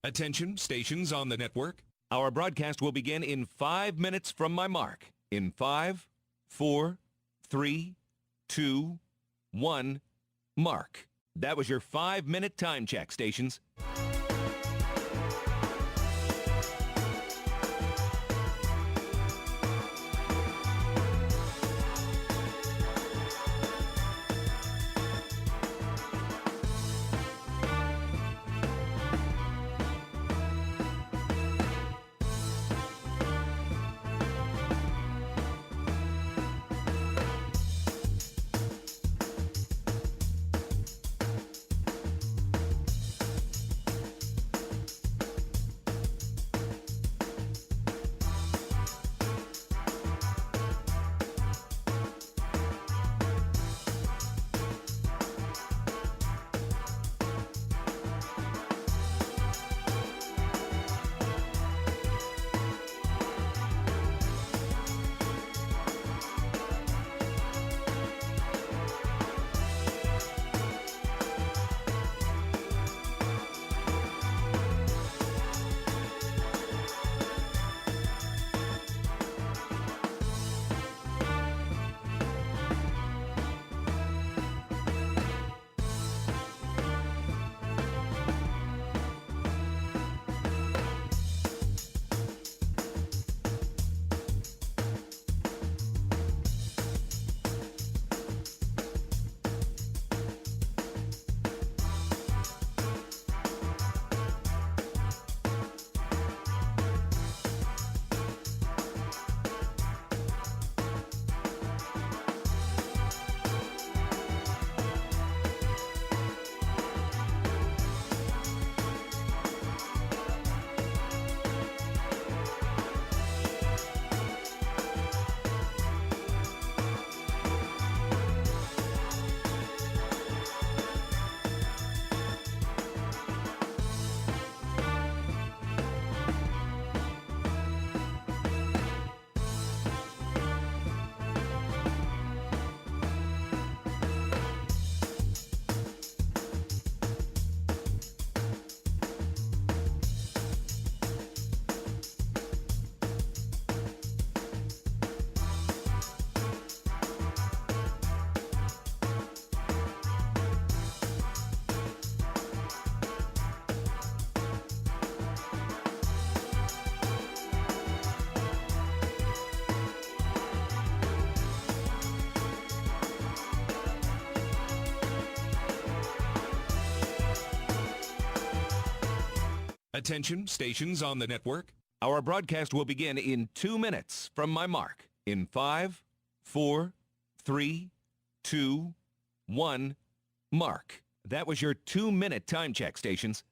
Attention, stations on the network. Our broadcast will begin in 5 minutes from my mark. In 5, 4, 3, 2, 1, mark. That was your 5-minute time check, stations. Attention, stations on the network. Our broadcast will begin in 2 minutes from my mark. In 5, 4, 3, 2, 1, mark. That was your 2-minute time check, stations.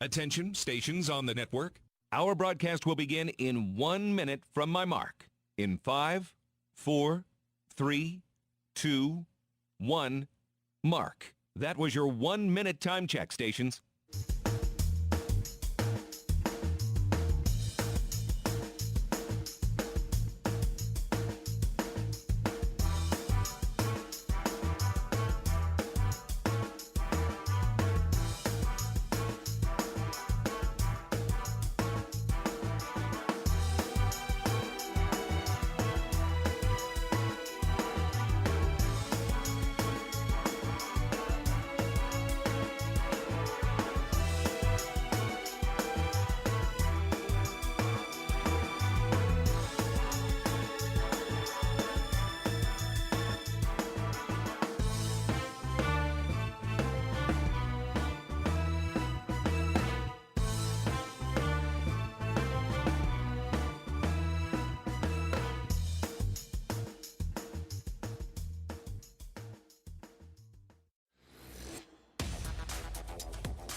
Attention, stations on the network. Our broadcast will begin in 1 minute from my mark. In 5, 4, 3, 2, 1, mark. That was your 1-minute time check, stations.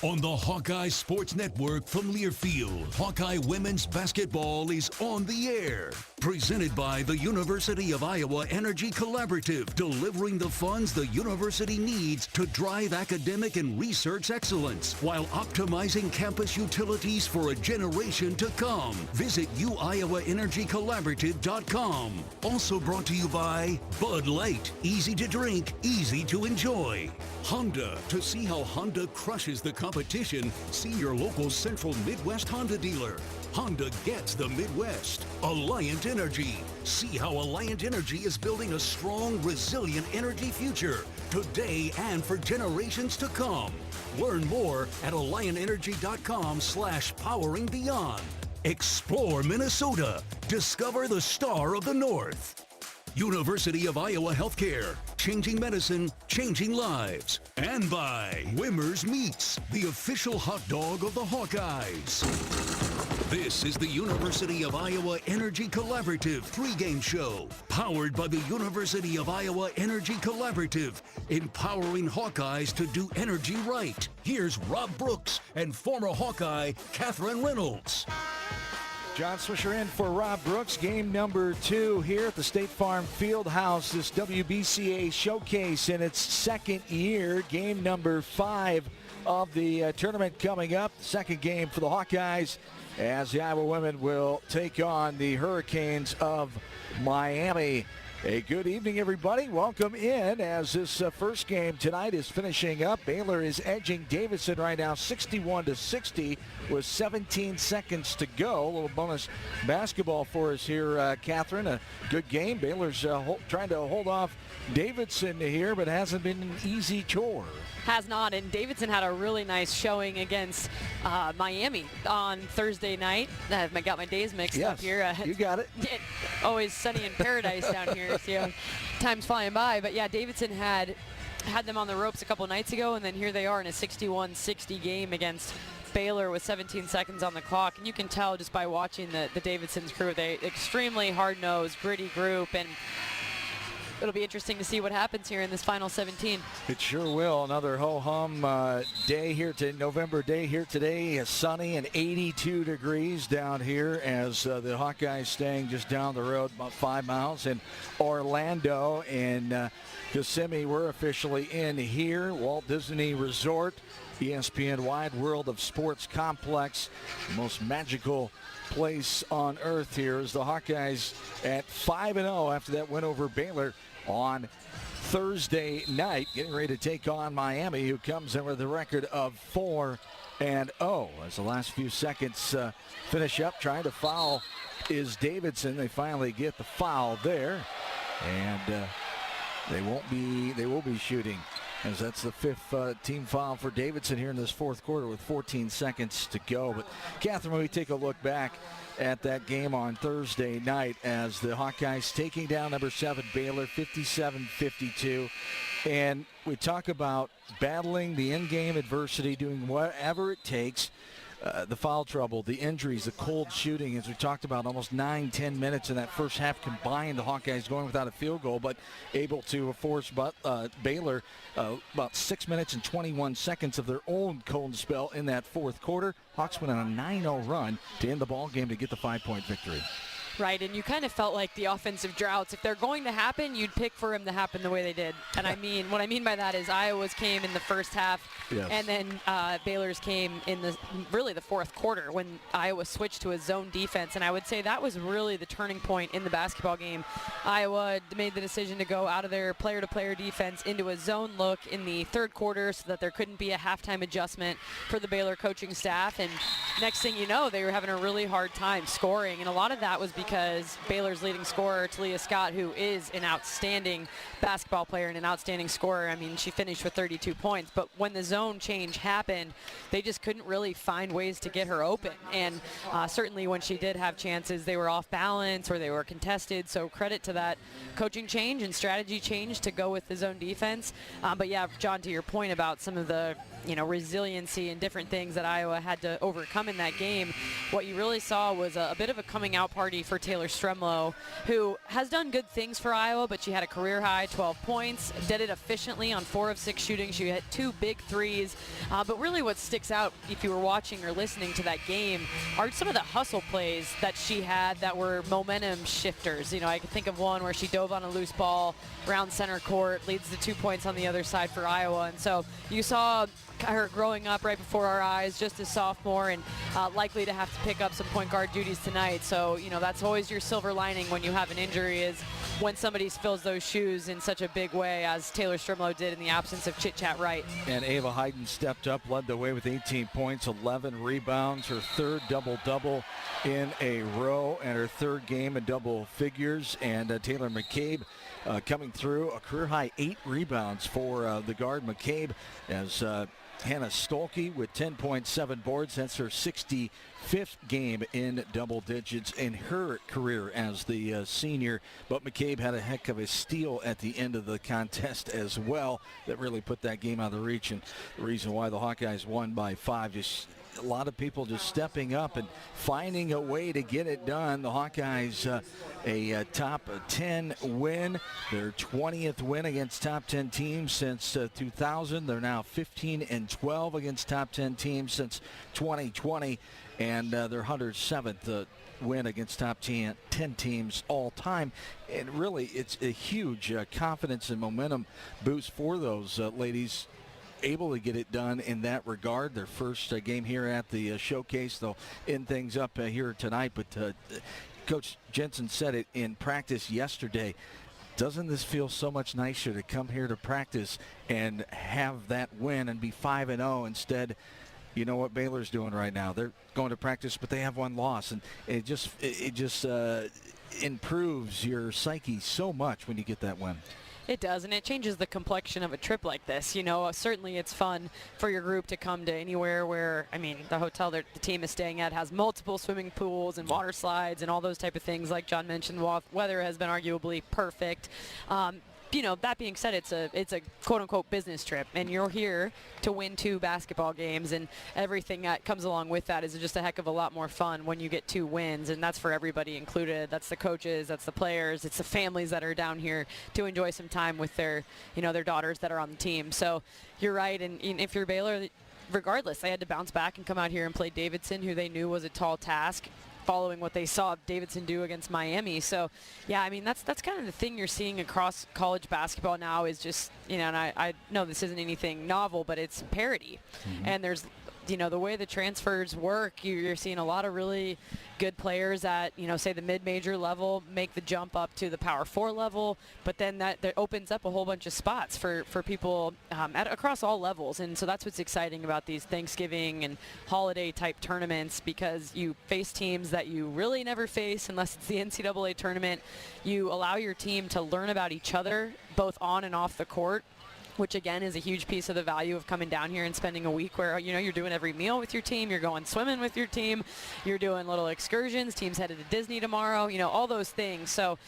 On the Hawkeye Sports Network from Learfield, Hawkeye Women's Basketball is on the air. Presented by the University of Iowa Energy Collaborative, delivering the funds the university needs to drive academic and research excellence while optimizing campus utilities for a generation to come. Visit uiowaenergycollaborative.com. Also brought to you by Bud Light. Easy to drink, easy to enjoy. Honda. To see how Honda crushes the competition, see your local Central Midwest Honda dealer. Honda gets the Midwest. Alliant Energy. See how Alliant Energy is building a strong, resilient energy future today and for generations to come. Learn more at alliantenergy.com/powering beyond. Explore Minnesota. Discover the star of the North. University of Iowa Healthcare, changing medicine, changing lives. And by Wimmer's Meats, the official hot dog of the Hawkeyes. This is the University of Iowa Energy Collaborative pregame show, powered by the University of Iowa Energy Collaborative, empowering Hawkeyes to do energy right. Here's Rob Brooks and former Hawkeye Catherine Reynolds. John Swisher in for Rob Brooks. Game number 2 here at the State Farm Fieldhouse. This WBCA showcase in its second year. Game number 5 of the tournament coming up. Second game for the Hawkeyes as the Iowa women will take on the Hurricanes of Miami. A good evening, everybody. Welcome in as this first game tonight is finishing up. Baylor is edging Davidson right now 61-60 with 17 seconds to go. A little bonus basketball for us here, Catherine. A good game. Baylor's trying to hold off Davidson here, but hasn't been an easy chore. Has not, and Davidson had a really nice showing against Miami on Thursday night. I got my days mixed up here. You got it. Always sunny in paradise down here, so time's flying by. But yeah, Davidson had them on the ropes a couple nights ago, and then here they are in a 61-60 game against Baylor with 17 seconds on the clock. And you can tell just by watching the Davidson's crew, they extremely hard-nosed, gritty group, and it'll be interesting to see what happens here in this final 17. It sure will. Another ho-hum day here, November day here today. Sunny and 82 degrees down here as the Hawkeyes staying just down the road about 5 miles in Orlando. And Kissimmee, we're officially in here. Walt Disney Resort, ESPN Wide World of Sports Complex. The most magical place on earth here is the Hawkeyes at 5-0 after that win over Baylor on Thursday night, getting ready to take on Miami, who comes in with a record of 4-0. As the last few seconds finish up, trying to foul is Davidson. They finally get the foul there, and they will be shooting, as that's the 5th team foul for Davidson here in this 4th quarter with 14 seconds to go. But Catherine, when we take a look back at that game on Thursday night as the Hawkeyes taking down number 7 Baylor 57-52, and we talk about battling the in-game adversity, doing whatever it takes, the foul trouble, the injuries, the cold shooting, as we talked about, almost 9-10 minutes in that first half combined, the Hawkeyes going without a field goal, but able to force Baylor about 6 minutes and 21 seconds of their own cold spell in that 4th quarter. Hawks went on a 9-0 run to end the ball game to get the 5-point victory. Right, and you kind of felt like the offensive droughts, if they're going to happen, you'd pick for them to happen the way they did. And what I mean by that is Iowa's came in the first half, and then Baylor's came in the 4th quarter when Iowa switched to a zone defense. And I would say that was really the turning point in the basketball game. Iowa made the decision to go out of their player-to-player defense into a zone look in the 3rd quarter so that there couldn't be a halftime adjustment for the Baylor coaching staff. And next thing you know, they were having a really hard time scoring. And a lot of that was because Baylor's leading scorer, Talia Scott, who is an outstanding basketball player and an outstanding scorer. I mean, she finished with 32 points, but when the zone change happened, they just couldn't really find ways to get her open. And certainly when she did have chances, they were off balance or they were contested. So credit to that coaching change and strategy change to go with the zone defense. But yeah, John, to your point about some of the resiliency and different things that Iowa had to overcome in that game, what you really saw was a bit of a coming out party for for Taylor Stremlow, who has done good things for Iowa, but she had a career-high 12 points, did it efficiently on 4 of 6 shooting. She had 2 big threes. But really what sticks out, if you were watching or listening to that game, are some of the hustle plays that she had that were momentum shifters. I can think of one where she dove on a loose ball around center court, leads to 2 points on the other side for Iowa. And so you saw her growing up right before our eyes, just a sophomore, and likely to have to pick up some point guard duties tonight. So, that's always your silver lining when you have an injury, is when somebody fills those shoes in such a big way as Taylor Stremlow did in the absence of Chit-Chat Wright. And Ava Hayden stepped up, led the way with 18 points, 11 rebounds, her third double-double in a row, and her third game in double figures. And Taylor McCabe coming through, a career-high 8 rebounds for the guard McCabe, as Hannah Stolke with 10.7 boards. That's her 65th game in double digits in her career as the senior. But McCabe had a heck of a steal at the end of the contest as well that really put that game out of the reach. And the reason why the Hawkeyes won by 5, just a lot of people just stepping up and finding a way to get it done. The Hawkeyes a top 10 win, their 20th win against top 10 teams since 2000. They're now 15-12 against top 10 teams since 2020, and their 107th win against top 10 teams all time. And really, it's a huge confidence and momentum boost for those ladies, able to get it done in that regard. Their first game here at the showcase. They'll end things up here tonight, but Coach Jensen said it in practice yesterday. Doesn't this feel so much nicer to come here to practice and have that win and be 5-0 instead? You know what Baylor's doing right now? They're going to practice, but they have one loss, and it just improves your psyche so much when you get that win. It does, and it changes the complexion of a trip like this. Certainly it's fun for your group to come to anywhere where, the hotel the team is staying at has multiple swimming pools and water slides and all those type of things. Like John mentioned, weather has been arguably perfect. That being said, it's a quote-unquote business trip, and you're here to win 2 basketball games, and everything that comes along with that is just a heck of a lot more fun when you get 2 wins, and that's for everybody included. That's the coaches, that's the players, it's the families that are down here to enjoy some time with their daughters that are on the team. So you're right, and if you're Baylor, regardless, they had to bounce back and come out here and play Davidson, who they knew was a tall task, following what they saw Davidson do against Miami. So, yeah, that's kind of the thing you're seeing across college basketball now, is just, and I know this isn't anything novel, but it's parity. Mm-hmm. And there's, the way the transfers work, you're seeing a lot of really good players at, say the mid-major level make the jump up to the Power 4 level, but then that opens up a whole bunch of spots for people across all levels. And so that's what's exciting about these Thanksgiving and holiday type tournaments, because you face teams that you really never face unless it's the NCAA tournament. You allow your team to learn about each other, both on and off the court, which again is a huge piece of the value of coming down here and spending a week where, you're doing every meal with your team, you're going swimming with your team, you're doing little excursions, teams headed to Disney tomorrow, all those things. So,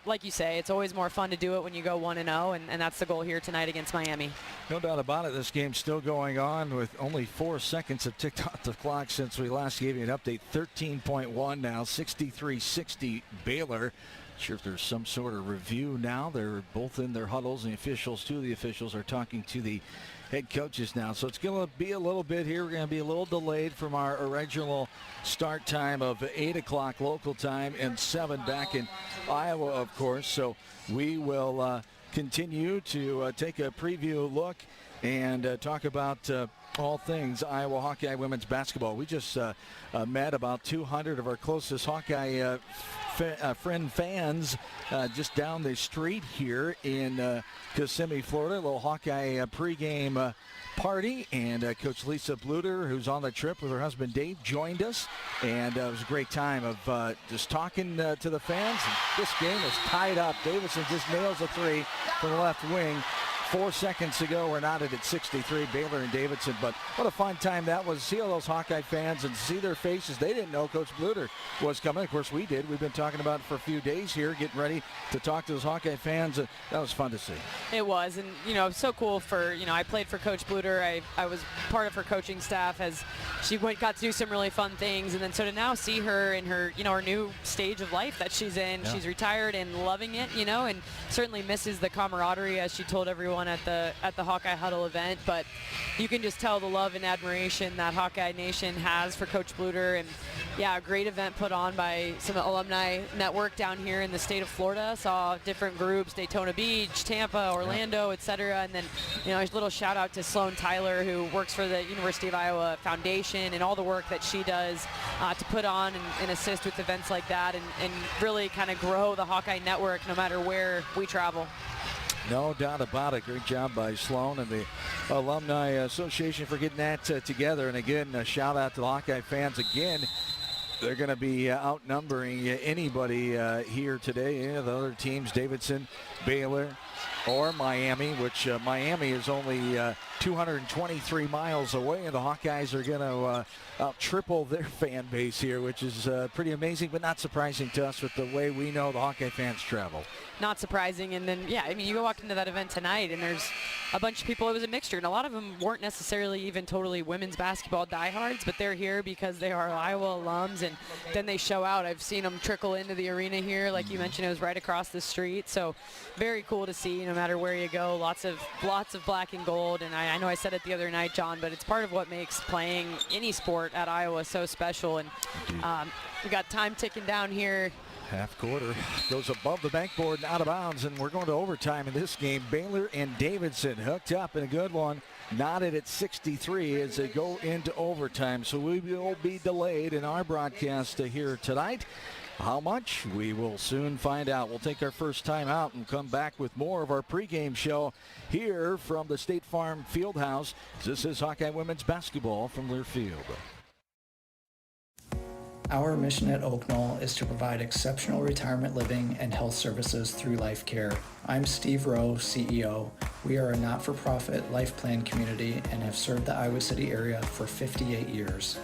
like you say, it's always more fun to do it when you go 1-0, and that's the goal here tonight against Miami. No doubt about it. This game's still going on with only 4 seconds have ticked off the clock since we last gave you an update. 13.1 now, 63-60 Baylor. Sure if there's some sort of review now. They're both in their huddles, and two of the officials are talking to the head coaches now. So it's going to be a little bit here. We're going to be a little delayed from our original start time of 8 o'clock local time and 7 back in Iowa, of course. So we will continue to take a preview look and talk about all things Iowa Hawkeye women's basketball. We just met about 200 of our closest Hawkeye friend fans just down the street here in Kissimmee, Florida. A little Hawkeye pregame party, and Coach Lisa Bluter, who's on the trip with her husband Dave, joined us, and it was a great time of just talking to the fans. And this game is tied up. Davidson just nails a 3 from the left wing. 4 seconds to go. We're knotted at 63, Baylor and Davidson. But what a fun time that was. See all those Hawkeye fans and see their faces. They didn't know Coach Bluter was coming. Of course, we did. We've been talking about it for a few days here, getting ready to talk to those Hawkeye fans. That was fun to see. It was, and so cool for, I played for Coach Bluter. I was part of her coaching staff as she got to do some really fun things, and then so to now see her in her, her new stage of life that she's in. Yeah. She's retired and loving it, and certainly misses the camaraderie, as she told everyone at the Hawkeye Huddle event. But you can just tell the love and admiration that Hawkeye Nation has for Coach Bluter. And yeah, a great event put on by some alumni network down here in the state of Florida. Saw different groups, Daytona Beach, Tampa, Orlando, etc. And then, a little shout out to Sloan Tyler, who works for the University of Iowa Foundation, and all the work that she does to put on and assist with events like that, and really kind of grow the Hawkeye network no matter where we travel. No doubt about it. Great job by Sloan and the Alumni Association for getting that together. And again, a shout out to the Hawkeye fans again. They're going to be outnumbering anybody here today. The other teams, Davidson, Baylor, or Miami, which Miami is only 223 miles away, and the Hawkeyes are going to triple their fan base here, which is pretty amazing, but not surprising to us with the way we know the Hawkeye fans travel. Not surprising. And then, you go walk into that event tonight, and there's a bunch of people. It was a mixture, and a lot of them weren't necessarily even totally women's basketball diehards, but they're here because they are Iowa alums, and then they show out. I've seen them trickle into the arena here. Like you mentioned, it was right across the street. So very cool to see, no matter where you go. Lots of black and gold. And I know I said it the other night, John, but it's part of what makes playing any sport at Iowa so special. And we got time ticking down here. Half quarter goes above the backboard and out of bounds, and we're going to overtime in this game. Baylor and Davidson hooked up in a good one, knotted at 63 as they go into overtime. So we will be delayed in our broadcast here tonight. How much? We will soon find out. We'll take our first time out and come back with more of our pregame show here from the State Farm Fieldhouse. This is Hawkeye Women's Basketball from Learfield. Our mission at Oak Knoll is to provide exceptional retirement living and health services through Life Care. I'm Steve Rowe, CEO. We are a not-for-profit life plan community and have served the Iowa City area for 58 years.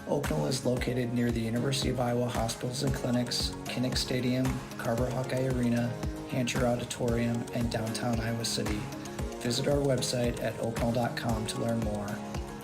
Oak Knoll is located near the University of Iowa hospitals and clinics, Kinnick Stadium, Carver Hawkeye Arena, Hancher Auditorium, and downtown Iowa City. Visit our website at oakknoll.com to learn more.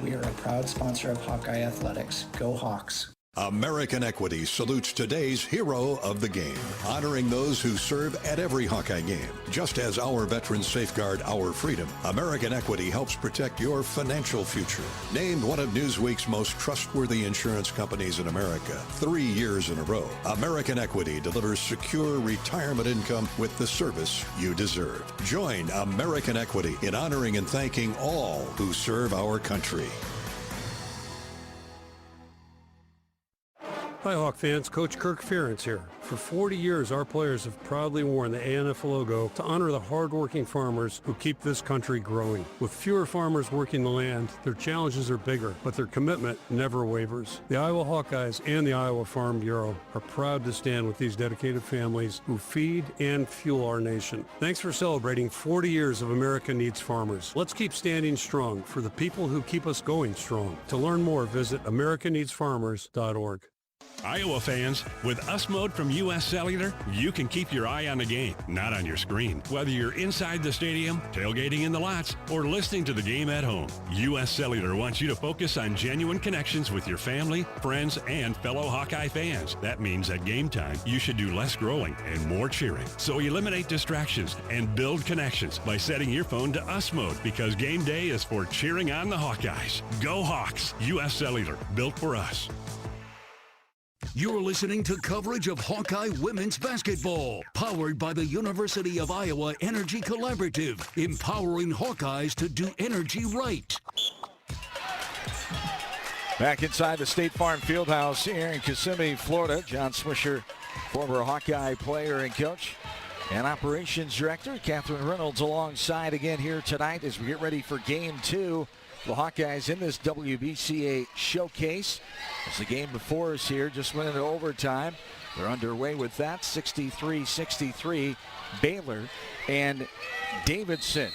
We are a proud sponsor of Hawkeye Athletics. Go Hawks! American Equity salutes today's hero of the game, honoring those who serve at every Hawkeye game. Just as our veterans safeguard our freedom, American Equity helps protect your financial future. Named one of Newsweek's most trustworthy insurance companies in America 3 years in a row, American Equity delivers secure retirement income with the service you deserve. Join American Equity in honoring and thanking all who serve our country. Hi Hawk fans, Coach Kirk Ferentz here. For 40 years, our players have proudly worn the ANF logo to honor the hard-working farmers who keep this country growing. With fewer farmers working the land, their challenges are bigger, but their commitment never wavers. The Iowa Hawkeyes and the Iowa Farm Bureau are proud to stand with these dedicated families who feed and fuel our nation. Thanks for celebrating 40 years of America Needs Farmers. Let's keep standing strong for the people who keep us going strong. To learn more, visit americaneedsfarmers.org. Iowa fans, with US Mode from US Cellular, you can keep your eye on the game, not on your screen. Whether you're inside the stadium, tailgating in the lots, or listening to the game at home, US Cellular wants you to focus on genuine connections with your family, friends, and fellow Hawkeye fans. That means at game time, you should do less scrolling and more cheering. So eliminate distractions and build connections by setting your phone to US Mode, because game day is for cheering on the Hawkeyes. Go Hawks! US Cellular, built for us. You're listening to coverage of Hawkeye women's basketball, powered by the University of Iowa Energy Collaborative, empowering Hawkeyes to do energy right. Back inside the State Farm Fieldhouse here in Kissimmee, Florida. John Swisher, former Hawkeye player and coach, and operations director Catherine Reynolds alongside again here tonight as we get ready for Game 2. The Hawkeyes in this WBCA showcase. As the game before us here just went into overtime. They're underway with that, 63-63. Baylor and Davidson.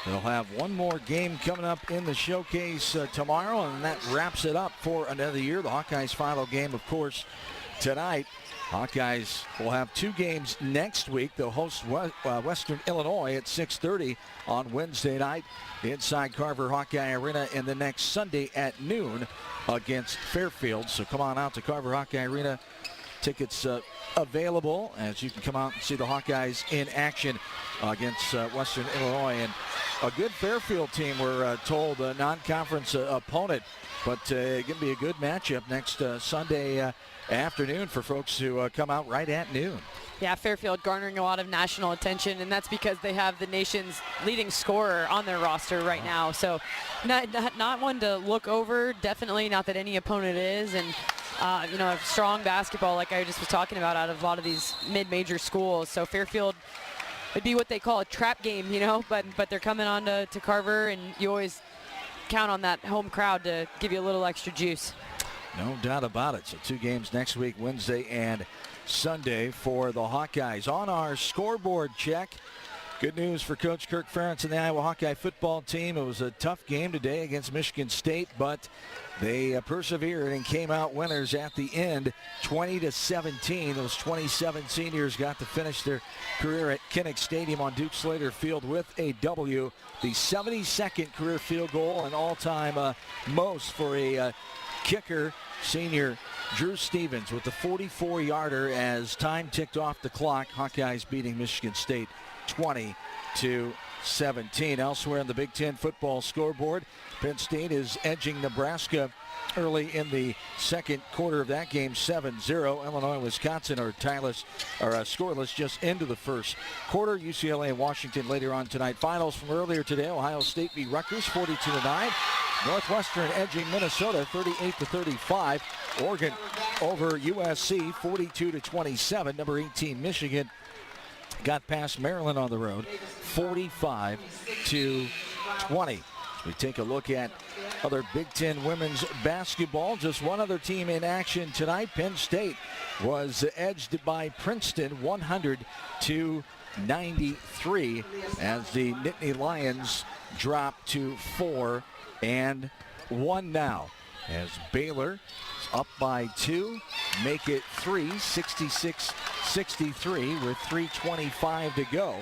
They'll have one more game coming up in the showcase tomorrow, and that wraps it up for another year. The Hawkeyes' final game, of course, tonight. Hawkeyes will have 2 games next week. They'll host Western Illinois at 6:30 on Wednesday night inside Carver Hawkeye Arena, and the next Sunday at noon against Fairfield. So come on out to Carver Hawkeye Arena. Tickets available as you can come out and see the Hawkeyes in action against Western Illinois. And a good Fairfield team, we're told, a non-conference opponent, but going to be a good matchup next Sunday afternoon for folks who come out right at noon. Yeah, Fairfield garnering a lot of national attention, and that's because they have the nation's leading scorer on their roster right now. So not one to look over, definitely not that any opponent is. And a strong basketball, like I just was talking about, out of a lot of these mid-major schools. So Fairfield would be what they call a trap game, but they're coming on to Carver, and you always count on that home crowd to give you a little extra juice. No doubt about it. So 2 games next week, Wednesday and Sunday for the Hawkeyes. On our scoreboard check, good news for Coach Kirk Ferentz and the Iowa Hawkeye football team. It was a tough game today against Michigan State, but they persevered and came out winners at the end, 20-17. Those 27 seniors got to finish their career at Kinnick Stadium on Duke Slater Field with a W. The 72nd career field goal and all-time most for a kicker, senior Drew Stevens with the 44-yarder as time ticked off the clock. Hawkeyes beating Michigan State 20-17. Elsewhere in the Big Ten football scoreboard, Penn State is edging Nebraska early in the second quarter of that game, 7-0. Illinois, Wisconsin are scoreless just into the first quarter. UCLA and Washington later on tonight. Finals from earlier today, Ohio State beat Rutgers 42-9. Northwestern edging Minnesota 38-35. Oregon over USC 42-27. Number 18 Michigan got past Maryland on the road 45-20. We take a look at other Big Ten women's basketball. Just one other team in action tonight. Penn State was edged by Princeton 100-93 as the Nittany Lions drop to 4-1 now. As Baylor is up by 2, make it 3, 66-63 with 3:25 to go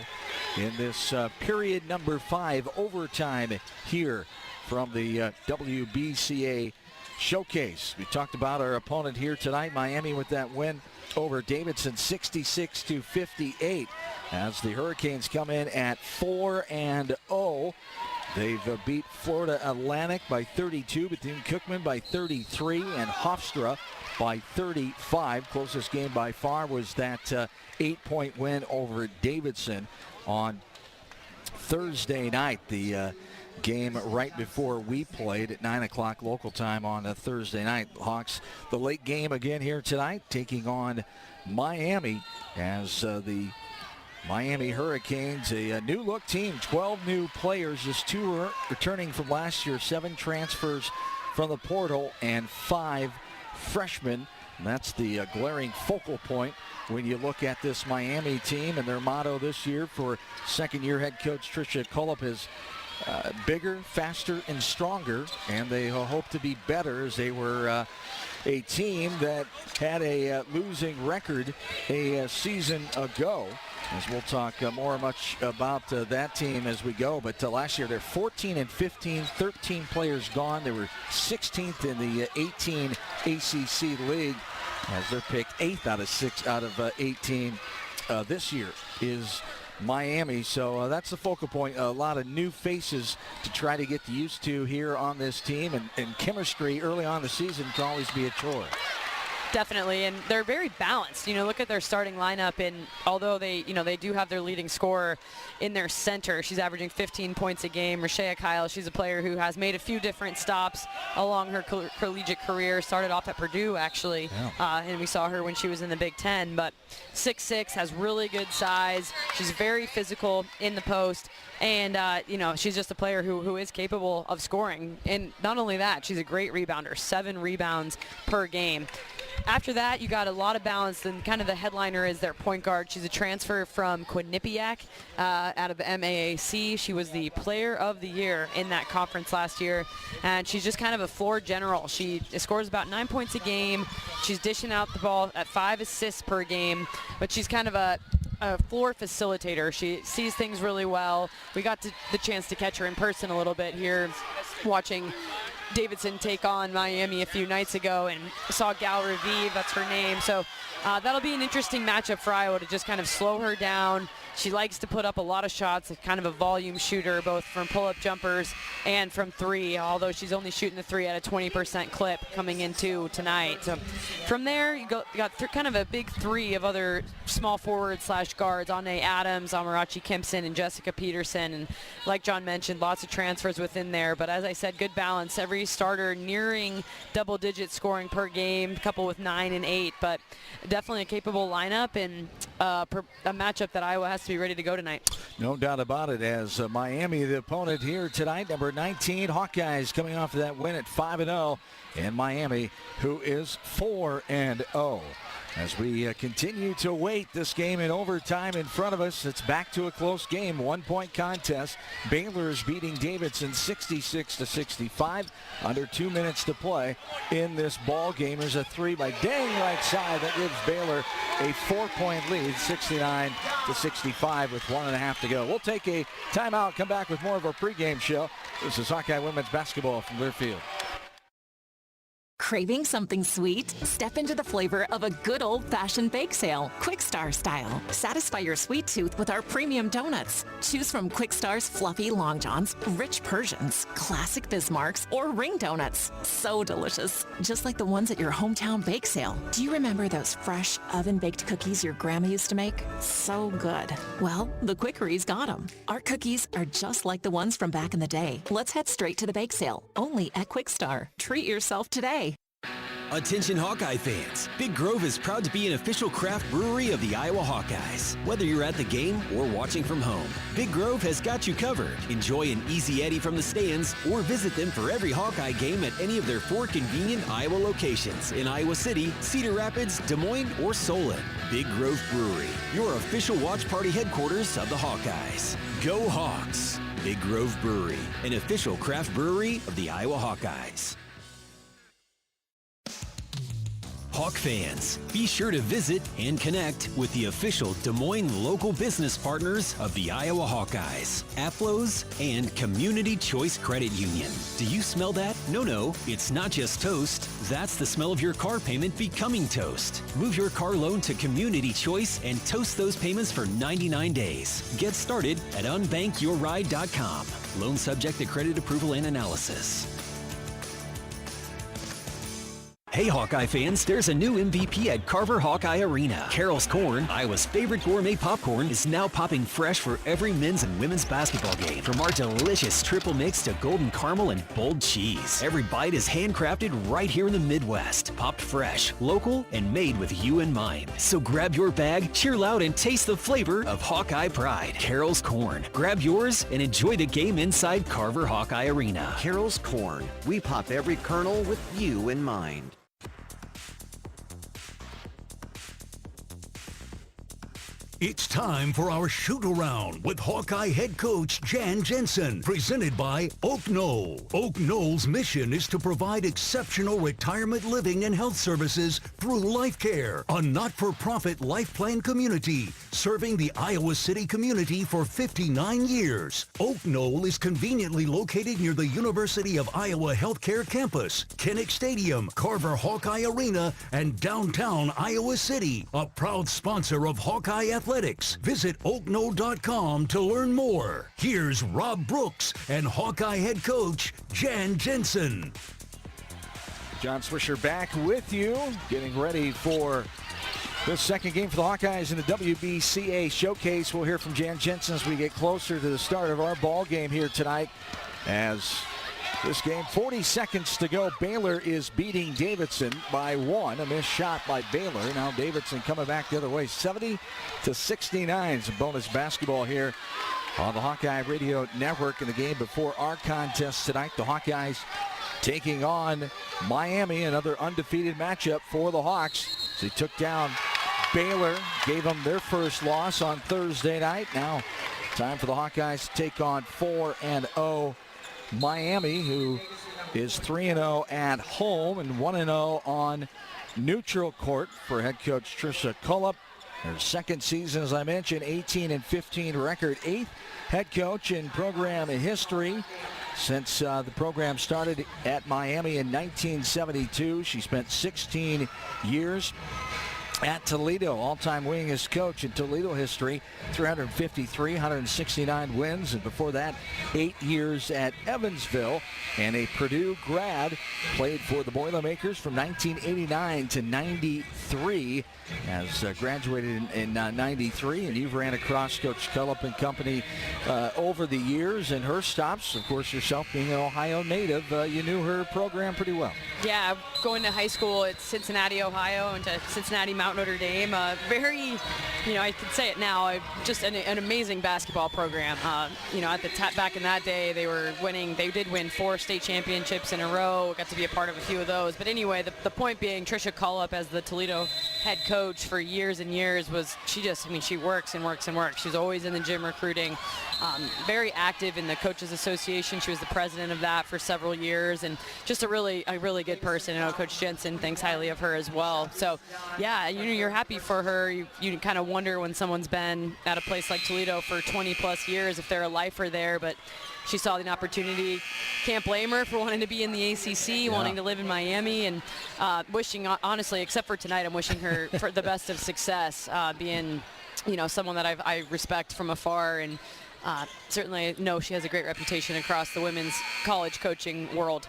in this period number 5 overtime here from the WBCA showcase. We talked about our opponent here tonight, Miami, with that win over Davidson 66-58 as the Hurricanes come in at 4-0. They've beat Florida Atlantic by 32, Bethune-Cookman by 33, and Hofstra by 35. Closest game by far was that 8-point win over Davidson on Thursday night. The game right before we played at 9 o'clock local time on a Thursday night. Hawks, the late game again here tonight, taking on Miami as the Miami Hurricanes, a new-look team, 12 new players, just 2 returning from last year, 7 transfers from the portal, and 5 freshmen. And that's the glaring focal point when you look at this Miami team, and their motto this year for second-year head coach Tricia Colup is bigger, faster, and stronger, and they hope to be better as they were a team that had a losing record a season ago. As we'll talk much about that team as we go. But last year they're 14-15, 13 players gone. They were 16th in the 18 ACC league as they're picked 8th out of 18 this year is Miami. So that's the focal point. A lot of new faces to try to get used to here on this team. And chemistry early on in the season can always be a chore. Definitely, and they're very balanced. Look at their starting lineup, and although they do have their leading scorer in their center, she's averaging 15 points a game. Rashea Kyle, she's a player who has made a few different stops along her collegiate career. Started off at Purdue, actually, and we saw her when she was in the Big Ten. But 6'6", has really good size. She's very physical in the post, and she's just a player who is capable of scoring. And not only that, she's a great rebounder, 7 rebounds per game. after that, you got a lot of balance, and kind of the headliner is their point guard. She's a transfer from Quinnipiac out of MAAC. She was the player of the year in that conference last year, and she's just kind of a floor general. She scores about 9 points a game. She's dishing out the ball at 5 assists per game, but she's kind of a floor facilitator. She sees things really well. We got the chance to catch her in person a little bit here, watching Davidson take on Miami a few nights ago, and saw Gal Revive, that's her name. So that'll be an interesting matchup for Iowa to just kind of slow her down. She likes to put up a lot of shots, kind of a volume shooter, both from pull-up jumpers and from three, although she's only shooting the three at a 20% clip coming into tonight. So from there, you got kind of a big three of other small forwards / guards, Ane Adams, Amarachi Kempson, and Jessica Peterson. And like John mentioned, lots of transfers within there. But as I said, good balance. Every starter nearing double-digit scoring per game, a couple with 9 and 8. But definitely a capable lineup, and a matchup that Iowa has to be ready to go tonight. No doubt about it, as Miami, the opponent here tonight, number 19, Hawkeyes coming off of that win at 5-0, and Miami, who is 4-0. As we continue to wait this game in overtime in front of us, it's back to a close game, 1-point contest. Baylor is beating Davidson 66-65, under 2 minutes to play in this ball game. There's a three by Dang right side that gives Baylor a 4-point lead, 69-65 with 1.5 to go. We'll take a timeout, come back with more of our pregame show. This is Hawkeye women's basketball from Learfield. Craving something sweet? Step into the flavor of a good old-fashioned bake sale, Quick Star style. Satisfy your sweet tooth with our premium donuts. Choose from Quick Star's fluffy long johns, rich Persians, classic Bismarcks, or ring donuts. So delicious, just like the ones at your hometown bake sale. Do you remember those fresh oven-baked cookies your grandma used to make? So good. Well, the Quickeries got them. Our cookies are just like the ones from back in the day. Let's head straight to the bake sale, only at Quick Star. Treat yourself today. Attention Hawkeye fans, Big Grove is proud to be an official craft brewery of the Iowa Hawkeyes. Whether you're at the game or watching from home, Big Grove has got you covered. Enjoy an easy Eddie from the stands or visit them for every Hawkeye game at any of their 4 convenient Iowa locations in Iowa City, Cedar Rapids, Des Moines, or Solon. Big Grove Brewery, your official watch party headquarters of the Hawkeyes. Go Hawks! Big Grove Brewery, an official craft brewery of the Iowa Hawkeyes. Hawk fans, be sure to visit and connect with the official Des Moines local business partners of the Iowa Hawkeyes, Aplos, and Community Choice Credit Union. Do you smell that? No, it's not just toast. That's the smell of your car payment becoming toast. Move your car loan to Community Choice and toast those payments for 99 days. Get started at unbankyourride.com. Loan subject to credit approval and analysis. Hey Hawkeye fans, there's a new MVP at Carver Hawkeye Arena. Carol's Corn, Iowa's favorite gourmet popcorn, is now popping fresh for every men's and women's basketball game. From our delicious triple mix to golden caramel and bold cheese. Every bite is handcrafted right here in the Midwest. Popped fresh, local, and made with you in mind. So grab your bag, cheer loud, and taste the flavor of Hawkeye pride. Carol's Corn. Grab yours and enjoy the game inside Carver Hawkeye Arena. Carol's Corn. We pop every kernel with you in mind. It's time for our shoot-around with Hawkeye head coach Jan Jensen, presented by Oak Knoll. Oak Knoll's mission is to provide exceptional retirement living and health services through Life Care, a not-for-profit life plan community serving the Iowa City community for 59 years. Oak Knoll is conveniently located near the University of Iowa Healthcare Campus, Kinnick Stadium, Carver Hawkeye Arena, and downtown Iowa City, a proud sponsor of Hawkeye Athletics. Visit oakknoll.com to learn more. Here's Rob Brooks and Hawkeye head coach Jan Jensen. John Swisher back with you, getting ready for the second game for the Hawkeyes in the WBCA Showcase. We'll hear from Jan Jensen as we get closer to the start of our ball game here tonight. As this game, 40 seconds to go. Baylor is beating Davidson by 1. A missed shot by Baylor. Now Davidson coming back the other way, 70-69. It's a bonus basketball here on the Hawkeye Radio Network in the game before our contest tonight. The Hawkeyes taking on Miami, another undefeated matchup for the Hawks. They took down Baylor, gave them their first loss on Thursday night. Now time for the Hawkeyes to take on 4-0 Miami, who is 3-0 at home and 1-0 on neutral court for head coach Trisha Colup. Her second season, as I mentioned, 18-15 record, 8th head coach in program history. Since the program started at Miami in 1972, she spent 16 years at Toledo, all-time winningest coach in Toledo history, 353, 169 wins, and before that, 8 years at Evansville, and a Purdue grad, played for the Boilermakers from 1989 to 93, has graduated in 93, and you've ran across Coach Colup and company over the years, and her stops, of course, yourself being an Ohio native, you knew her program pretty well. Yeah, going to high school at Cincinnati, Ohio, and to Cincinnati Mount Notre Dame. Very, I can say it now, just an amazing basketball program. At the back in that day, they were winning. They did win 4 state championships in a row. Got to be a part of a few of those. But anyway, the point being, Trisha Colup as the Toledo head coach for years and years was she works and works and works. She's always in the gym recruiting. Very active in the Coaches Association. She was the president of that for several years, and just a really good person. I know Coach Jensen thinks highly of her as well. So, yeah, you're happy for her. You kind of wonder when someone's been at a place like Toledo for 20-plus years if they're a lifer there, but she saw the opportunity. Can't blame her for wanting to be in the ACC, wanting to live in Miami, and wishing, honestly, except for tonight, I'm wishing her for the best of success, being, someone that I respect from afar, and certainly know she has a great reputation across the women's college coaching world.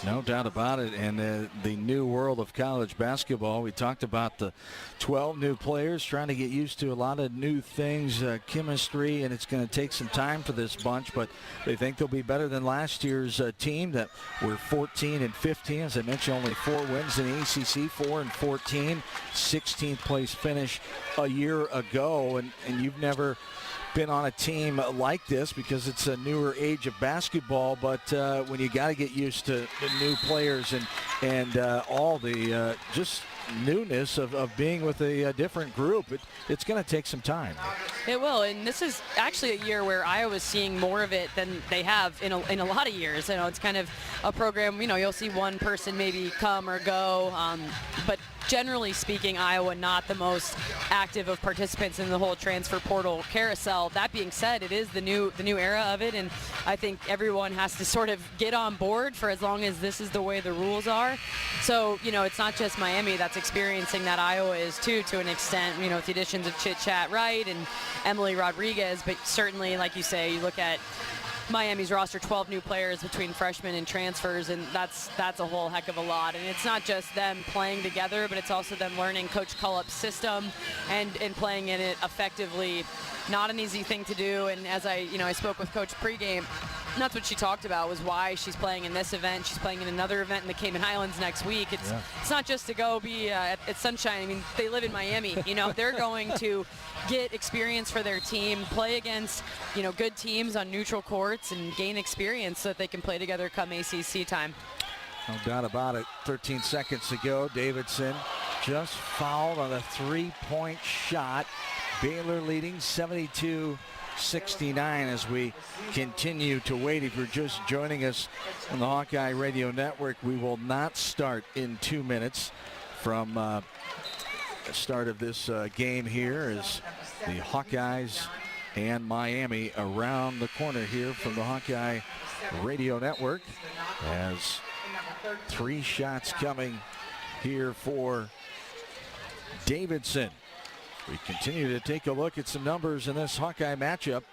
No doubt about it. And the new world of college basketball, we talked about the 12 new players trying to get used to a lot of new things, chemistry, and it's going to take some time for this bunch, but they think they'll be better than last year's team that were 14-15. As I mentioned, only 4 wins in the ACC, 4-14, 16th place finish a year ago, and you've never been on a team like this because it's a newer age of basketball, but when you got to get used to the new players and all the just newness of being with a different group, it's going to take some time. It will, and this is actually a year where Iowa's seeing more of it than they have in a lot of years. It's kind of a program, you'll see one person maybe come or go, but generally speaking, Iowa not the most active of participants in the whole transfer portal carousel. That being said, it is the new era of it, and I think everyone has to sort of get on board for as long as this is the way the rules are. So, it's not just Miami that's experiencing that. Iowa is too, to an extent, with the additions of Chit Chat Wright and Emily Rodriguez, but certainly, like you say, you look at Miami's roster, 12 new players between freshmen and transfers, and that's a whole heck of a lot. And it's not just them playing together, but it's also them learning Coach Culup's system and playing in it effectively. Not an easy thing to do, and as I spoke with Coach Pregame, and that's what she talked about, was why she's playing in this event. She's playing in another event in the Cayman Islands next week. It's not just to go be at Sunshine. I mean, they live in Miami. They're going to get experience for their team, play against good teams on neutral courts, and gain experience so that they can play together come ACC time. No doubt about it. 13 seconds ago, Davidson just fouled on a 3-point shot. Baylor leading 72-69 as we continue to wait. If you're just joining us on the Hawkeye Radio Network, we will not start in 2 minutes from the start of this game here as the Hawkeyes and Miami around the corner here from the Hawkeye Radio Network, as 3 shots coming here for Davidson. We continue to take a look at some numbers in this Hawkeye matchup.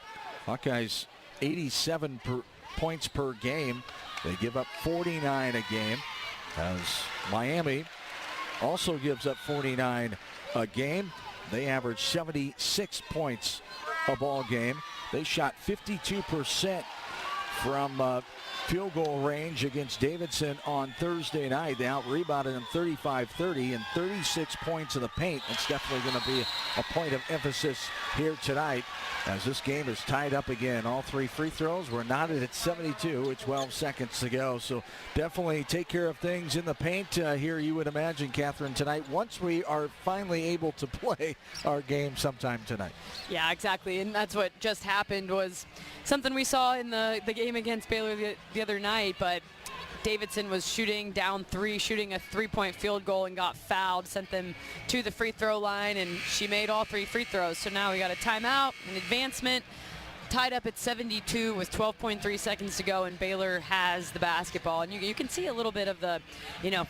Hawkeyes 87 points per game. They give up 49 a game, as Miami also gives up 49 a game. They average 76 points a ball game. They shot 52% from field goal range against Davidson on Thursday night. They out-rebounded them 35-30 and 36 points in the paint. That's definitely going to be a point of emphasis here tonight as this game is tied up again. All three free throws were knotted at 72 with 12 seconds to go. So definitely take care of things in the paint here, you would imagine, Catherine, tonight, once we are finally able to play our game sometime tonight. Yeah, exactly. And that's what just happened, was something we saw in the game against Baylor the other night. But Davidson was shooting down three, shooting a three-point field goal and got fouled, sent them to the free throw line, and she made all three free throws. So now we got a timeout, an advancement, tied up at 72 with 12.3 seconds to go, and Baylor has the basketball. And you can see a little bit of the,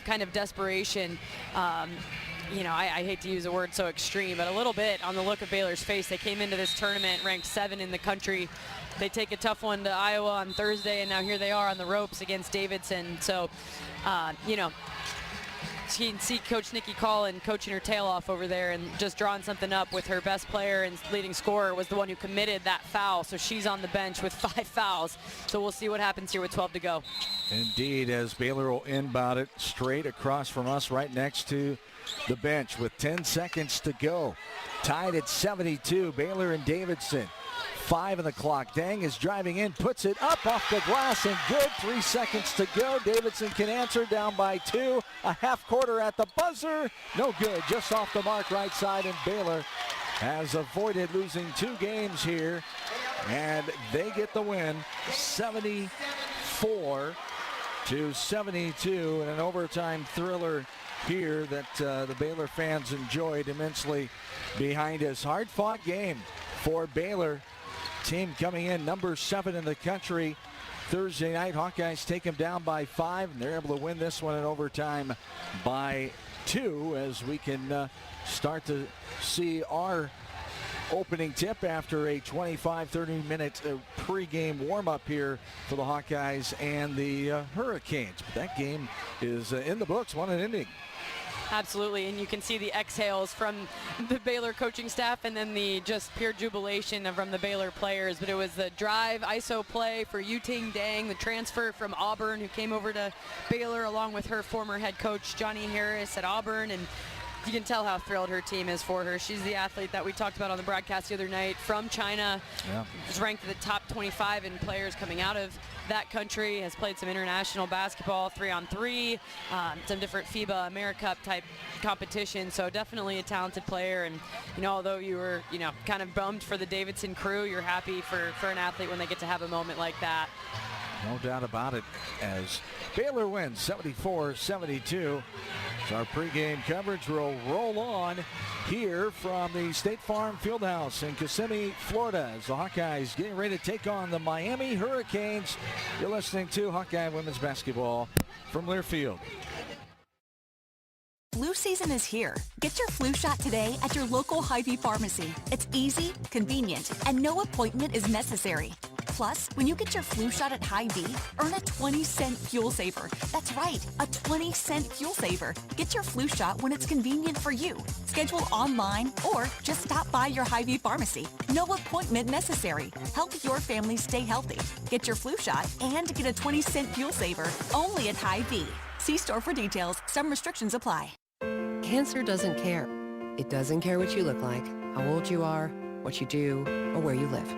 kind of desperation. I hate to use a word so extreme, but a little bit on the look of Baylor's face. They came into this tournament ranked 7 in the country. They take a tough one to Iowa on Thursday, and now here they are on the ropes against Davidson. So, you can see Coach Nikki Collin coaching her tail off over there and just drawing something up with her best player and leading scorer was the one who committed that foul. So she's on the bench with 5 fouls. So we'll see what happens here with 12 to go. Indeed, as Baylor will inbound it straight across from us right next to the bench with 10 seconds to go. Tied at 72, Baylor and Davidson. 5 on the clock. Dang is driving in, puts it up off the glass, and good. 3 seconds to go. Davidson can answer, down by 2. A half quarter at the buzzer. No good, just off the mark right side, and Baylor has avoided losing 2 games here, and they get the win, 74-72, and an overtime thriller here that the Baylor fans enjoyed immensely behind us. Hard-fought game for Baylor. Team coming in number 7 in the country. Thursday night, Hawkeyes take them down by 5, and they're able to win this one in overtime by 2 as we can start to see our opening tip after a 25-30 minute pregame warm-up here for the Hawkeyes and the Hurricanes. But that game is in the books, 1 inning. Absolutely, and you can see the exhales from the Baylor coaching staff and then the just pure jubilation from the Baylor players. But it was the drive ISO play for Yu-Ting Dang, the transfer from Auburn, who came over to Baylor along with her former head coach Johnny Harris at Auburn, and you can tell how thrilled her team is for her. She's the athlete that we talked about on the broadcast the other night from China. Yeah. Was ranked in the top 25 in players coming out of that country, has played some international basketball, 3-on-3, some different FIBA AmeriCup type competition. So definitely a talented player. And, although you were, kind of bummed for the Davidson crew, you're happy for an athlete when they get to have a moment like that. No doubt about it, as Baylor wins 74-72. So our pregame coverage will roll on here from the State Farm Fieldhouse in Kissimmee, Florida, as the Hawkeyes getting ready to take on the Miami Hurricanes. You're listening to Hawkeye Women's Basketball from Learfield. Flu season is here. Get your flu shot today at your local Hy-Vee pharmacy. It's easy, convenient, and no appointment is necessary. Plus, when you get your flu shot at Hy-Vee, earn a 20-cent fuel saver. That's right, a 20-cent fuel saver. Get your flu shot when it's convenient for you. Schedule online or just stop by your Hy-Vee pharmacy. No appointment necessary. Help your family stay healthy. Get your flu shot and get a 20-cent fuel saver only at Hy-Vee. See store for details. Some restrictions apply. Cancer doesn't care. It doesn't care what you look like, how old you are, what you do, or where you live.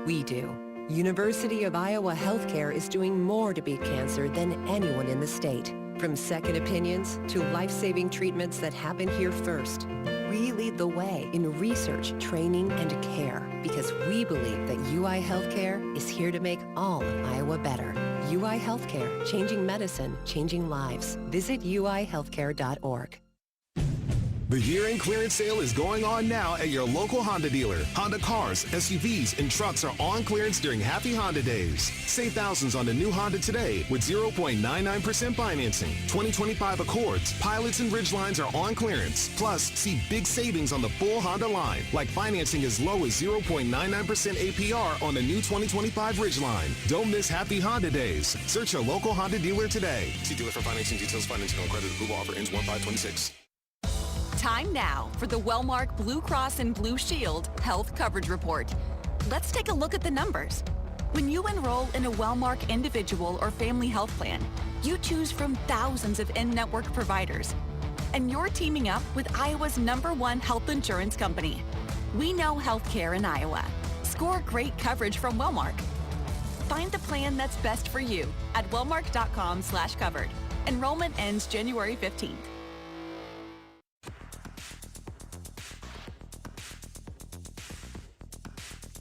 We do. University of Iowa Healthcare is doing more to beat cancer than anyone in the state. From second opinions to life-saving treatments that happen here first. We lead the way in research, training, and care because we believe that UI Healthcare is here to make all of Iowa better. UI Healthcare, changing medicine, changing lives. Visit uihealthcare.org. The year-end clearance sale is going on now at your local Honda dealer. Honda cars, SUVs, and trucks are on clearance during Happy Honda Days. Save thousands on the new Honda today with 0.99% financing. 2025 Accords, Pilots, and Ridgelines are on clearance. Plus, see big savings on the full Honda line, like financing as low as 0.99% APR on the new 2025 Ridgeline. Don't miss Happy Honda Days. Search your local Honda dealer today. See dealer for financing details. Financing on credit approval offer ends 1/5/26. Time now for the Wellmark Blue Cross and Blue Shield Health Coverage Report. Let's take a look at the numbers. When you enroll in a Wellmark individual or family health plan, you choose from thousands of in-network providers. And you're teaming up with Iowa's #1 health insurance company. We know healthcare in Iowa. Score great coverage from Wellmark. Find the plan that's best for you at wellmark.com/covered. Enrollment ends January 15th.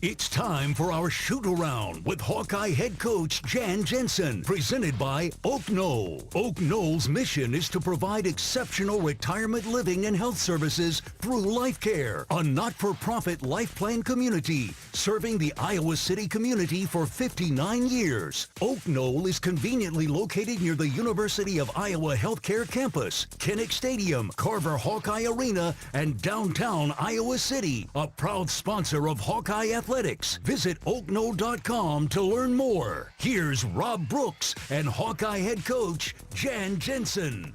It's time for our shoot-around with Hawkeye head coach Jan Jensen, presented by Oak Knoll. Oak Knoll's mission is to provide exceptional retirement living and health services through Life Care, a not-for-profit life plan community serving the Iowa City community for 59 years. Oak Knoll is conveniently located near the University of Iowa Healthcare Campus, Kinnick Stadium, Carver Hawkeye Arena, and downtown Iowa City, a proud sponsor of Hawkeye Athletics. Visit oakknoll.com to learn more. Here's Rob Brooks and Hawkeye head coach Jan Jensen.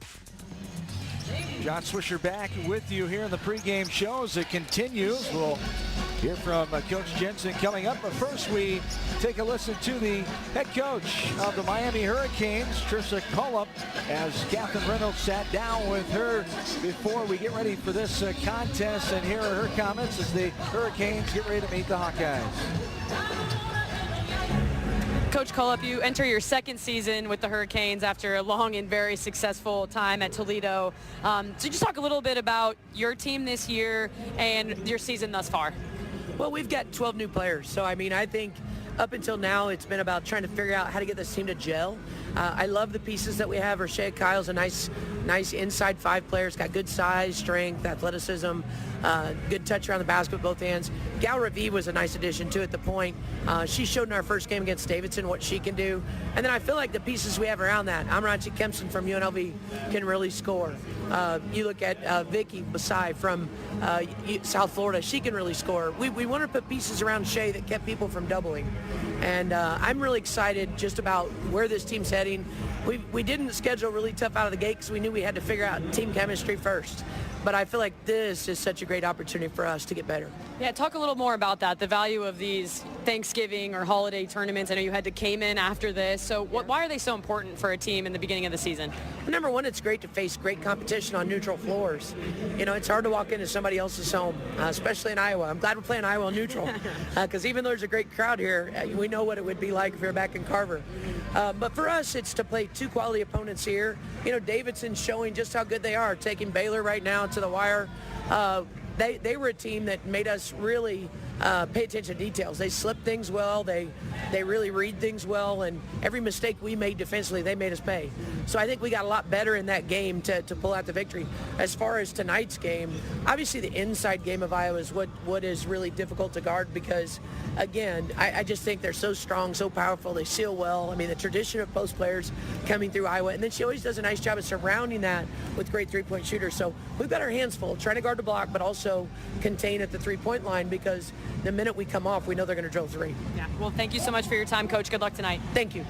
John Swisher back with you here in the pregame show as it continues. We'll hear from Coach Jensen coming up, but first we take a listen to the head coach of the Miami Hurricanes, Trisha Colup, as Catherine Reynolds sat down with her before we get ready for this contest, and here are her comments as the Hurricanes get ready to meet the Hawkeyes. Coach Colup, you enter your second season with the Hurricanes after a long and very successful time at Toledo. So just talk a little bit about your team this year and your season thus far. Well, we've got 12 new players. So, I mean, I think up until now, it's been about trying to figure out how to get this team to gel. I love the pieces that we have. Rashea Kyle's a nice inside 5 player. Got good size, strength, athleticism, good touch around the basket with both hands. Gal Ravi was a nice addition, too, at the point. She showed in our first game against Davidson what she can do. And then I feel like the pieces we have around that. Amarachi Kempson from UNLV can really score. You look at Vicky Basai from South Florida. She can really score. We want to put pieces around Shea that kept people from doubling. And I'm really excited just about where this team's heading. We didn't schedule really tough out of the gate because we knew we had to figure out team chemistry first. But I feel like this is such a great opportunity for us to get better. Yeah, talk a little more about that, the value of these Thanksgiving or holiday tournaments. I know you had to Cayman after this. So why are they so important for a team in the beginning of the season? Well, number one, it's great to face great competition on neutral floors. You know, it's hard to walk into somebody else's home, especially in Iowa. I'm glad we're playing Iowa neutral because even though there's a great crowd here, we know what it would be like if we were back in Carver. But for us, it's to play 2 quality opponents here. You know, Davidson's showing just how good they are, taking Baylor right now to the wire. They were a team that made us really pay attention to details. They slip things well. They really read things well. And every mistake we made defensively, they made us pay. So I think we got a lot better in that game to pull out the victory. As far as tonight's game, obviously the inside game of Iowa is what is really difficult to guard because, again, I just think they're so strong, so powerful. They seal well. I mean, the tradition of post players coming through Iowa. And then she always does a nice job of surrounding that with great three-point shooters. So we've got our hands full, trying to guard the block, but also contain at the three-point line because the minute we come off, we know they're going to drill 3. Yeah. Well, thank you so much for your time, Coach. Good luck tonight. Thank you.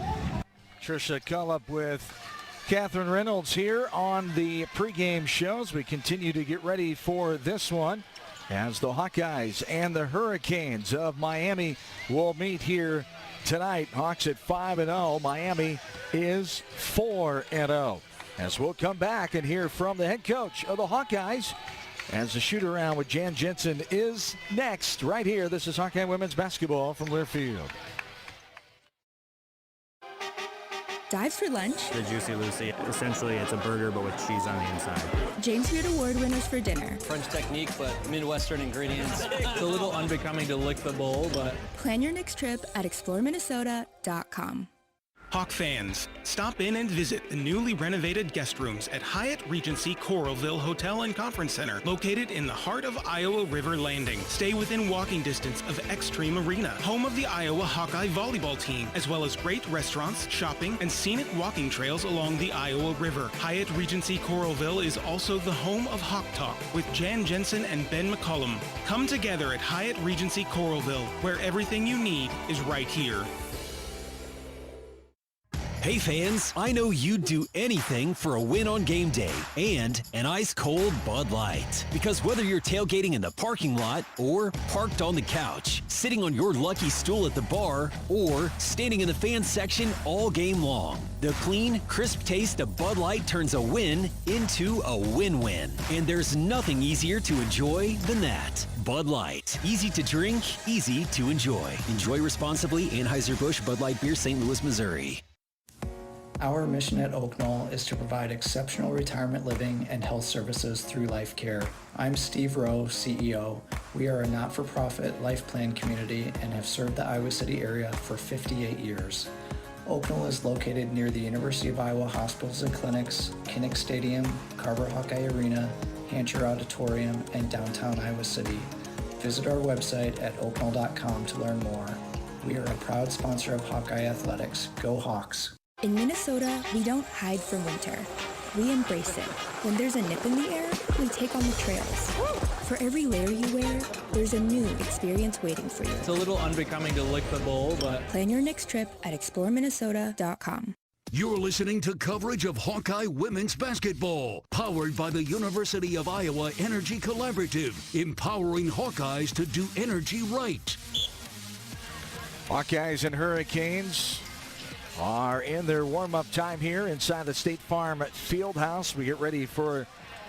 Trisha Colup with Catherine Reynolds here on the pregame shows. We continue to get ready for this one as the Hawkeyes and the Hurricanes of Miami will meet here tonight. Hawks at 5-0. Miami is 4-0. As we'll come back and hear from the head coach of the Hawkeyes as the shoot-around with Jan Jensen is next right here. This is Hawkeye women's basketball from Learfield. Dives for lunch. The Juicy Lucy. Essentially, it's a burger, but with cheese on the inside. James Beard Award winners for dinner. French technique, but Midwestern ingredients. It's a little unbecoming to lick the bowl, but... Plan your next trip at exploreminnesota.com. Hawk fans, stop in and visit the newly renovated guest rooms at Hyatt Regency Coralville Hotel and Conference Center, located in the heart of Iowa River Landing. Stay within walking distance of Extreme Arena, home of the Iowa Hawkeye volleyball team, as well as great restaurants, shopping, and scenic walking trails along the Iowa River. Hyatt Regency Coralville is also the home of Hawk Talk with Jan Jensen and Ben McCullum. Come together at Hyatt Regency Coralville, where everything you need is right here. Hey fans, I know you'd do anything for a win on game day and an ice-cold Bud Light. Because whether you're tailgating in the parking lot or parked on the couch, sitting on your lucky stool at the bar, or standing in the fans section all game long, the clean, crisp taste of Bud Light turns a win into a win-win. And there's nothing easier to enjoy than that. Bud Light. Easy to drink, easy to enjoy. Enjoy responsibly. Anheuser-Busch Bud Light Beer, St. Louis, Missouri. Our mission at Oak Knoll is to provide exceptional retirement living and health services through life care. I'm Steve Rowe, CEO. We are a not-for-profit life plan community and have served the Iowa City area for 58 years. Oak Knoll is located near the University of Iowa hospitals and clinics, Kinnick Stadium, Carver Hawkeye Arena, Hancher Auditorium, and downtown Iowa City. Visit our website at oakknoll.com to learn more. We are a proud sponsor of Hawkeye Athletics. Go Hawks! In Minnesota, we don't hide from winter. We embrace it. When there's a nip in the air, we take on the trails. For every layer you wear, there's a new experience waiting for you. It's a little unbecoming to lick the bowl, but... Plan your next trip at exploreminnesota.com. You're listening to coverage of Hawkeye women's basketball, powered by the University of Iowa Energy Collaborative, empowering Hawkeyes to do energy right. Hawkeyes and Hurricanes are in their warm-up time here inside the State Farm Fieldhouse. We get ready for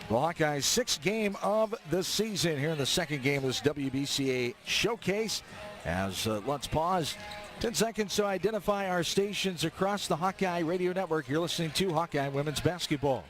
the Hawkeyes' sixth game of the season here in the second game of this WBCA showcase. As let's pause 10 seconds to identify our stations across the Hawkeye Radio Network. You're listening to Hawkeye Women's Basketball.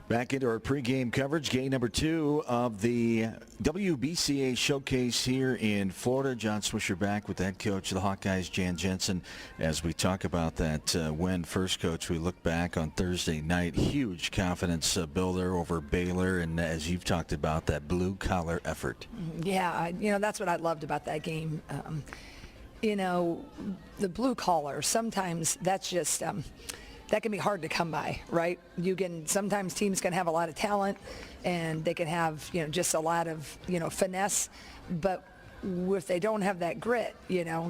Back into our pregame coverage, game number 2 of the WBCA showcase here in Florida. John Swisher back with the head coach of the Hawkeyes, Jan Jensen. As we talk about that win first, Coach, we look back on Thursday night. Huge confidence builder over Baylor, and as you've talked about, that blue-collar effort. Yeah, that's what I loved about that game. The blue-collar, sometimes that's just... that can be hard to come by, right? Sometimes teams can have a lot of talent and they can have, just a lot of, finesse, but if they don't have that grit,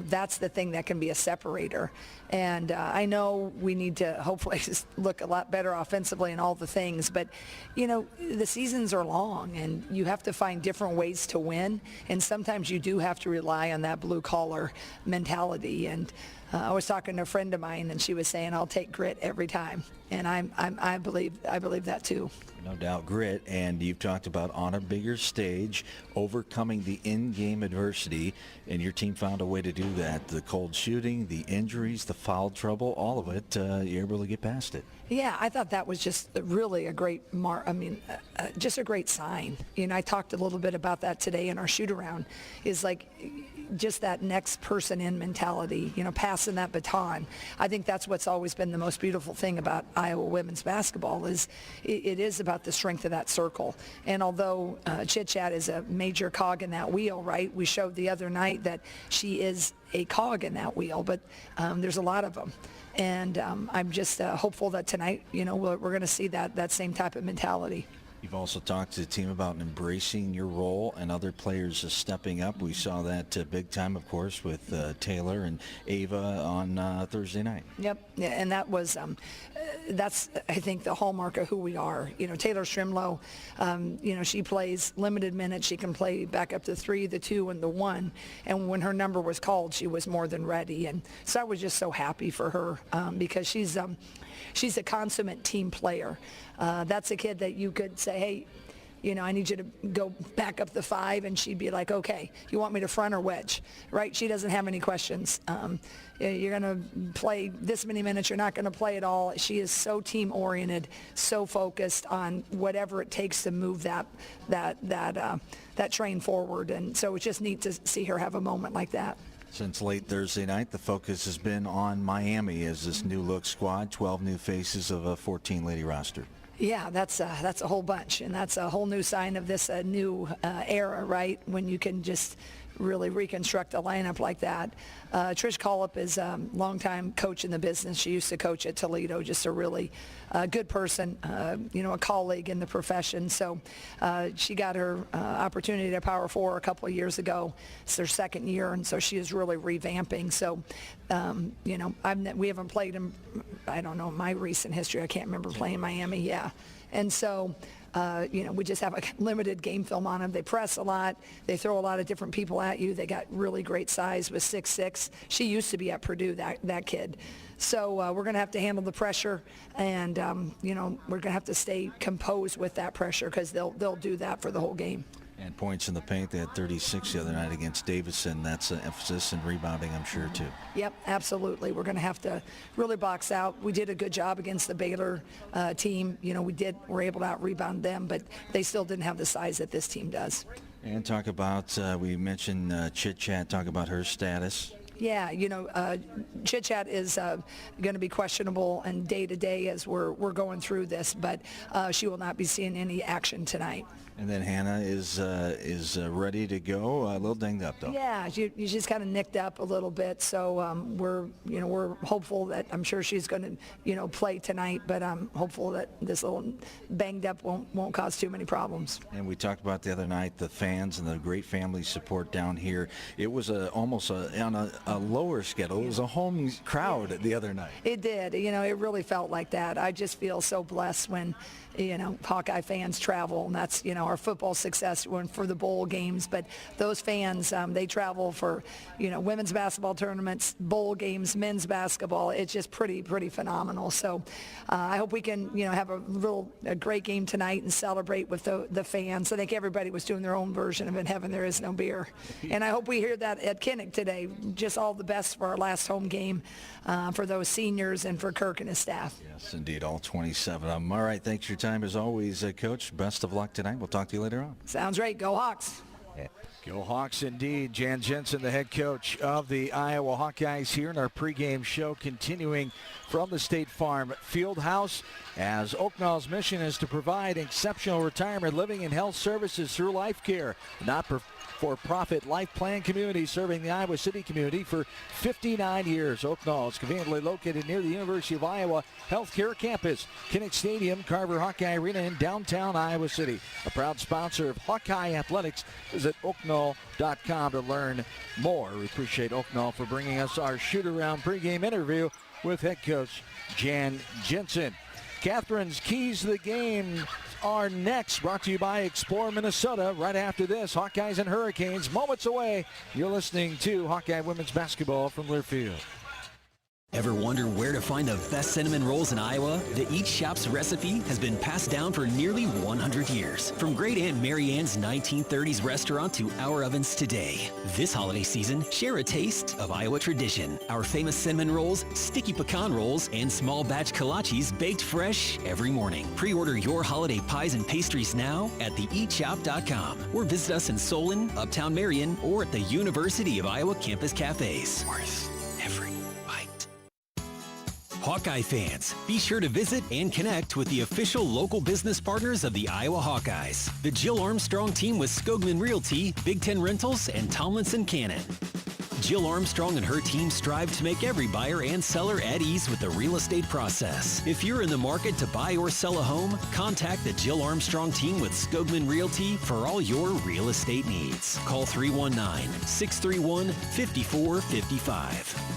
that's the thing that can be a separator. And I know we need to hopefully look a lot better offensively and all the things, but, the seasons are long and you have to find different ways to win. And sometimes you do have to rely on that blue collar mentality. And I was talking to a friend of mine and she was saying, I'll take grit every time. And I believe that too. No doubt, grit, and you've talked about on a bigger stage, overcoming the in-game adversity, and your team found a way to do that. The cold shooting, the injuries, the foul trouble, all of it, you're able to get past it. Yeah, I thought that was just really a great just a great sign. I talked a little bit about that today in our shoot-around, is like just that next person in mentality, passing that baton. I think that's what's always been the most beautiful thing about Iowa women's basketball is it is about the strength of that circle. And although Chit Chat is a major cog in that wheel, right, we showed the other night that she is a cog in that wheel, but there's a lot of them. And I'm just hopeful that tonight, we're going to see that same type of mentality. You've also talked to the team about embracing your role and other players stepping up. We saw that big time, of course, with Taylor and Ava on Thursday night. Yep, and that was, that's, I think, the hallmark of who we are. Taylor Strimlow, she plays limited minutes. She can play back up to 3, the 2, and the 1. And when her number was called, she was more than ready. And so I was just so happy for her because she's a consummate team player. That's a kid that you could say, hey, I need you to go back up the 5, and she'd be like, okay, you want me to front or wedge, right? She doesn't have any questions. You're going to play this many minutes. You're not going to play at all. She is so team-oriented, so focused on whatever it takes to move that train forward. And so it's just neat to see her have a moment like that. Since late Thursday night, the focus has been on Miami as this new look squad, 12 new faces of a 14-lady roster. Yeah, that's a whole bunch, and that's a whole new sign of this new era, right? When you can just really reconstruct a lineup like that. Trish Colup is a longtime coach in the business. She used to coach at Toledo, just a really good person, a colleague in the profession. So she got her opportunity to Power 4 a couple of years ago. It's their second year, and so she is really revamping. So, we haven't played in, I don't know, my recent history. I can't remember playing Miami, yeah. And so, we just have a limited game film on them. They press a lot. They throw a lot of different people at you. They got really great size with 6'6". She used to be at Purdue, that kid. So we're going to have to handle the pressure, and, we're going to have to stay composed with that pressure because they'll do that for the whole game. And points in the paint. They had 36 the other night against Davidson. That's an emphasis in rebounding, I'm sure, too. Yep, absolutely. We're going to have to really box out. We did a good job against the Baylor team. We're able to out-rebound them, but they still didn't have the size that this team does. And talk about, we mentioned Chit Chat, talk about her status. Yeah, Chit Chat is going to be questionable and day to day as we're going through this, but she will not be seeing any action tonight. And then Hannah is ready to go. A little dinged up though. Yeah, she's kind of nicked up a little bit. So we're hopeful that I'm sure she's going to play tonight. But I'm hopeful that this little banged up won't cause too many problems. And we talked about the other night the fans and the great family support down here. It was almost on a lower schedule. It was a home crowd the other night. It did. It really felt like that. I just feel so blessed when Hawkeye fans travel, and that's, our football success for the bowl games. But those fans, they travel for, women's basketball tournaments, bowl games, men's basketball. It's just pretty phenomenal. So I hope we can, have a great game tonight and celebrate with the fans. I think everybody was doing their own version of In Heaven There Is No Beer. And I hope we hear that at Kinnick today. Just all the best for our last home game for those seniors and for Kirk and his staff. Yes, indeed, all 27 of them. All right, thanks for your time as always, Coach. Best of luck tonight. We'll talk to you later on. Sounds great. Go Hawks. Yeah. Go Hawks indeed. Jan Jensen, the head coach of the Iowa Hawkeyes, here in our pregame show, continuing from the State Farm Fieldhouse, as Oaknall's mission is to provide exceptional retirement living and health services through Life Care, not-for-profit life plan community serving the Iowa City community for 59 years. Oaknall is conveniently located near the University of Iowa Healthcare Campus, Kinnick Stadium, Carver Hawkeye Arena in downtown Iowa City. A proud sponsor of Hawkeye Athletics. Visit Oaknall.com to learn more. We appreciate Oaknall for bringing us our shoot-around pregame interview with head coach Jan Jensen. Catherine's Keys to the Game are next, brought to you by Explore Minnesota. Right after this, Hawkeyes and Hurricanes, moments away. You're listening to Hawkeye Women's Basketball from Learfield. Ever wonder where to find the best cinnamon rolls in Iowa? The Eat Shop's recipe has been passed down for nearly 100 years. From Great Aunt Mary Ann's 1930s restaurant to our ovens today. This holiday season, share a taste of Iowa tradition. Our famous cinnamon rolls, sticky pecan rolls, and small batch kolaches baked fresh every morning. Pre-order your holiday pies and pastries now at theeatshop.com or visit us in Solon, Uptown Marion, or at the University of Iowa campus cafes. Worth every bite. Hawkeye fans, be sure to visit and connect with the official local business partners of the Iowa Hawkeyes. The Jill Armstrong team with Skogman Realty, Big Ten Rentals, and Tomlinson Cannon. Jill Armstrong and her team strive to make every buyer and seller at ease with the real estate process. If you're in the market to buy or sell a home, contact the Jill Armstrong team with Skogman Realty for all your real estate needs. Call 319-631-5455.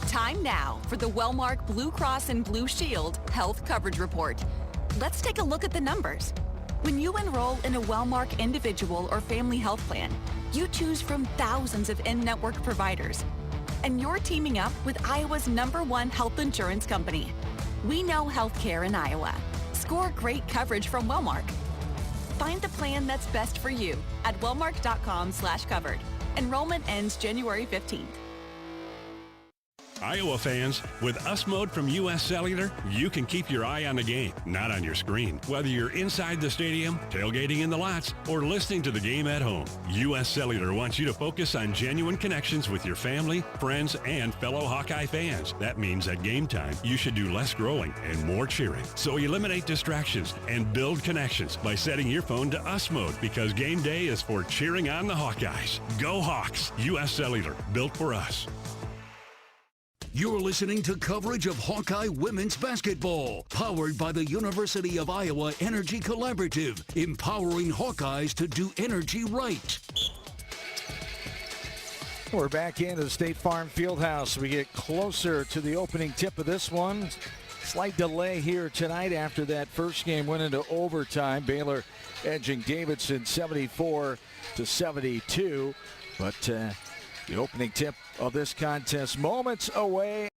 Time now for the Wellmark Blue Cross and Blue Shield Health Coverage Report. Let's take a look at the numbers. When you enroll in a Wellmark individual or family health plan, you choose from thousands of in-network providers. And you're teaming up with Iowa's #1 health insurance company. We know healthcare in Iowa. Score great coverage from Wellmark. Find the plan that's best for you at wellmark.com/covered. Enrollment ends January 15th. Iowa fans, with US Mode from U.S. Cellular, you can keep your eye on the game, not on your screen. Whether you're inside the stadium, tailgating in the lots, or listening to the game at home, U.S. Cellular wants you to focus on genuine connections with your family, friends, and fellow Hawkeye fans. That means at game time, you should do less growling and more cheering. So eliminate distractions and build connections by setting your phone to US Mode, because game day is for cheering on the Hawkeyes. Go Hawks! U.S. Cellular, built for us. You're listening to coverage of Hawkeye women's basketball, powered by the University of Iowa Energy Collaborative, empowering Hawkeyes to do energy right. We're back into the State Farm Fieldhouse. We get closer to the opening tip of this one. Slight delay here tonight after that first game went into overtime. Baylor edging Davidson 74-72. But the opening tip of this contest moments away.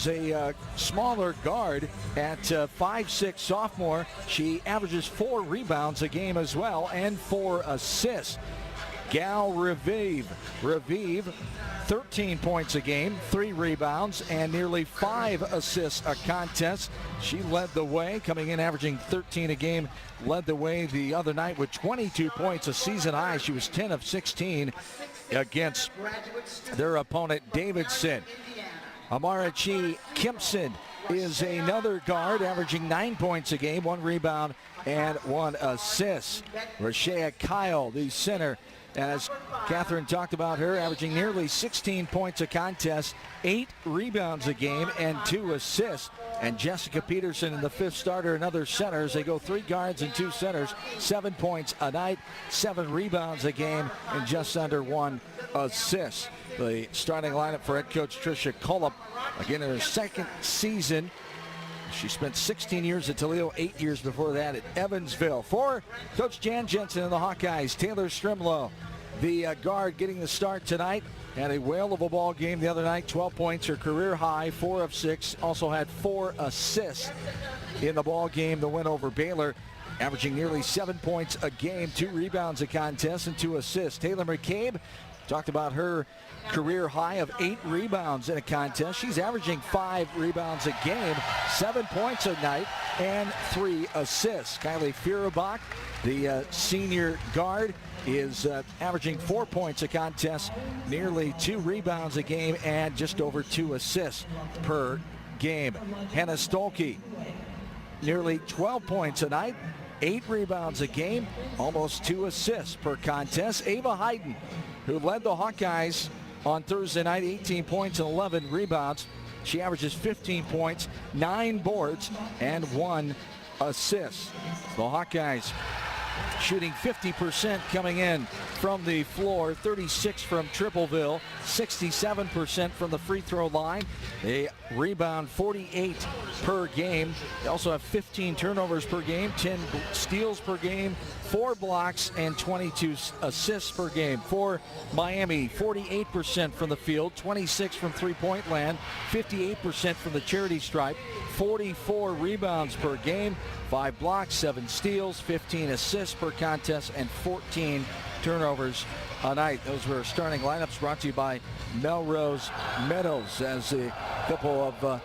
is a smaller guard at 5'6", sophomore. She averages 4 rebounds a game as well and 4 assists. Gal Revive, 13 points a game, 3 rebounds, and nearly 5 assists a contest. She led the way, coming in averaging 13 a game, led the way the other night with 22 points, a season high. She was 10 of 16 against their opponent, Davidson. Amarachi Kimpson is another guard, averaging 9 points a game, 1 rebound, and 1 assist. Rashea Kyle, the center, as Catherine talked about her, averaging nearly 16 points a contest, 8 rebounds a game, and 2 assists. And Jessica Peterson in the 5th starter and other centers. They go 3 guards and 2 centers, 7 points a night, 7 rebounds a game, and just under 1 assist. The starting lineup for head coach Tricia Colup, again in her 2nd season. She spent 16 years at Toledo, 8 years before that at Evansville. For Coach Jan Jensen and the Hawkeyes, Taylor Strimlow, the guard, getting the start tonight. Had a whale of a ball game the other night, 12 points, her career high, 4 of 6. Also had 4 assists in the ball game, the win over Baylor, averaging nearly 7 points a game, 2 rebounds a contest, and 2 assists. Taylor McCabe talked about her career high of 8 rebounds in a contest. She's averaging 5 rebounds a game, 7 points a night, and 3 assists. Kylie Fierabach, the senior guard, is averaging 4 points a contest, nearly 2 rebounds a game, and just over 2 assists per game. Hannah Stolke, nearly 12 points a night, 8 rebounds a game, almost 2 assists per contest. Ava Hayden, who led the Hawkeyes on Thursday night, 18 points and 11 rebounds. She averages 15 points, 9 boards, and 1 assist. The Hawkeyes shooting 50% coming in from the floor, 36 from Tripleville, 67% from the free throw line. They rebound 48 per game. They also have 15 turnovers per game, 10 steals per game, 4 blocks, and 22 assists per game. For Miami, 48% from the field, 26 from three-point land, 58% from the charity stripe, 44 rebounds per game, 5 blocks, 7 steals, 15 assists per contest, and 14 turnovers a night. Those were starting lineups brought to you by Melrose Meadows. As a couple of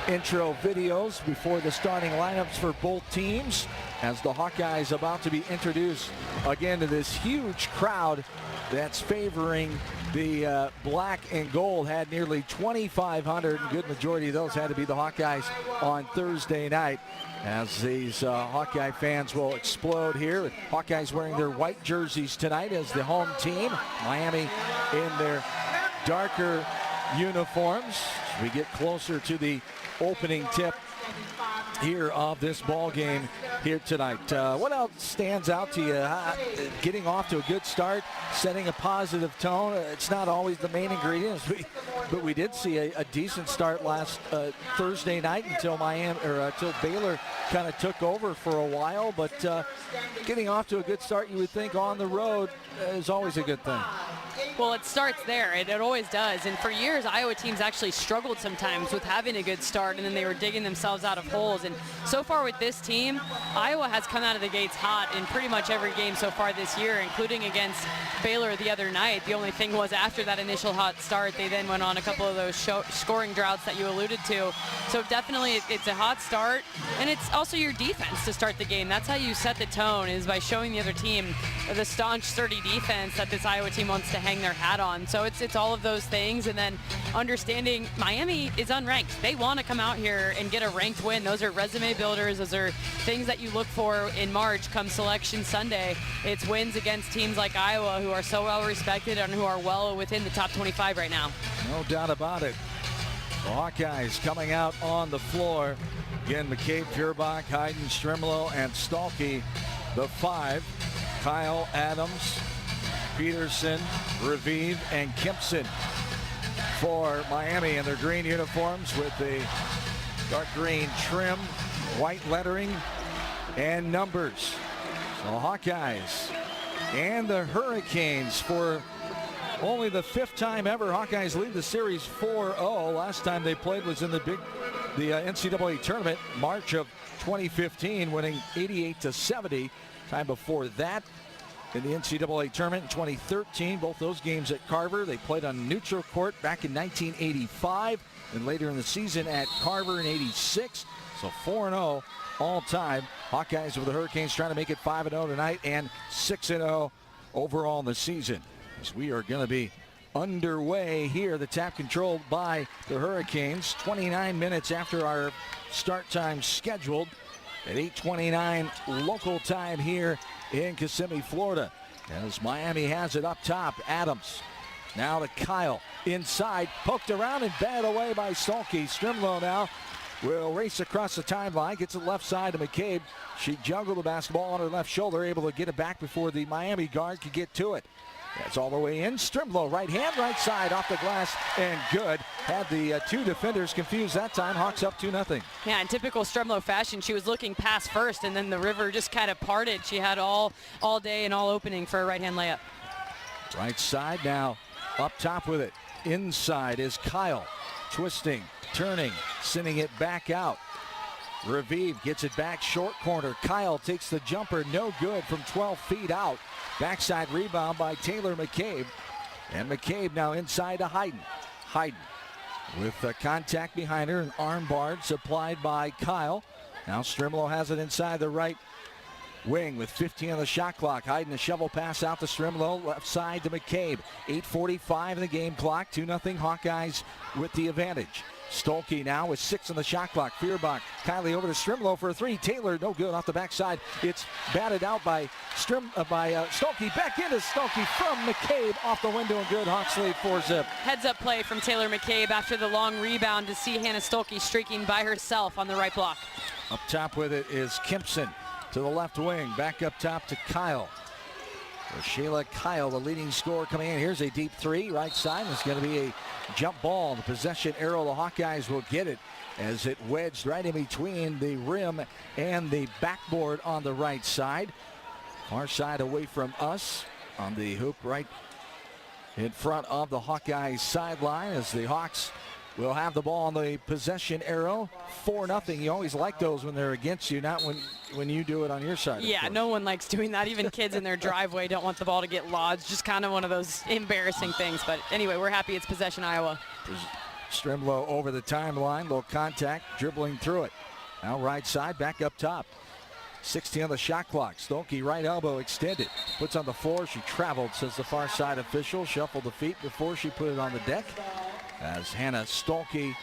intro videos before the starting lineups for both teams, as the Hawkeyes about to be introduced again to this huge crowd that's favoring the black and gold. Had nearly 2,500, and good majority of those had to be the Hawkeyes on Thursday night, as these Hawkeye fans will explode here, with Hawkeyes wearing their white jerseys tonight as the home team. Miami in their darker uniforms. As we get closer to the opening tip here of this ball game here tonight. What else stands out to you? Getting off to a good start, setting a positive tone. It's not always the main ingredients, but we did see a decent start last Thursday night until Baylor kind of took over for a while. But getting off to a good start, you would think on the road is always a good thing. Well, it starts there. It always does. And for years, Iowa teams actually struggled sometimes with having a good start, and then they were digging themselves out of holes. And so far with this team, Iowa has come out of the gates hot in pretty much every game so far this year, including against Baylor the other night. The only thing was, after that initial hot start, they then went on a couple of those scoring droughts that you alluded to. So definitely it's a hot start, and it's also your defense to start the game. That's how you set the tone, is by showing the other team the staunch, sturdy defense that this Iowa team wants to hang their hat on. So it's all of those things, and then understanding Miami is unranked. They want to come out here and get a ranked win. Those are resume builders. Those are things that you look for in March come Selection Sunday. It's wins against teams like Iowa, who are so well respected and who are well within the top 25 right now. No doubt about it. The Hawkeyes coming out on the floor. Again, McCabe, Fierbach, Hayden, Strimlow, and Stolke, the 5. Kyle, Adams, Peterson, Revive, and Kimpson for Miami in their green uniforms with the dark green trim, white lettering, and numbers. So Hawkeyes and the Hurricanes for Only the 5th time ever Hawkeyes lead the series 4-0. Last time they played was in the NCAA tournament, March of 2015, winning 88-70. Time before that, in the NCAA tournament in 2013, both those games at Carver. They played on neutral court back in 1985, and later in the season at Carver in 86. So 4-0 all time. Hawkeyes with the Hurricanes trying to make it 5-0 tonight and 6-0 overall in the season. As we are going to be underway here, the tap controlled by the Hurricanes. 29 minutes after our start time scheduled at 8:29 local time here in Kissimmee, Florida. As Miami has it up top, Adams. Now to Kyle, inside, poked around and batted away by Stolke. Strimlow now will race across the timeline, gets it left side to McCabe. She juggled the basketball on her left shoulder, able to get it back before the Miami guard could get to it. That's all the way in. Strimlow, right hand, right side, off the glass, and good. Had the two defenders confused that time. Hawks up 2-0. Yeah, in typical Strimlow fashion, she was looking past first, and then the river just kind of parted. She had all day and all opening for a right-hand layup. Right side now, up top with it. Inside is Kyle, twisting, turning, sending it back out. Raviv gets it back, short corner. Kyle takes the jumper, no good from 12 feet out. Backside rebound by Taylor McCabe. And McCabe now inside to Hayden. Hayden with contact behind her, an arm bar supplied by Kyle. Now Strimlow has it inside the right wing with 15 on the shot clock. Hayden a shovel pass out to Strimlow, left side to McCabe. 8:45 in the game clock. 2-0 Hawkeyes with the advantage. Stolke now with 6 on the shot clock. Feuerbach, Kylie over to Strimlow for a 3. Taylor, no good off the backside. It's batted out by Stolke. Back into Stolke from McCabe off the window and good. Hawks lead 4-zip. Heads up play from Taylor McCabe after the long rebound to see Hannah Stolke streaking by herself on the right block. Up top with it is Kimpson to the left wing. Back up top to Kyle. Shayla Kyle, the leading scorer, coming in. Here's a deep 3, right side. It's going to be a jump ball. The possession arrow, the Hawkeyes will get it as it wedged right in between the rim and the backboard on the right side. Far side away from us on the hoop right in front of the Hawkeyes sideline as the Hawks will have the ball on the possession arrow. 4-0. You always like those when they're against you, not when you do it on your side. Yeah, no one likes doing that. Even kids in their driveway don't want the ball to get lodged. Just kind of one of those embarrassing things. But anyway, we're happy it's possession Iowa. Strimlow over the timeline, little contact, dribbling through it. Now right side, back up top. 16 on the shot clock. Stolke right elbow extended. Puts on the floor. She traveled, says the far side official. Shuffled the feet before she put it on the deck. As Hannah Stolke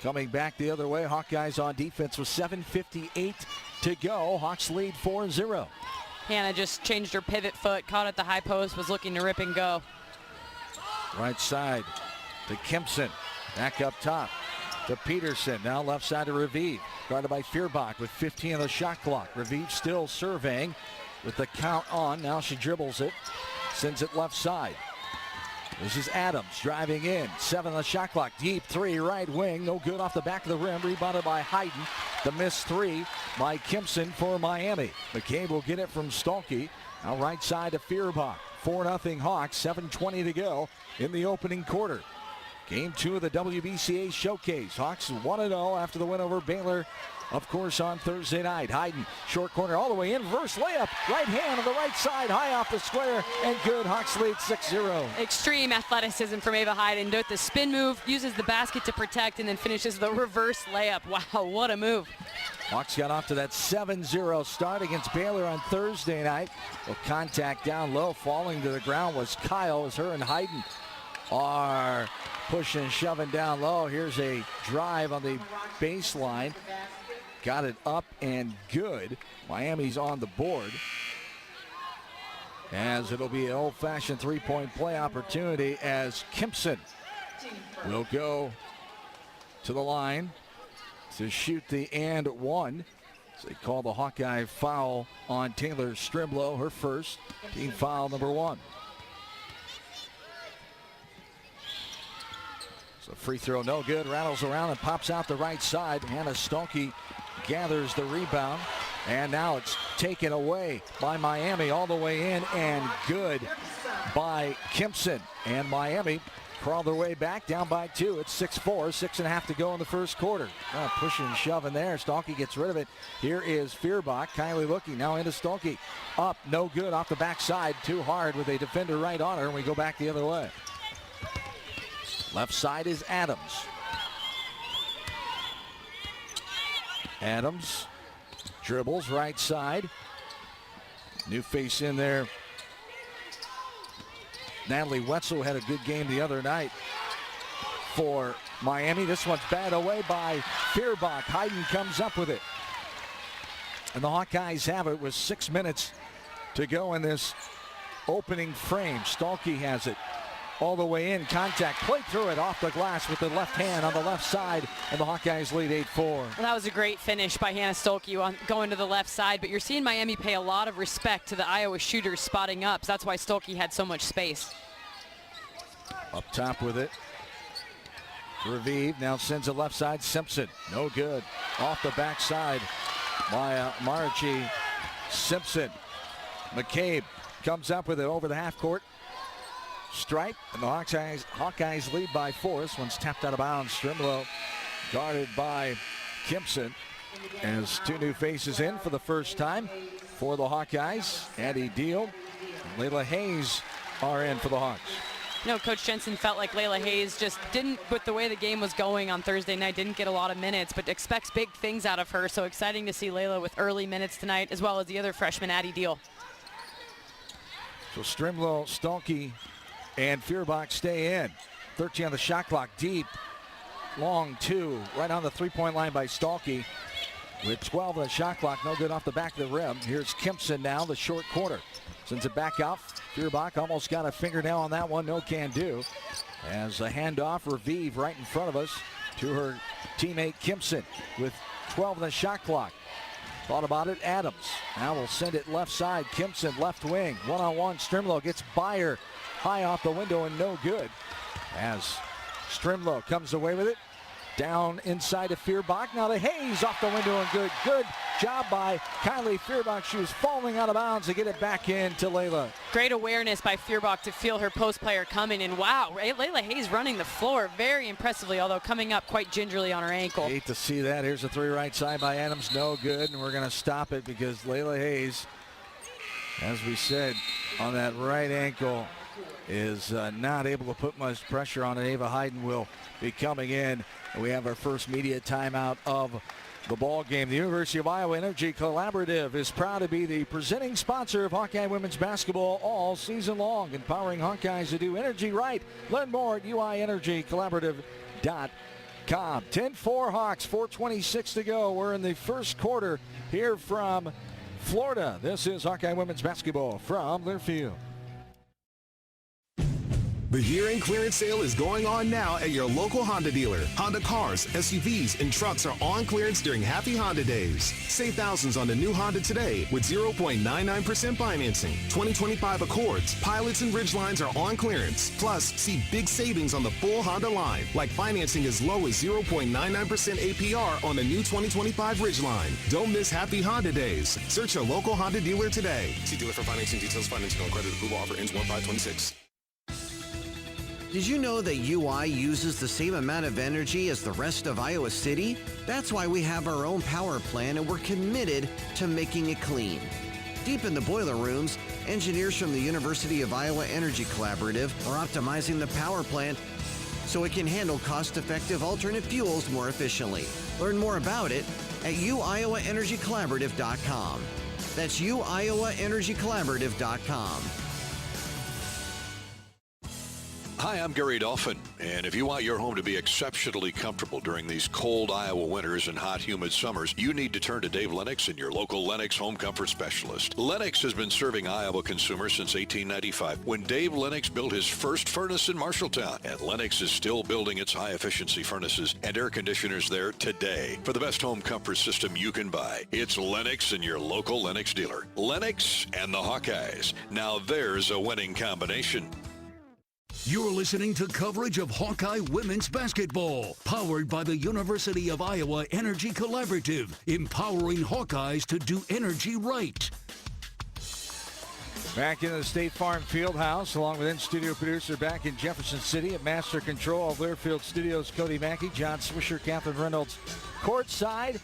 coming back the other way. Hawkeyes on defense with 7:58 to go. Hawks lead 4-0. Hannah just changed her pivot foot, caught at the high post, was looking to rip and go. Right side to Kempson. Back up top to Peterson. Now left side to Raviv. Guarded by Feuerbach with 15 on the shot clock. Raviv still surveying with the count on. Now she dribbles it. Sends it left side. This is Adams driving in. 7 on the shot clock. Deep 3 right wing. No good off the back of the rim. Rebounded by Hayden. The missed 3 by Kimpson for Miami. McCabe will get it from Stolke. Now right side to Feuerbach. 4-0 Hawks. 7:20 to go in the opening quarter. Game 2 of the WBCA Showcase. Hawks 1-0 after the win over Baylor, of course, on Thursday night. Hayden, short corner all the way in. Reverse layup. Right hand on the right side. High off the square. And good. Hawks lead 6-0. Extreme athleticism from Ava Hayden. With the spin move, uses the basket to protect, and then finishes the reverse layup. Wow, what a move. Hawks got off to that 7-0 start against Baylor on Thursday night. Well, contact down low. Falling to the ground was Kyle as her and Hayden are pushing and shoving down low. Here's a drive on the baseline. Got it up and good. Miami's on the board. As it'll be an old-fashioned three-point play opportunity as Kimpson will go to the line to shoot the and one. So they call the Hawkeye foul on Taylor Strimlow, her first, team foul number 1. So free throw no good, rattles around and pops out the right side. Hannah Stolke gathers the rebound, and now it's taken away by Miami all the way in and good. by Kimpson. And Miami crawled their way back, down by 2. It's 6-4, 6.5 to go in the first quarter. Pushing and shoving there. Stolke gets rid of it. Here is Feuerbach. Kylie looking now into Stolke. Up, no good off the backside. Too hard with a defender right on her, and we go back the other way. Left side is Adams. Adams dribbles right side. New face in there. Natalie Wetzel had a good game the other night for Miami. This one's batted away by Feuerbach. Hayden comes up with it. And the Hawkeyes have it with 6 minutes to go in this opening frame. Stolke has it all the way in. Contact. Played through it off the glass with the left hand on the left side. And the Hawkeyes lead 8-4. Well, that was a great finish by Hannah Stolke on going to the left side. But you're seeing Miami pay a lot of respect to the Iowa shooters spotting up. So that's why Stolke had so much space. Up top with it. Revive now sends it left side. Simpson. No good. Off the backside by Marici. Simpson. McCabe comes up with it over the half court. Stripe, and the Hawkeyes lead by 4. This one's tapped out of bounds. Strimlow guarded by Kimpson. As 2 new faces in for the first time for the Hawkeyes. Addie Deal and Layla Hayes are in for the Hawks. You know, Coach Jensen felt like Layla Hayes just didn't, with the way the game was going on Thursday night, didn't get a lot of minutes, but expects big things out of her. So exciting to see Layla with early minutes tonight, as well as the other freshman, Addie Deal. So Strimlow, Stolke, and Feuerbach stay in. 13 on the shot clock, deep, long 2, right on the three-point line by Stolke. With 12 on the shot clock, no good off the back of the rim. Here's Kimpson now, the short corner. Sends it back out. Feuerbach almost got a fingernail on that one, no can do. As a handoff, Revive right in front of us to her teammate Kimpson with 12 on the shot clock. Thought about it, Adams. Now we'll send it left side. Kimpson, left wing. One-on-one, Strimlow gets by her. High off the window and no good. As Strimlow comes away with it. Down inside to Feuerbach. Now to Hayes off the window and good. Good job by Kylie Feuerbach. She was falling out of bounds to get it back in to Layla. Great awareness by Feuerbach to feel her post player coming. And wow, Layla Hayes running the floor very impressively, although coming up quite gingerly on her ankle. Hate to see that. Here's a 3 right side by Adams. No good. And we're going to stop it because Layla Hayes, as we said, on that right ankle, is not able to put much pressure on it. Ava Hayden will be coming in. We have our first media timeout of the ball game. The University of Iowa Energy Collaborative is proud to be the presenting sponsor of Hawkeye women's basketball all season long, empowering Hawkeyes to do energy right. Learn more at uienergycollaborative.com. 10-4 Hawks, 4:26 to go. We're in the first quarter here from Florida. This is Hawkeye women's basketball from Learfield. The year-end clearance sale is going on now at your local Honda dealer. Honda cars, SUVs, and trucks are on clearance during Happy Honda Days. Save thousands on the new Honda today with 0.99% financing. 2025 Accords, Pilots, and Ridgelines are on clearance. Plus, see big savings on the full Honda line, like financing as low as 0.99% APR on the new 2025 Ridgeline. Don't miss Happy Honda Days. Search your local Honda dealer today. See dealer for financing details. Financing on credit approval offer ends 1/5/26. Did you know that UI uses the same amount of energy as the rest of Iowa City? That's why we have our own power plant and we're committed to making it clean. Deep in the boiler rooms, engineers from the University of Iowa Energy Collaborative are optimizing the power plant so it can handle cost-effective alternate fuels more efficiently. Learn more about it at uiowaenergycollaborative.com. That's uiowaenergycollaborative.com. Hi, I'm Gary Dolphin, and if you want your home to be exceptionally comfortable during these cold Iowa winters and hot, humid summers, you need to turn to Dave Lennox and your local Lennox home comfort specialist. Lennox has been serving Iowa consumers since 1895, when Dave Lennox built his first furnace in Marshalltown, and Lennox is still building its high-efficiency furnaces and air conditioners there today. For the best home comfort system you can buy, it's Lennox and your local Lennox dealer. Lennox and the Hawkeyes. Now there's a winning combination. You're listening to coverage of Hawkeye women's basketball, powered by the University of Iowa Energy Collaborative, empowering Hawkeyes to do energy right. Back in the State Farm Fieldhouse, along with in-studio producer back in Jefferson City at Master Control of Learfield Studios, Cody Mackey, John Swisher, Catherine Reynolds, courtside.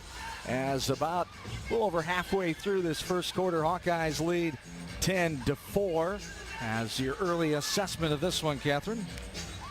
As about a little over halfway through this first quarter, Hawkeyes lead 10-4. As your early assessment of this one, Catherine?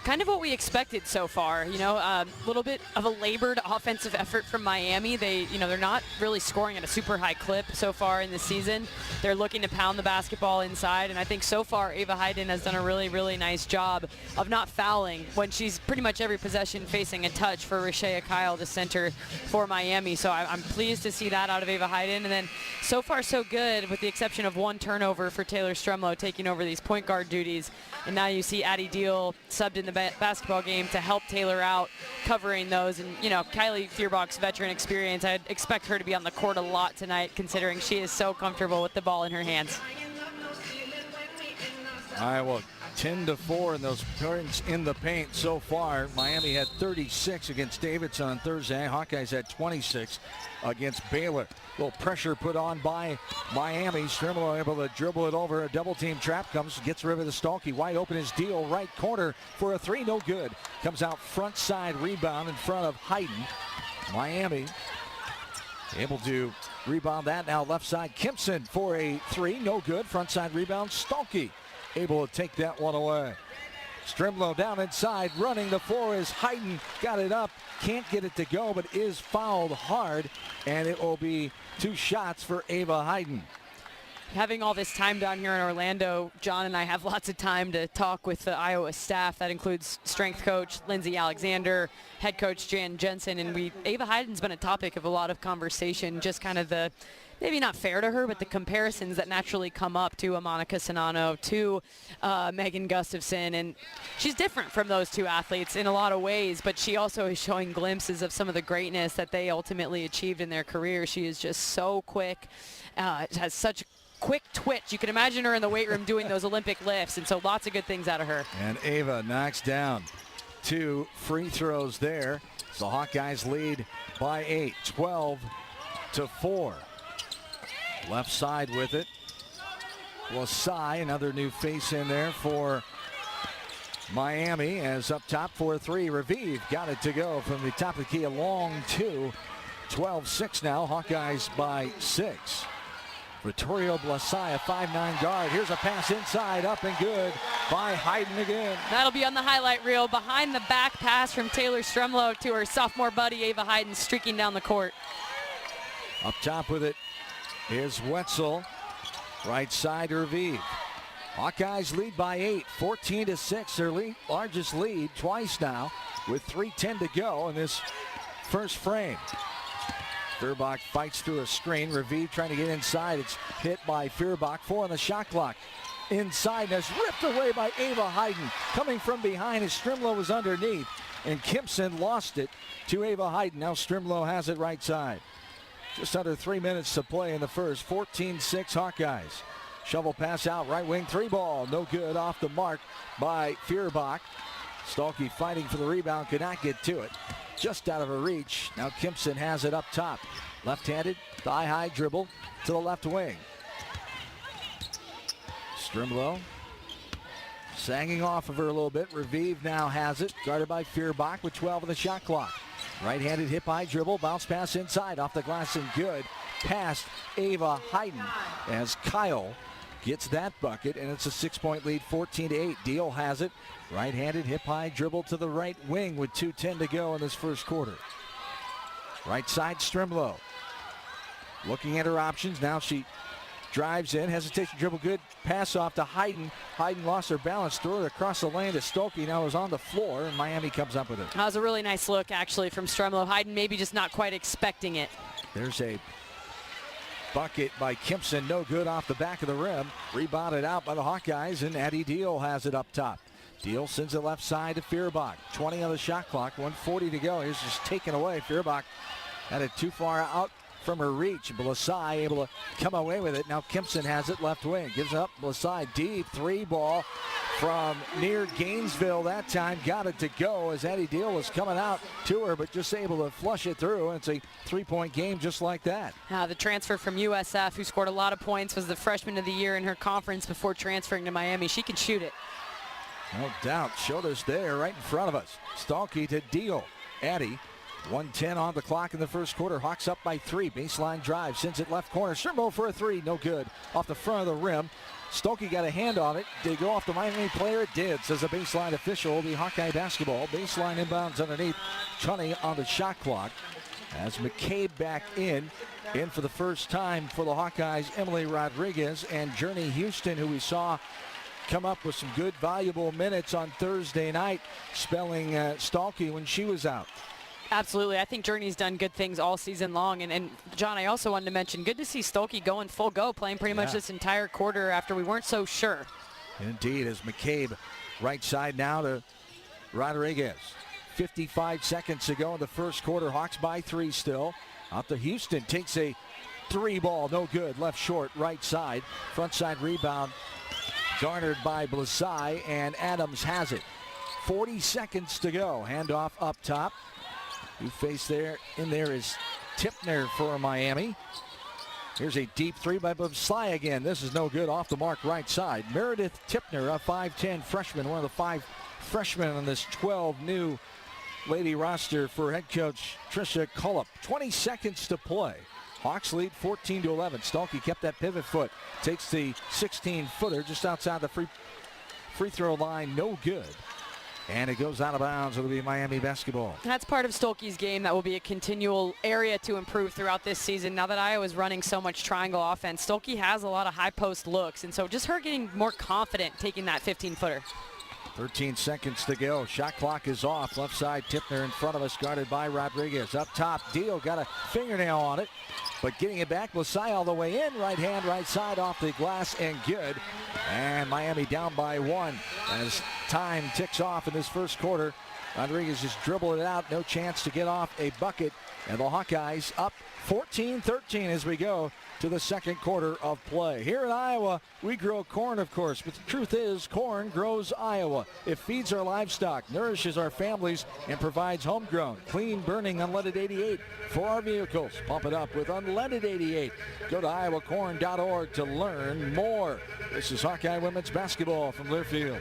Kind of what we expected so far. You know, a little bit of a labored offensive effort from Miami. They're not really scoring at a super high clip so far in the season. They're looking to pound the basketball inside, and I think so far Ava Hayden has done a really, really nice job of not fouling when she's pretty much every possession facing a touch for Rashea Kyle, the center for Miami. So I'm pleased to see that out of Ava Hayden. And then so far so good, with the exception of one turnover for Taylor Strumlow taking over these point guard duties. And now you see Addie Deal subbed in the basketball game to help Taylor out, covering those. And, you know, Kylie Feuerbach's veteran experience, I'd expect her to be on the court a lot tonight, considering she is so comfortable with the ball in her hands. Iowa 10-4 in those points in the paint so far. Miami had 36 against Davidson on Thursday. Hawkeyes had 26 against Baylor. A little pressure put on by Miami. Strumlow able to dribble it over. A double team trap comes, gets rid of the Stalky. Wide open is Deal, right corner for a three, no good. Comes out front side rebound in front of Hayden. Miami able to rebound that. Now left side, Kimpson for a three, no good. Front side rebound, Stalky able to take that one away. Strumlow down inside, running the floor is Hayden. Got it up, can't get it to go, but is fouled hard, and it will be two shots for Ava Hayden. Having all this time down here in Orlando, John and I have lots of time to talk with the Iowa staff. That includes strength coach Lindsay Alexander, head coach Jan Jensen, and Ava Hayden's been a topic of a lot of conversation, just kind of the, maybe not fair to her, but the comparisons that naturally come up to a Monica Sonano, to Megan Gustafson. And she's different from those two athletes in a lot of ways, but she also is showing glimpses of some of the greatness that they ultimately achieved in their career. She is just so quick, has such quick twitch. You can imagine her in the weight room doing those Olympic lifts, and so lots of good things out of her. And Ava knocks down 2 free throws there. The Hawkeyes lead by 8, 12-4. Left side with it. Lasai, another new face in there for Miami, as up top for a three. Raviv got it to go from the top of the key, a long two. 12-6 now, Hawkeyes by 6. Vittorio Blasai, a 5'9" guard. Here's a pass inside, up and good by Hayden again. That'll be on the highlight reel. Behind the back pass from Taylor Strumlow to her sophomore buddy, Ava Hayden, streaking down the court. Up top with it is Wetzel. Right side, Raviv. Hawkeyes lead by 8, 14-6. Their largest lead twice now, with 3:10 to go in this first frame. Feuerbach fights through a screen. Raviv trying to get inside. It's hit by Feuerbach. 4 on the shot clock. Inside, and it's ripped away by Ava Hayden. Coming from behind as Strumlow was underneath, and Kimpson lost it to Ava Hayden. Now Strumlow has it right side. Just under 3 minutes to play in the first. 14-6 Hawkeyes. Shovel pass out, right wing three ball. No good, off the mark by Feuerbach. Stalky fighting for the rebound, could not get to it. Just out of her reach. Now Kimpson has it up top. Left-handed, thigh-high dribble to the left wing. Strumlow sagging off of her a little bit. Raviv now has it, guarded by Feuerbach with 12 on the shot clock. Right-handed hip-high dribble, bounce pass inside, off the glass and good. Past Ava Hayden as Kyle gets that bucket, and it's a 6-point lead, 14-8. Deal has it. Right-handed hip-high dribble to the right wing with 2:10 to go in this first quarter. Right side, Strumlow. Looking at her options. Now she drives in, hesitation dribble, good pass off to Hayden. Hayden lost her balance, threw it across the lane to Stokey. Now is on the floor, and Miami comes up with it. That was a really nice look, actually, from Strumlow. Hayden maybe just not quite expecting it. There's a bucket by Kimpson, no good off the back of the rim. Rebounded out by the Hawkeyes, and Addie Deal has it up top. Deal sends it left side to Feuerbach. 20 on the shot clock, 1:40 to go. Here's just taken away. Feuerbach had it too far out from her reach. Blasai able to come away with it. Now Kimpson has it left wing. Gives up. Blasai deep. 3 ball from near Gainesville that time. Got it to go as Eddie Deal was coming out to her, but just able to flush it through. And it's a 3-point game just like that. The transfer from USF, who scored a lot of points, was the freshman of the year in her conference before transferring to Miami. She can shoot it. No doubt. Showed us there right in front of us. Stalky to Deal. Addie, 1:10 on the clock in the first quarter. Hawks up by 3. Baseline drive. Sends it left corner. Shermo for a 3. No good. Off the front of the rim. Stokey got a hand on it. Did it go off the Miami player? It did, says a baseline official. The Hawkeye basketball. Baseline inbounds underneath. 20 on the shot clock. As McCabe back in for the first time for the Hawkeyes, Emily Rodriguez and Journey Houston, who we saw come up with some good, valuable minutes on Thursday night, spelling Stalky when she was out. Absolutely. I think Journey's done good things all season long. And John, I also wanted to mention, good to see Stokey going full go, playing pretty much this entire quarter after we weren't so sure. Indeed, as McCabe right side now to Rodriguez. 55 seconds to go in the first quarter. Hawks by 3 still. Out to Houston. Takes a 3 ball. No good. Left short. Right side. Front side rebound. Garnered by Blasai. And Adams has it. 40 seconds to go. Handoff up top. Who faced there in there is Tipner for Miami. Here's a deep 3 by Blasai again. This is no good. Off the mark right side. Meredith Tipner, a 5'10 freshman. One of the 5 freshmen on this 12 new lady roster for head coach Tricia Colup. 20 seconds to play. Hawks lead 14-11. Stalky kept that pivot foot. Takes the 16-footer just outside the free throw line. No good. And it goes out of bounds. It'll be Miami basketball. That's part of Stolke's game. That will be a continual area to improve throughout this season. Now that Iowa's running so much triangle offense, Stolke has a lot of high post looks. And so just her getting more confident taking that 15-footer. 13 seconds to go. Shot clock is off. Left side, Tipner in front of us, guarded by Rodriguez. Up top, Deal got a fingernail on it, but getting it back. Blasai all the way in. Right hand, right side, off the glass, and good. And Miami down by 1 as time ticks off in this first quarter. Rodriguez just dribbled it out. No chance to get off a bucket. And the Hawkeyes up 14-13 as we go to the second quarter of play. Here in Iowa, we grow corn, of course, but the truth is corn grows Iowa. It feeds our livestock, nourishes our families, and provides homegrown, clean-burning unleaded 88 for our vehicles. Pump it up with unleaded 88. Go to iowacorn.org to learn more. This is Hawkeye women's basketball from Learfield.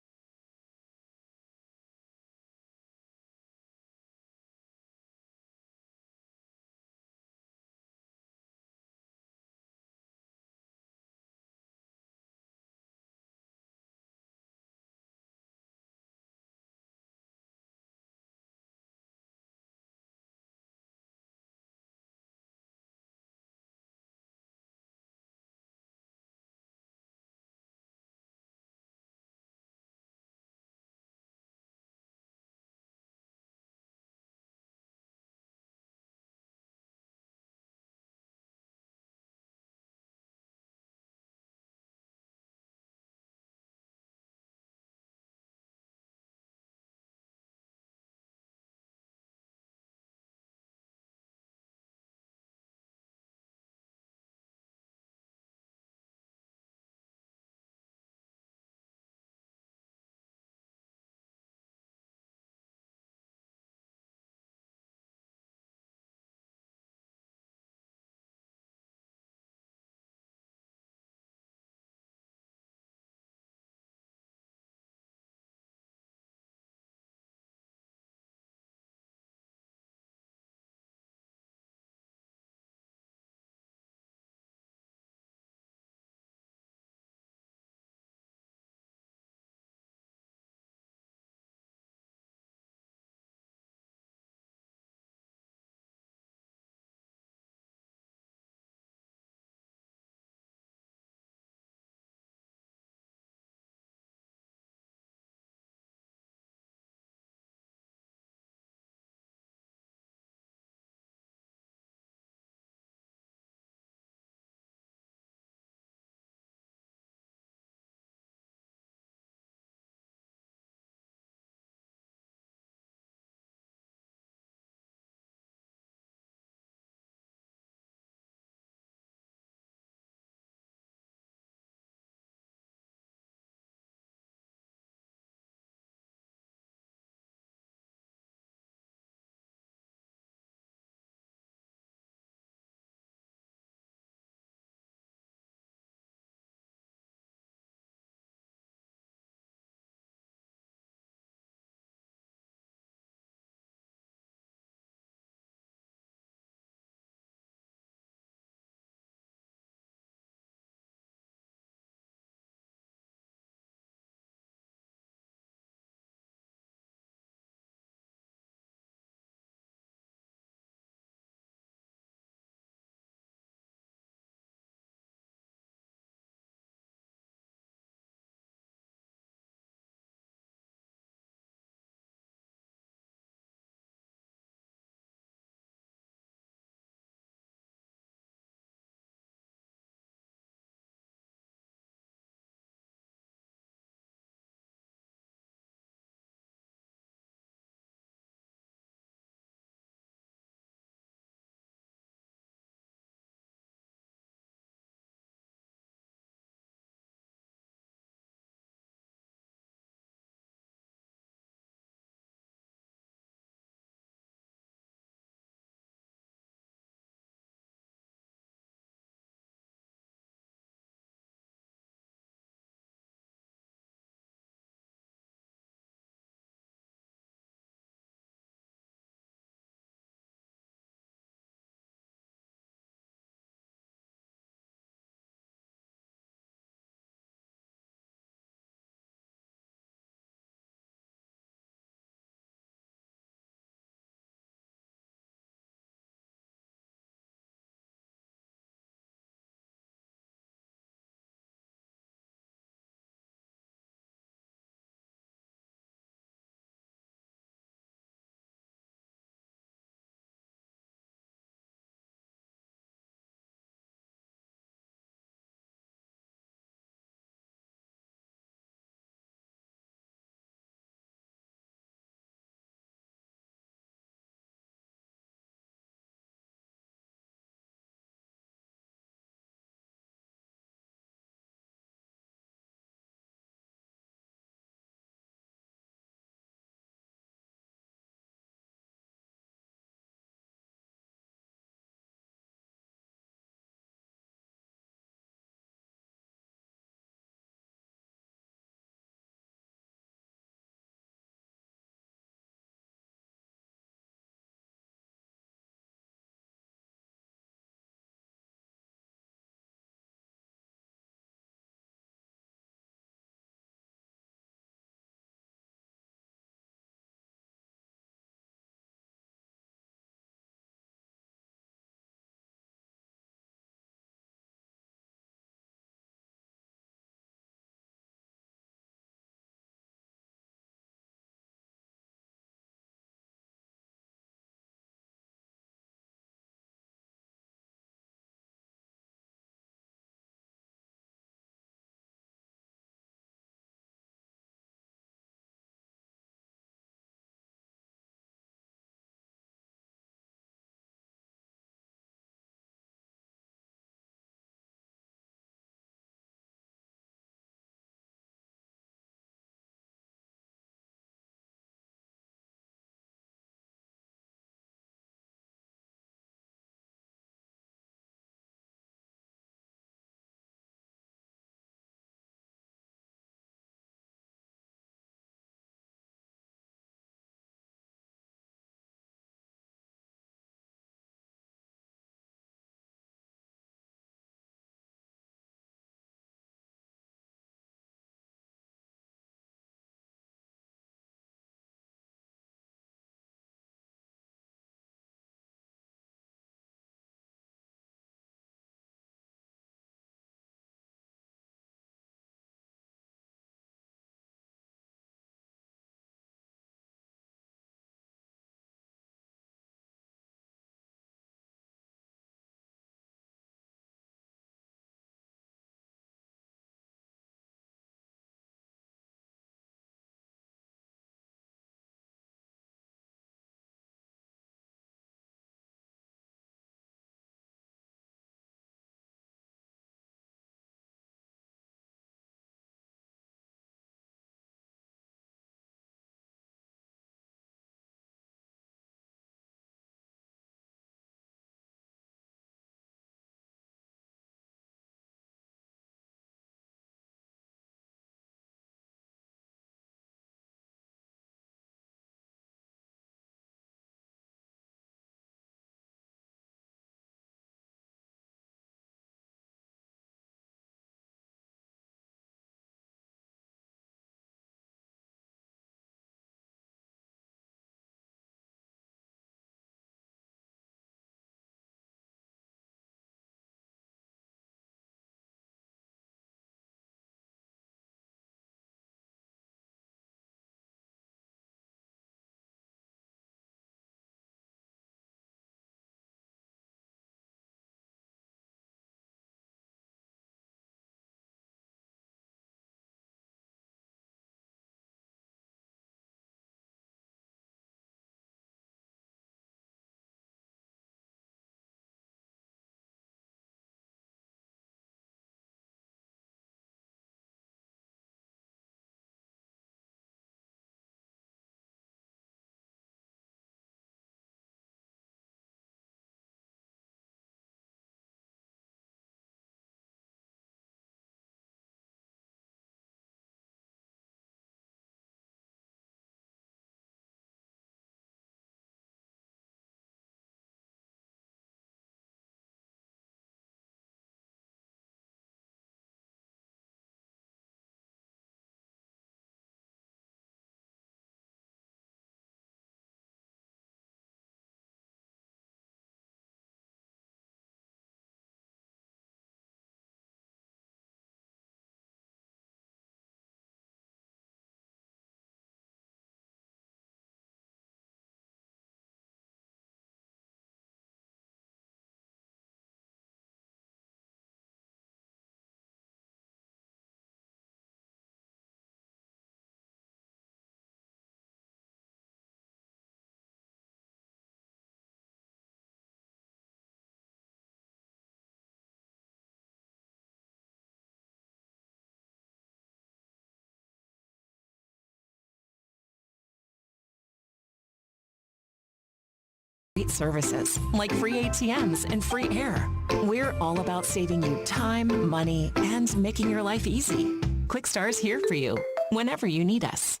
great services like free ATMs and free air. We're all about saving you time, money, and making your life easy. QuickStar's here for you whenever you need us.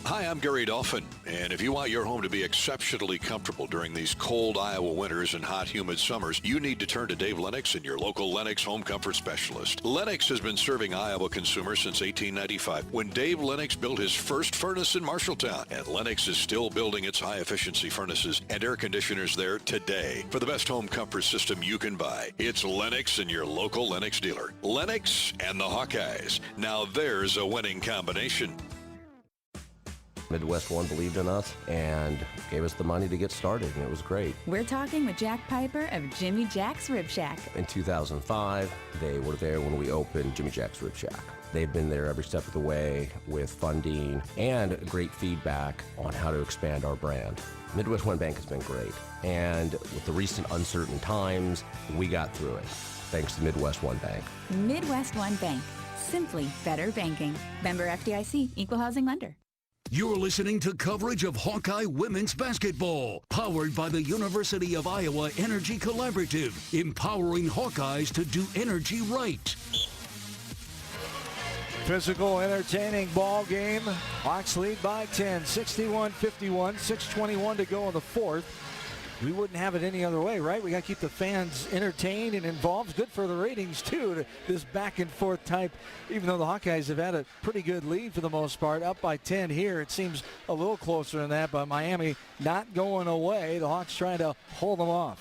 Hi, I'm Gary Dolphin, and if you want your home to be exceptionally comfortable during these cold Iowa winters and hot, humid summers, you need to turn to Dave Lennox and your local Lennox home comfort specialist. Lennox has been serving Iowa consumers since 1895, when Dave Lennox built his first furnace in Marshalltown, and Lennox is still building its high-efficiency furnaces and air conditioners there today. For the best home comfort system you can buy, it's Lennox and your local Lennox dealer. Lennox and the Hawkeyes. Now there's a winning combination. Midwest One believed in us and gave us the money to get started, and it was great. We're talking with Jack Piper of Jimmy Jack's Rib Shack. In 2005, they were there when we opened Jimmy Jack's Rib Shack. They've been there every step of the way with funding and great feedback on how to expand our brand. Midwest One Bank has been great, and with the recent uncertain times, we got through it, thanks to Midwest One Bank. Midwest One Bank. Simply better banking. Member FDIC, Equal Housing Lender. You're listening to coverage of Hawkeye women's basketball, powered by the University of Iowa Energy Collaborative, empowering Hawkeyes to do energy right. Physical, entertaining ball game. Hawks lead by 10, 61-51, 6:21 to go in the fourth. We wouldn't have it any other way, right? We got to keep the fans entertained and involved. Good for the ratings, too, this back and forth type. Even though the Hawkeyes have had a pretty good lead for the most part, up by 10 here. It seems a little closer than that, but Miami not going away. The Hawks trying to hold them off.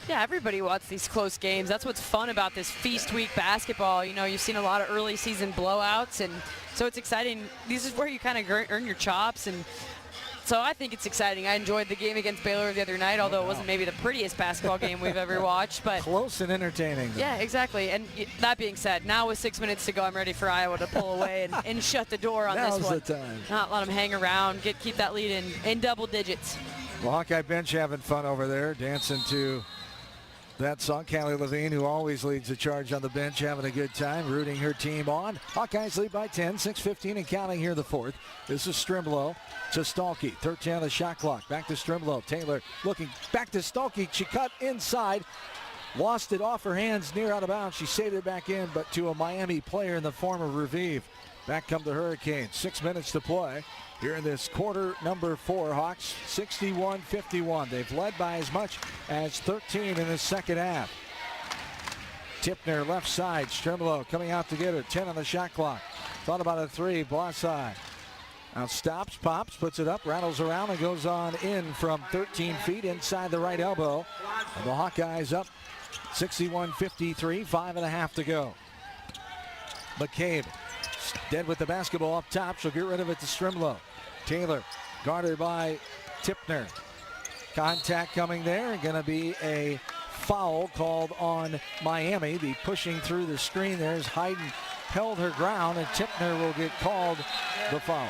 Yeah, everybody wants these close games. That's what's fun about this feast week basketball. You know, you've seen a lot of early season blowouts, and so it's exciting. This is where you kind of earn your chops, and so I think it's exciting. I enjoyed the game against Baylor the other night, although it wasn't maybe the prettiest basketball game we've ever watched. But close and entertaining. Yeah, exactly. And that being said, now with 6 minutes to go, I'm ready for Iowa to pull away and shut the door on this one. Now's the time. Not let them hang around, keep that lead in double digits. The Hawkeye bench having fun over there, dancing to that song. Callie Levine, who always leads the charge on the bench, having a good time, rooting her team on. Hawkeyes lead by 10, 6:15 and counting here in the fourth. This is Strimlow to Stalkey. 13 on the shot clock. Back to Strimlow. Taylor looking back to Stalkey. She cut inside. Lost it off her hands near out of bounds. She saved it back in, but to a Miami player in the form of Revive. Back come the Hurricanes. 6 minutes to play here in this quarter number 4. Hawks 61-51. They've led by as much as 13 in the second half. Tipner left side. Strimlow coming out to get her. 10 on the shot clock. Thought about a three. Blossai. Now stops, pops, puts it up, rattles around, and goes on in from 13 feet inside the right elbow. And the Hawkeyes up 61-53, 5.5 to go. McCabe dead with the basketball up top. She'll get rid of it to Strimlow. Taylor guarded by Tipner. Contact coming there. Going to be a foul called on Miami. The pushing through the screen there as Hayden held her ground, and Tipner will get called the foul.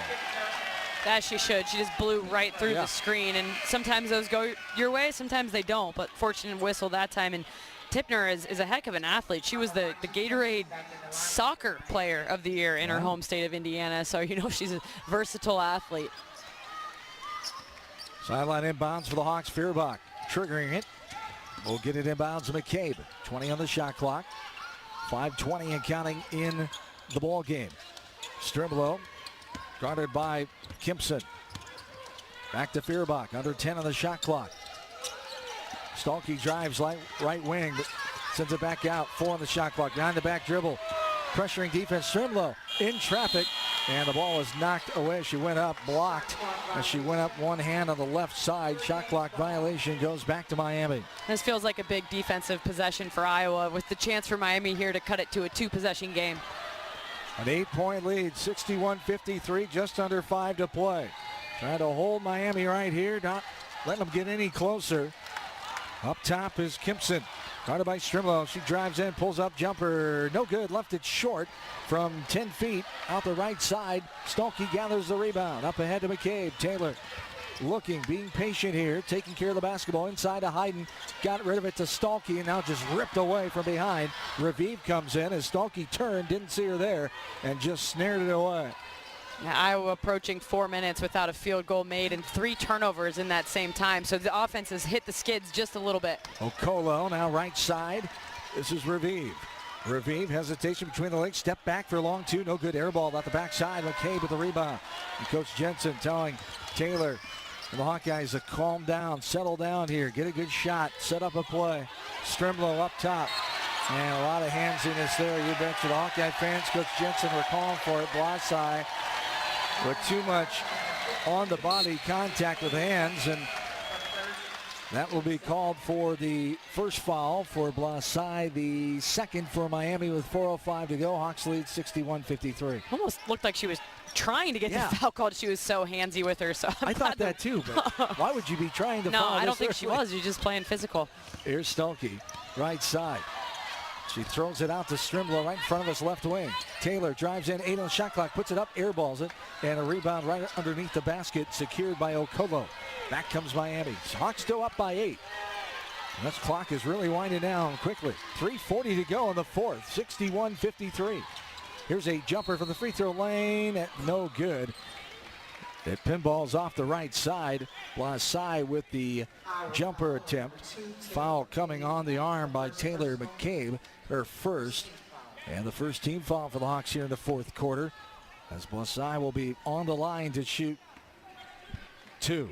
As she should. She just blew right through the screen, and sometimes those go your way, sometimes they don't, but fortunate whistle that time. And Tipner is a heck of an athlete. She was the Gatorade soccer player of the year in her home state of Indiana, so you know she's a versatile athlete. Sideline inbounds for the Hawks. Feuerbach triggering it. We'll get it inbounds to McCabe. 20 on the shot clock. 5:20 and counting in the ball game. Strimlow guarded by Kimpson. Back to Feuerbach. Under 10 on the shot clock. Stalkey drives right wing, but sends it back out. 4 on the shot clock. Behind the back dribble. Pressuring defense. Strimlow in traffic. And the ball is knocked away. She went up, blocked, as she went up one hand on the left side. Shot clock violation goes back to Miami. This feels like a big defensive possession for Iowa, with the chance for Miami here to cut it to a 2-possession game. An 8-point lead, 61-53, just under 5 to play. Trying to hold Miami right here, not letting them get any closer. Up top is Kimpson. Guarded by Strimlow. She drives in, pulls up, jumper. No good. Left it short from 10 feet out the right side. Stalkey gathers the rebound. Up ahead to McCabe. Taylor looking, being patient here, taking care of the basketball inside to Hayden. Got rid of it to Stalkey, and now just ripped away from behind. Revive comes in as Stalkey turned, didn't see her there, and just snared it away. Now, Iowa approaching 4 minutes without a field goal made and 3 turnovers in that same time. So the offense has hit the skids just a little bit. Okolo now right side. This is Raviv. Raviv, hesitation between the legs, step back for a long two, no good, air ball out the backside. McCabe with the rebound. And Coach Jensen telling Taylor and the Hawkeyes to calm down, settle down here, get a good shot, set up a play. Strimlow up top. And a lot of handsiness there, you betcha. The Hawkeye fans, Coach Jensen were calling for it. Blasai with too much on the body contact with hands, and that will be called for the first foul for Blasai, the second for Miami with 4:05 to go. Hawks lead 61-53. Almost looked like she was trying to get the foul called. She was so handsy with her. So I thought that too, but why would you be trying to foul? No, I don't think she was. You're just playing physical. Here's Stolke, right side. She throws it out to Strimlow right in front of us, left wing. Taylor drives in, 8 on the shot clock, puts it up, airballs it, and a rebound right underneath the basket, secured by Okolo. Back comes Miami. Hawks still up by 8. And this clock is really winding down quickly. 3:40 to go in the fourth, 61-53. Here's a jumper from the free throw lane, no good. It pinballs off the right side. Blasai with the jumper attempt. Foul coming on the arm by Taylor McCabe, her first. And the first team foul for the Hawks here in the fourth quarter, as Blasai will be on the line to shoot 2.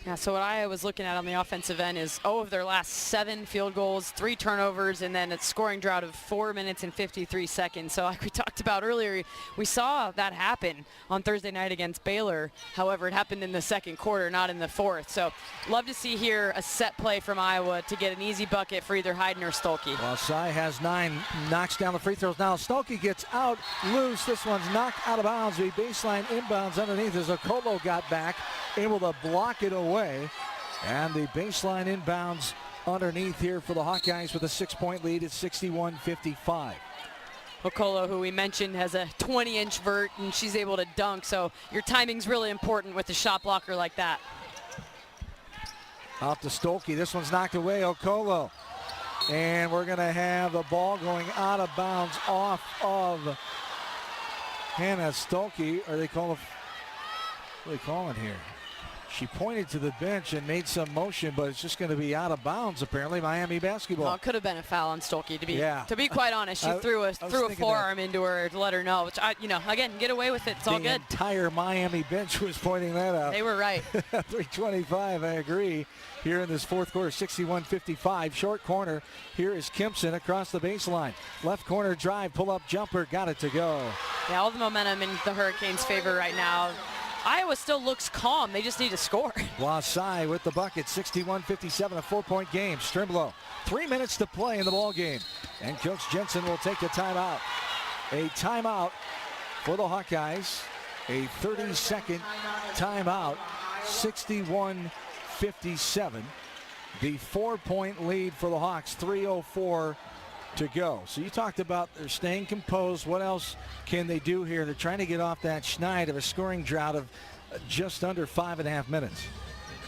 Yeah, so what I was looking at on the offensive end is of their last 7 field goals, 3 turnovers, and then a scoring drought of 4 minutes and 53 seconds. So like we talked about earlier, we saw that happen on Thursday night against Baylor. However, it happened in the second quarter, not in the fourth. So love to see here a set play from Iowa to get an easy bucket for either Hayden or Stolke. Blasai has 9, knocks down the free throws. Now Stolke gets out loose. This one's knocked out of bounds. The baseline inbounds underneath as Okolo got back, able to block it away. And the baseline inbounds underneath here for the Hawkeyes with a 6-point lead at 61-55. Okolo, who we mentioned, has a 20-inch vert, and she's able to dunk, so your timing's really important with a shot blocker like that. Out to Stolke. This one's knocked away. Okolo. And we're going to have the ball going out of bounds off of Hannah Stolke. Are they calling? What are they calling here? She pointed to the bench and made some motion, but it's just going to be out of bounds, apparently. Miami basketball. Well, it could have been a foul on Stolke, to be quite honest. She threw a forearm into her to let her know, which, again, get away with it. It's all good. The entire Miami bench was pointing that out. They were right. 3:25, I agree. Here in this fourth quarter, 61-55. Short corner. Here is Kimpson across the baseline. Left corner drive, pull-up jumper, got it to go. Yeah, all the momentum in the Hurricanes' favor right now. Iowa still looks calm. They just need to score. Blasai with the bucket, 61-57, a 4-point game. Strimlow, 3 minutes to play in the ball game. And Coach Jensen will take a timeout. A timeout for the Hawkeyes. A 30-second timeout, 61-57. The 4-point lead for the Hawks, 3:04 to go. So you talked about they're staying composed. What else can they do here? They're trying to get off that schneid of a scoring drought of just under 5.5 minutes.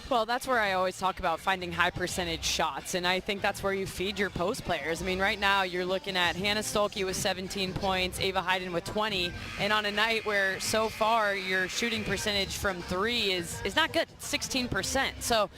Well, that's where I always talk about finding high percentage shots, and I think that's where you feed your post players. I mean, right now you're looking at Hannah Stolke with 17 points, Ava Hayden with 20, and on a night where so far your shooting percentage from 3 is not good, 16%. So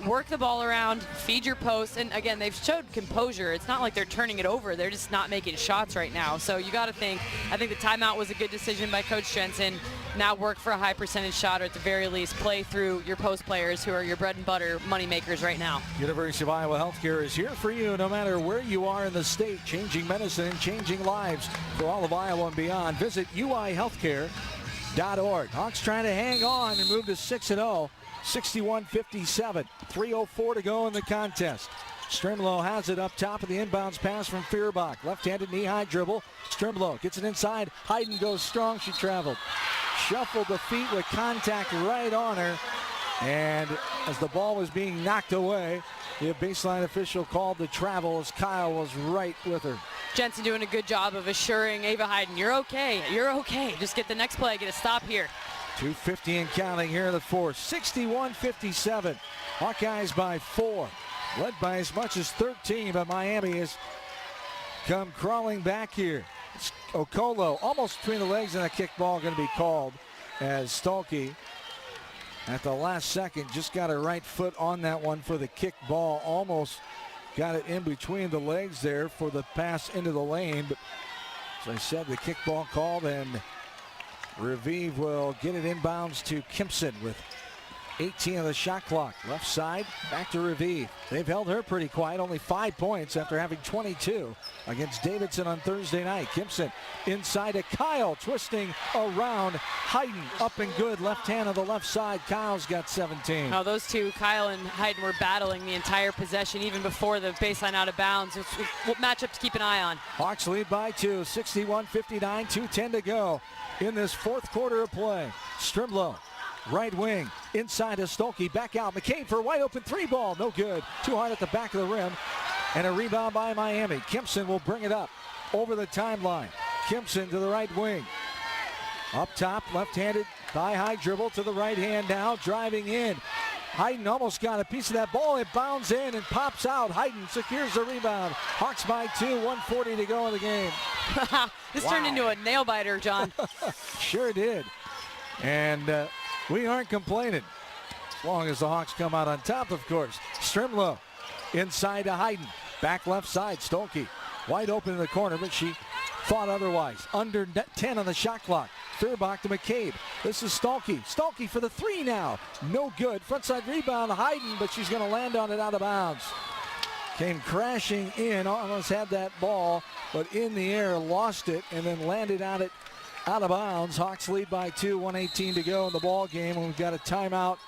work the ball around, feed your posts, and again, they've showed composure. It's not like they're turning it over. They're just not making shots right now. So you got to think, I think the timeout was a good decision by Coach Jensen. Now work for a high percentage shot, or at the very least, play through your post players who are your bread and butter money makers right now. University of Iowa Healthcare is here for you no matter where you are in the state, changing medicine, changing lives for all of Iowa and beyond. Visit uihealthcare.org. Hawks trying to hang on and move to 6-0. 61-57, 3:04 to go in the contest. Strimlow has it up top of the inbounds pass from Feuerbach. Left-handed knee-high dribble. Strimlow gets it inside. Hayden goes strong. She traveled. Shuffled the feet with contact right on her. And as the ball was being knocked away, the baseline official called the travel as Kyle was right with her. Jensen doing a good job of assuring Ava Hayden, you're okay. You're okay. Just get the next play. Get a stop here. 2:50 and counting here in the fourth. 61-57. Hawkeyes by 4. Led by as much as 13, but Miami has come crawling back here. Okolo almost between the legs, and a kick ball going to be called as Stolke at the last second just got her right foot on that one for the kick ball. Almost got it in between the legs there for the pass into the lane. But as I said, the kick ball called, and Revive will get it inbounds to Kimpson with 18 of the shot clock. Left side, back to Revive. They've held her pretty quiet, only 5 points after having 22 against Davidson on Thursday night. Kimpson inside to Kyle, twisting around. Hayden up and good, left hand on the left side. Kyle's got 17. No, those two, Kyle and Hayden, were battling the entire possession, even before the baseline out of bounds. It's a matchup to keep an eye on. Hawks lead by 2, 61-59, 2:10 to go in this fourth quarter of play. Strimlow, right wing, inside to Stolke, back out. McCabe for a wide open 3 ball, no good. Too hard at the back of the rim, and a rebound by Miami. Kimpson will bring it up over the timeline. Kimpson to the right wing. Up top, left-handed, thigh-high dribble to the right hand now, driving in. Hayden almost got a piece of that ball. It bounds in and pops out. Hayden secures the rebound. Hawks by 2, 1:40 to go in the game. This turned into a nail-biter, John. Sure did. And we aren't complaining, as long as the Hawks come out on top, of course. Strimlow inside to Hayden. Back left side, Stolke. Wide open in the corner, but she thought otherwise. Under 10 on the shot clock. Feuerbach to McCabe. This is Stolke. Stolke for the 3 now. No good. Frontside rebound, Hayden, but she's going to land on it out of bounds. Came crashing in, almost had that ball, but in the air, lost it, and then landed out of bounds. Hawks lead by 2, 1:18 to go in the ball game, and we've got a timeout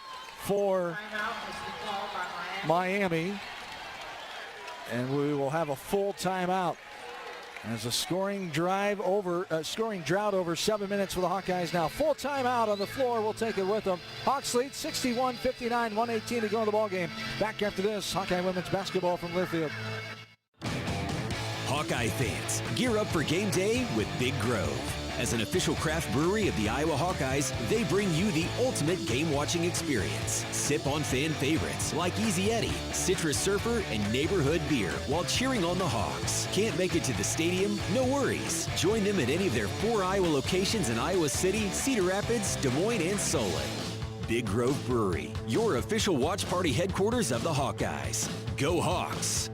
for Miami. And we will have a full timeout as a scoring drought over 7 minutes for the Hawkeyes now. Full timeout on the floor. We'll take it with them. Hawks lead 61-59, 1:18 to go in the ball game. Back after this, Hawkeye women's basketball from Learfield. Hawkeye fans, gear up for game day with Big Grove. As an official craft brewery of the Iowa Hawkeyes, they bring you the ultimate game-watching experience. Sip on fan favorites like Easy Eddie, Citrus Surfer, and Neighborhood Beer while cheering on the Hawks. Can't make it to the stadium? No worries. Join them at any of their 4 Iowa locations in Iowa City, Cedar Rapids, Des Moines, and Solon. Big Grove Brewery, your official watch party headquarters of the Hawkeyes. Go Hawks!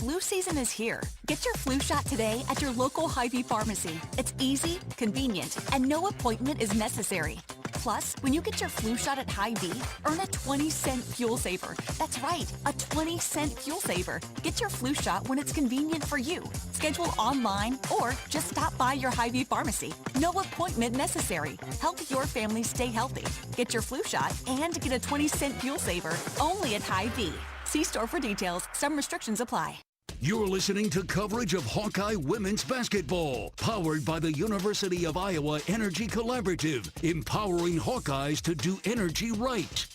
Flu season is here. Get your flu shot today at your local Hy-Vee pharmacy. It's easy, convenient, and no appointment is necessary. Plus, when you get your flu shot at Hy-Vee, earn a 20-cent fuel saver. That's right, a 20-cent fuel saver. Get your flu shot when it's convenient for you. Schedule online or just stop by your Hy-Vee pharmacy. No appointment necessary. Help your family stay healthy. Get your flu shot and get a 20-cent fuel saver only at Hy-Vee. See store for details. Some restrictions apply. You're listening to coverage of Hawkeye women's basketball, powered by the University of Iowa Energy Collaborative, empowering Hawkeyes to do energy right.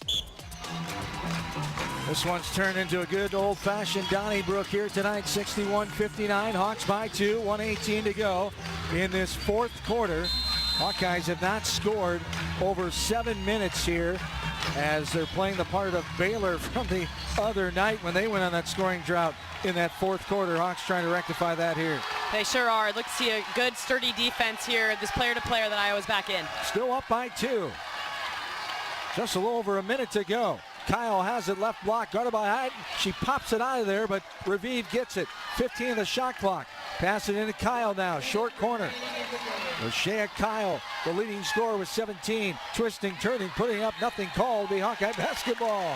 This one's turned into a good old-fashioned Donnybrook here tonight, 61-59. Hawks by 2, 1:18 to go in this fourth quarter. Hawkeyes have not scored over 7 minutes here, as they're playing the part of Baylor from the other night when they went on that scoring drought in that fourth quarter. Hawks trying to rectify that here. They sure are. Look to see a good, sturdy defense here. This player-to-player that Iowa's back in. Still up by 2. Just a little over a minute to go. Kyle has it, left block, guarded by Hayden. She pops it out of there, but Revive gets it. 15 of the shot clock. Pass it into Kyle now, short corner. Shea Kyle, the leading scorer with 17. Twisting, turning, putting up, nothing called. Be Hawkeye basketball.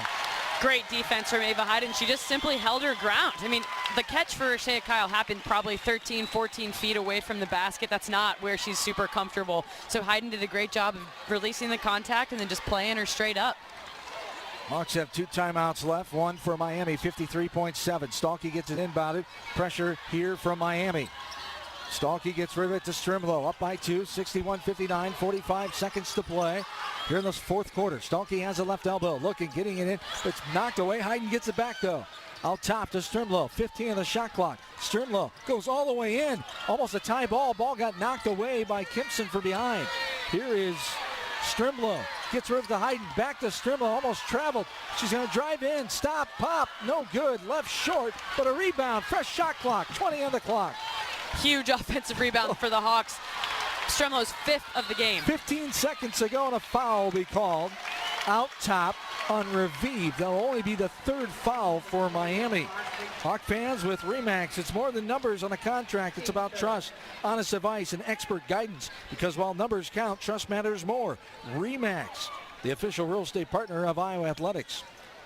Great defense from Ava Hayden. She just simply held her ground. I mean, the catch for Shea Kyle happened probably 13, 14 feet away from the basket. That's not where she's super comfortable. So Hayden did a great job of releasing the contact and then just playing her straight up. Hawks have 2 timeouts left, one for Miami, 53.7. Stolke gets it inbounded. Pressure here from Miami. Stolke gets rid of it to Strimlow, up by 2, 61-59, 45 seconds to play here in this fourth quarter. Stolke has a left elbow, looking, getting it in. It's knocked away. Hayden gets it back, though. Out top to Strimlow, 15 on the shot clock. Strimlow goes all the way in. Almost a tie ball. Ball got knocked away by Kimpson from behind. Here is Strimlow. Gets rid of the Hayden, back to Strimlow, almost traveled. She's going to drive in, stop, pop, no good, left short, but a rebound, fresh shot clock, 20 on the clock. Huge offensive rebound for the Hawks. Stremlo's 5th of the game. 15 seconds to go and a foul will be called out top on Raviv. That'll only be the 3rd foul for Miami. Hawk fans with RE/MAX, it's more than numbers on a contract. It's about trust, honest advice, and expert guidance. Because while numbers count, trust matters more. RE/MAX, the official real estate partner of Iowa Athletics.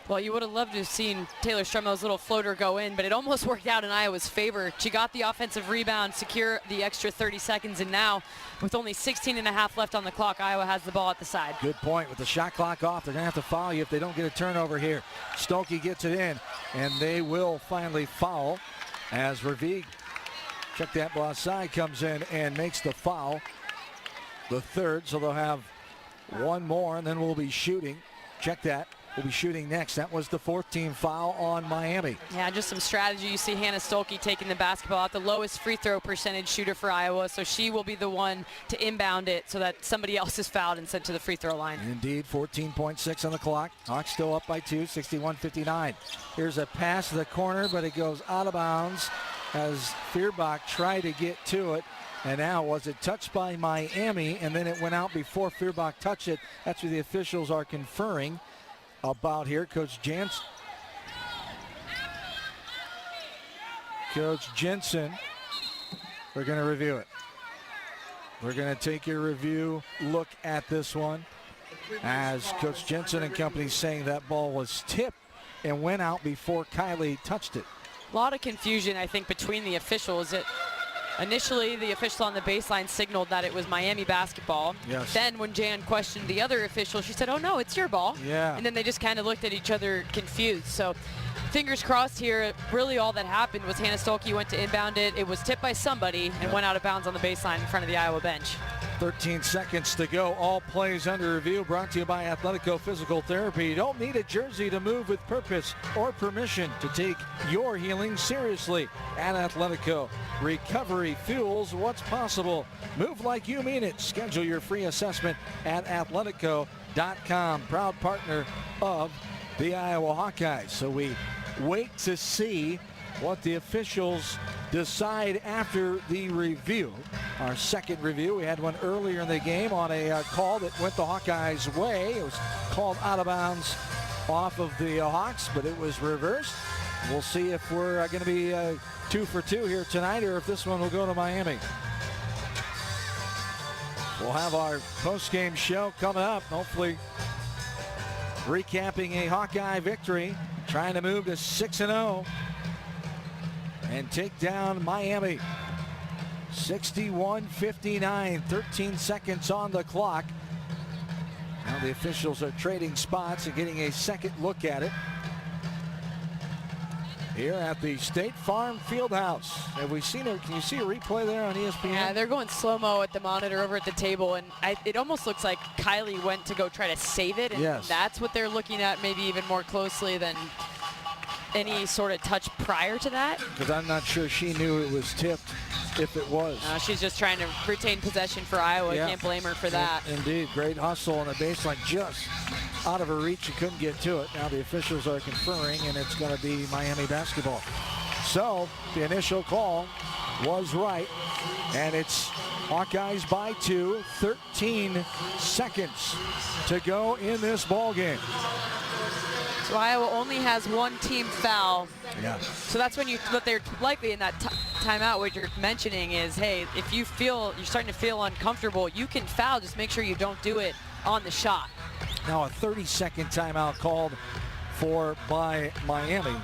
Well, you would have loved to have seen Taylor Stremlo's little floater go in, but it almost worked out in Iowa's favor. She got the offensive rebound, secure the extra 30 seconds, and now, with only 16.5 left on the clock, Iowa has the ball at the side. Good point. With the shot clock off, they're going to have to foul you if they don't get a turnover here. Stokey gets it in, and they will finally foul as Raviv, check that ball side, comes in and makes the foul. The 3rd, so they'll have one more, and then we'll be shooting. Check that. We'll be shooting next. That was the 4th team foul on Miami. Yeah, just some strategy. You see Hannah Stolke taking the basketball out, the lowest free throw percentage shooter for Iowa, so she will be the one to inbound it so that somebody else is fouled and sent to the free throw line. Indeed, 14.6 on the clock. Hawks still up by 2, 61-59. Here's a pass to the corner, but it goes out of bounds as Feuerbach tried to get to it. And now, was it touched by Miami, and then it went out before Feuerbach touched it? That's what the officials are conferring about here. Coach Jensen, we're going to review it. We're going to take a review look at this one as Coach Jensen and company saying that ball was tipped and went out before Kylie touched it. A lot of confusion, I think, between the officials. Initially, the official on the baseline signaled that it was Miami basketball. Yes. Then when Jan questioned the other official, she said, oh, no, it's your ball. Yeah. And then they just kind of looked at each other confused. So fingers crossed here. Really all that happened was Hannah Stolke went to inbound it. It was tipped by somebody and went out of bounds on the baseline in front of the Iowa bench. 13 seconds to go. All plays under review. Brought to you by Athletico Physical Therapy. You don't need a jersey to move with purpose or permission to take your healing seriously. At Athletico, recovery fuels what's possible. Move like you mean it. Schedule your free assessment at athletico.com. Proud partner of the Iowa Hawkeyes. So we wait to see what the officials decide after the review. Our second review, we had one earlier in the game on a call that went the Hawkeyes' way. It was called out of bounds off of the Hawks, but it was reversed. We'll see if we're going to be 2 for 2 here tonight or if this one will go to Miami. We'll have our post-game show coming up, hopefully recapping a Hawkeye victory, trying to move to 6-0 and take down Miami. 61-59, 13 seconds on the clock. Now the officials are trading spots and getting a second look at it here at the State Farm Fieldhouse. Have we seen it? Can you see a replay there on ESPN? Yeah, they're going slow-mo at the monitor over at the table, and it almost looks like Kylie went to go try to save it, and yes, that's what they're looking at maybe even more closely than any sort of touch prior to that. Because I'm not sure she knew it was tipped if it was. She's just trying to retain possession for Iowa. Yeah. Can't blame her for that. Indeed, great hustle on the baseline, just out of her reach. She couldn't get to it. Now the officials are conferring, and it's going to be Miami basketball. So the initial call was right, and it's Hawkeyes by 2, 13 seconds to go in this ball game. So Iowa only has one team foul. Yeah. So that's when what they're likely in that timeout, what you're mentioning is, hey, if you're starting to feel uncomfortable, you can foul. Just make sure you don't do it on the shot. Now a 30-second timeout called for by Miami.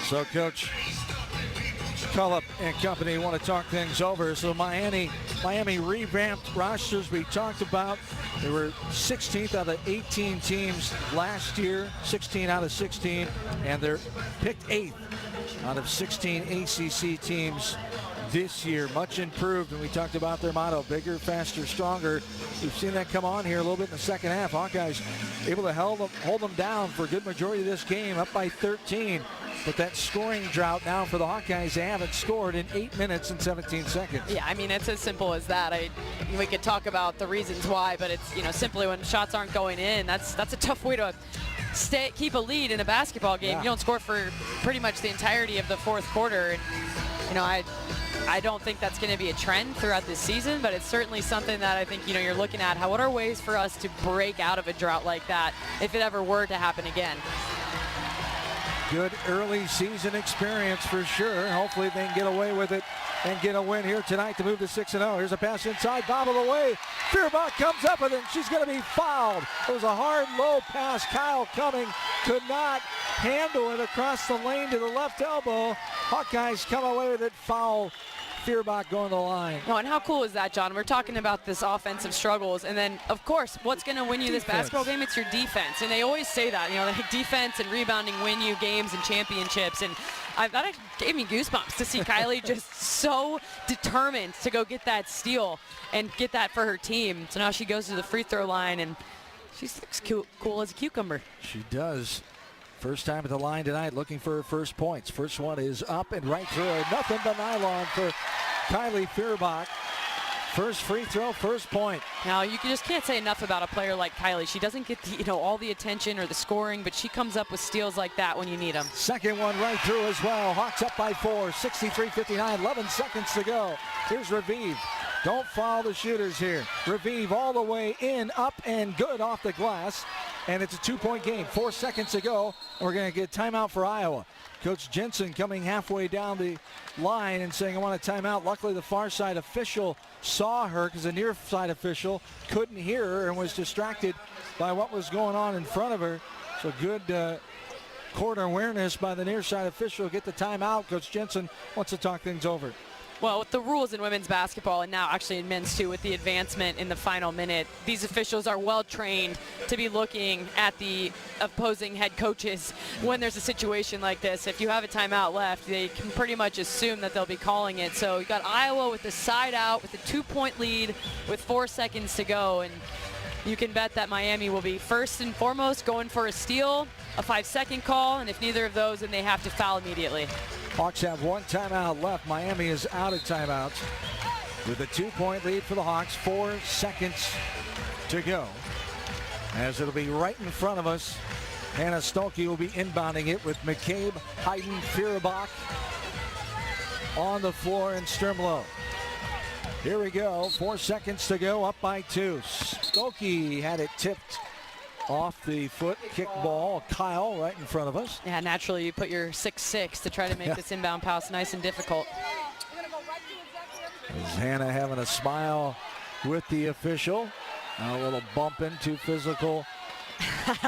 So Coach Colup and company want to talk things over. So Miami revamped rosters we talked about. They were 16th out of 18 teams last year, 16 out of 16, and they're picked 8th out of 16 ACC teams this year. Much improved, and we talked about their motto, bigger, faster, stronger. We've seen that come on here a little bit in the second half. Hawkeyes able to hold them down for a good majority of this game, up by 13. But that scoring drought now for the Hawkeyes, they haven't scored in 8 minutes and 17 seconds. Yeah, I mean, it's as simple as that. We could talk about the reasons why, but it's, simply when shots aren't going in, that's a tough way to keep a lead in a basketball game. Yeah. You don't score for pretty much the entirety of the fourth quarter. And, I don't think that's going to be a trend throughout this season, but it's certainly something that I think, you're looking at. What are ways for us to break out of a drought like that if it ever were to happen again? Good early season experience for sure. Hopefully they can get away with it and get a win here tonight to move to 6-0. Here's a pass inside, bobbled away. Feuerbach comes up with it. She's going to be fouled. It was a hard, low pass. Kyle Cumming could not handle it across the lane to the left elbow. Hawkeyes come away with it. Foul. Feuerbach going to the line. Oh, and how cool is that, John? We're talking about this offensive struggles, and then, of course, what's going to win you this basketball game? It's your defense, and they always say that. Like defense and rebounding win you games and championships, and that gave me goosebumps to see Kylie just so determined to go get that steal and get that for her team. So now she goes to the free throw line, and she looks cool as a cucumber. She does. First time at the line tonight, looking for her first points. First one is up and right through her. Nothing but nylon for Kylie Feuerbach. First free throw, first point. Now, you just can't say enough about a player like Kylie. She doesn't get all the attention or the scoring, but she comes up with steals like that when you need them. Second one right through as well. Hawks up by 4, 63-59, 11 seconds to go. Here's Raviv. Don't follow the shooters here. Raviv all the way in, up and good off the glass. And it's a 2-point game. 4 seconds to go. We're going to get timeout for Iowa. Coach Jensen coming halfway down the line and saying, I want a timeout. Luckily, the far side official saw her because the near side official couldn't hear her and was distracted by what was going on in front of her. So good court awareness by the near side official. Get the timeout. Coach Jensen wants to talk things over. Well, with the rules in women's basketball, and now actually in men's too, with the advancement in the final minute, these officials are well trained to be looking at the opposing head coaches when there's a situation like this. If you have a timeout left, they can pretty much assume that they'll be calling it. So you got Iowa with the side out with a 2-point lead with 4 seconds to go, and you can bet that Miami will be first and foremost going for a steal, a 5-second call, and if neither of those, then they have to foul immediately. Hawks have 1 timeout left. Miami is out of timeouts with a 2-point lead for the Hawks. 4 seconds to go. As it'll be right in front of us. Hannah Stolke will be inbounding it with McCabe, Hayden, Feuerbach on the floor and Strimlow. Here we go. 4 seconds to go. Up by 2. Stolke had it tipped off the foot, kick ball. Kyle right in front of us. Yeah, naturally you put your 6'6" to try to make this inbound pass nice and difficult. Is Hannah having a smile with the official? A little bumping, too physical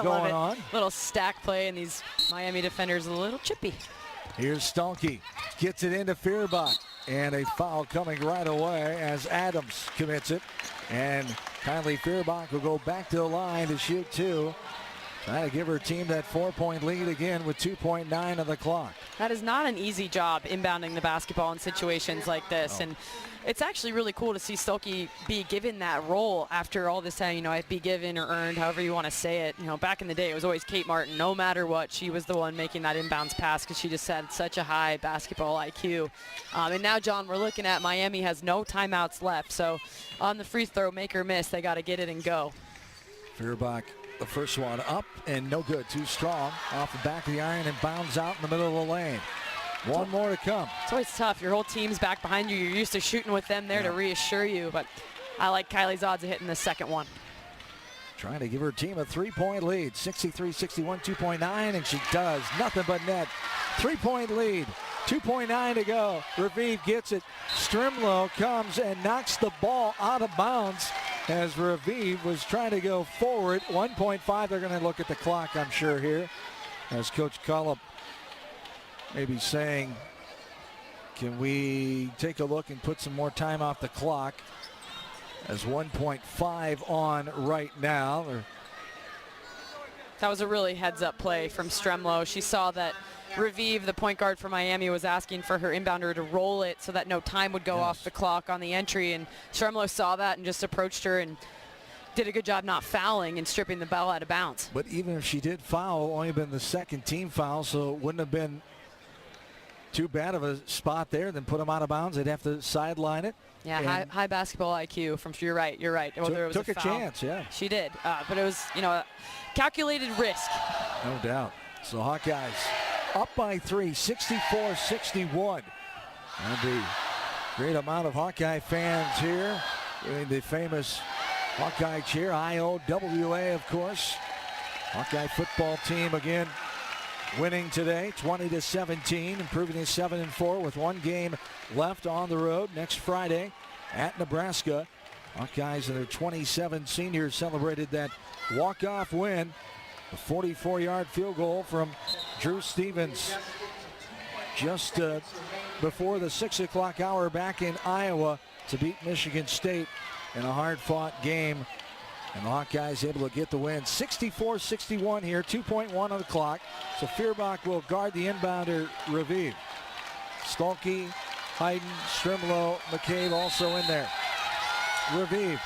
going on. Little stack play, and these Miami defenders a little chippy. Here's Stolke. Gets it into Feuerbach. And a foul coming right away as Adams commits it. And Kylie Feuerbach will go back to the line to shoot 2. Trying to give her team that 4-point lead again with 2.9 of the clock. That is not an easy job inbounding the basketball in situations like this. And it's actually really cool to see Stolke be given that role after all this time, be given or earned, however you want to say it. Back in the day, it was always Kate Martin. No matter what, she was the one making that inbounds pass because she just had such a high basketball IQ. And now, John, we're looking at Miami has no timeouts left. So on the free throw, make or miss, they got to get it and go. Feuerbach, the first one up and no good. Too strong off the back of the iron and bounds out in the middle of the lane. One more to come. It's always tough. Your whole team's back behind you. You're used to shooting with them there to reassure you, but I like Kylie's odds of hitting the second one. Trying to give her team a 3-point lead. 63-61, 2.9, and she does. Nothing but net. 3-point lead. 2.9 to go. Raviv gets it. Strimlow comes and knocks the ball out of bounds as Raviv was trying to go forward. 1.5. They're going to look at the clock, I'm sure, here, as Coach Colup maybe saying, can we take a look and put some more time off the clock, as 1.5 on right now. That was a really heads-up play from Strimlow. She saw that Raviv, the point guard for Miami, was asking for her inbounder to roll it so that no time would go off the clock on the entry, and Strimlow saw that and just approached her and did a good job not fouling and stripping the ball out of bounds. But even if she did foul, only been the second team foul, so it wouldn't have been too bad of a spot there. Then put them out of bounds. They'd have to sideline it. Yeah, high basketball IQ from, you're right. Whether it was took a foul, chance, yeah. She did, but it was, a calculated risk. No doubt. So Hawkeyes up by 3, 64-61. And the Great amount of Hawkeye fans here in the famous Hawkeye cheer. IOWA, of course. Hawkeye football team again winning today, 20-17, improving to 7-4 with one game left on the road next Friday at Nebraska. Hawkeyes and their 27 seniors celebrated that walk-off win. A 44-yard field goal from Drew Stevens just before the 6 o'clock hour back in Iowa to beat Michigan State in a hard-fought game. And the Hawkeyes able to get the win. 64-61 here, 2.1 on the clock. So Feuerbach will guard the inbounder, Raviv. Stolke, Hayden, Strimlow, McCabe also in there. Raviv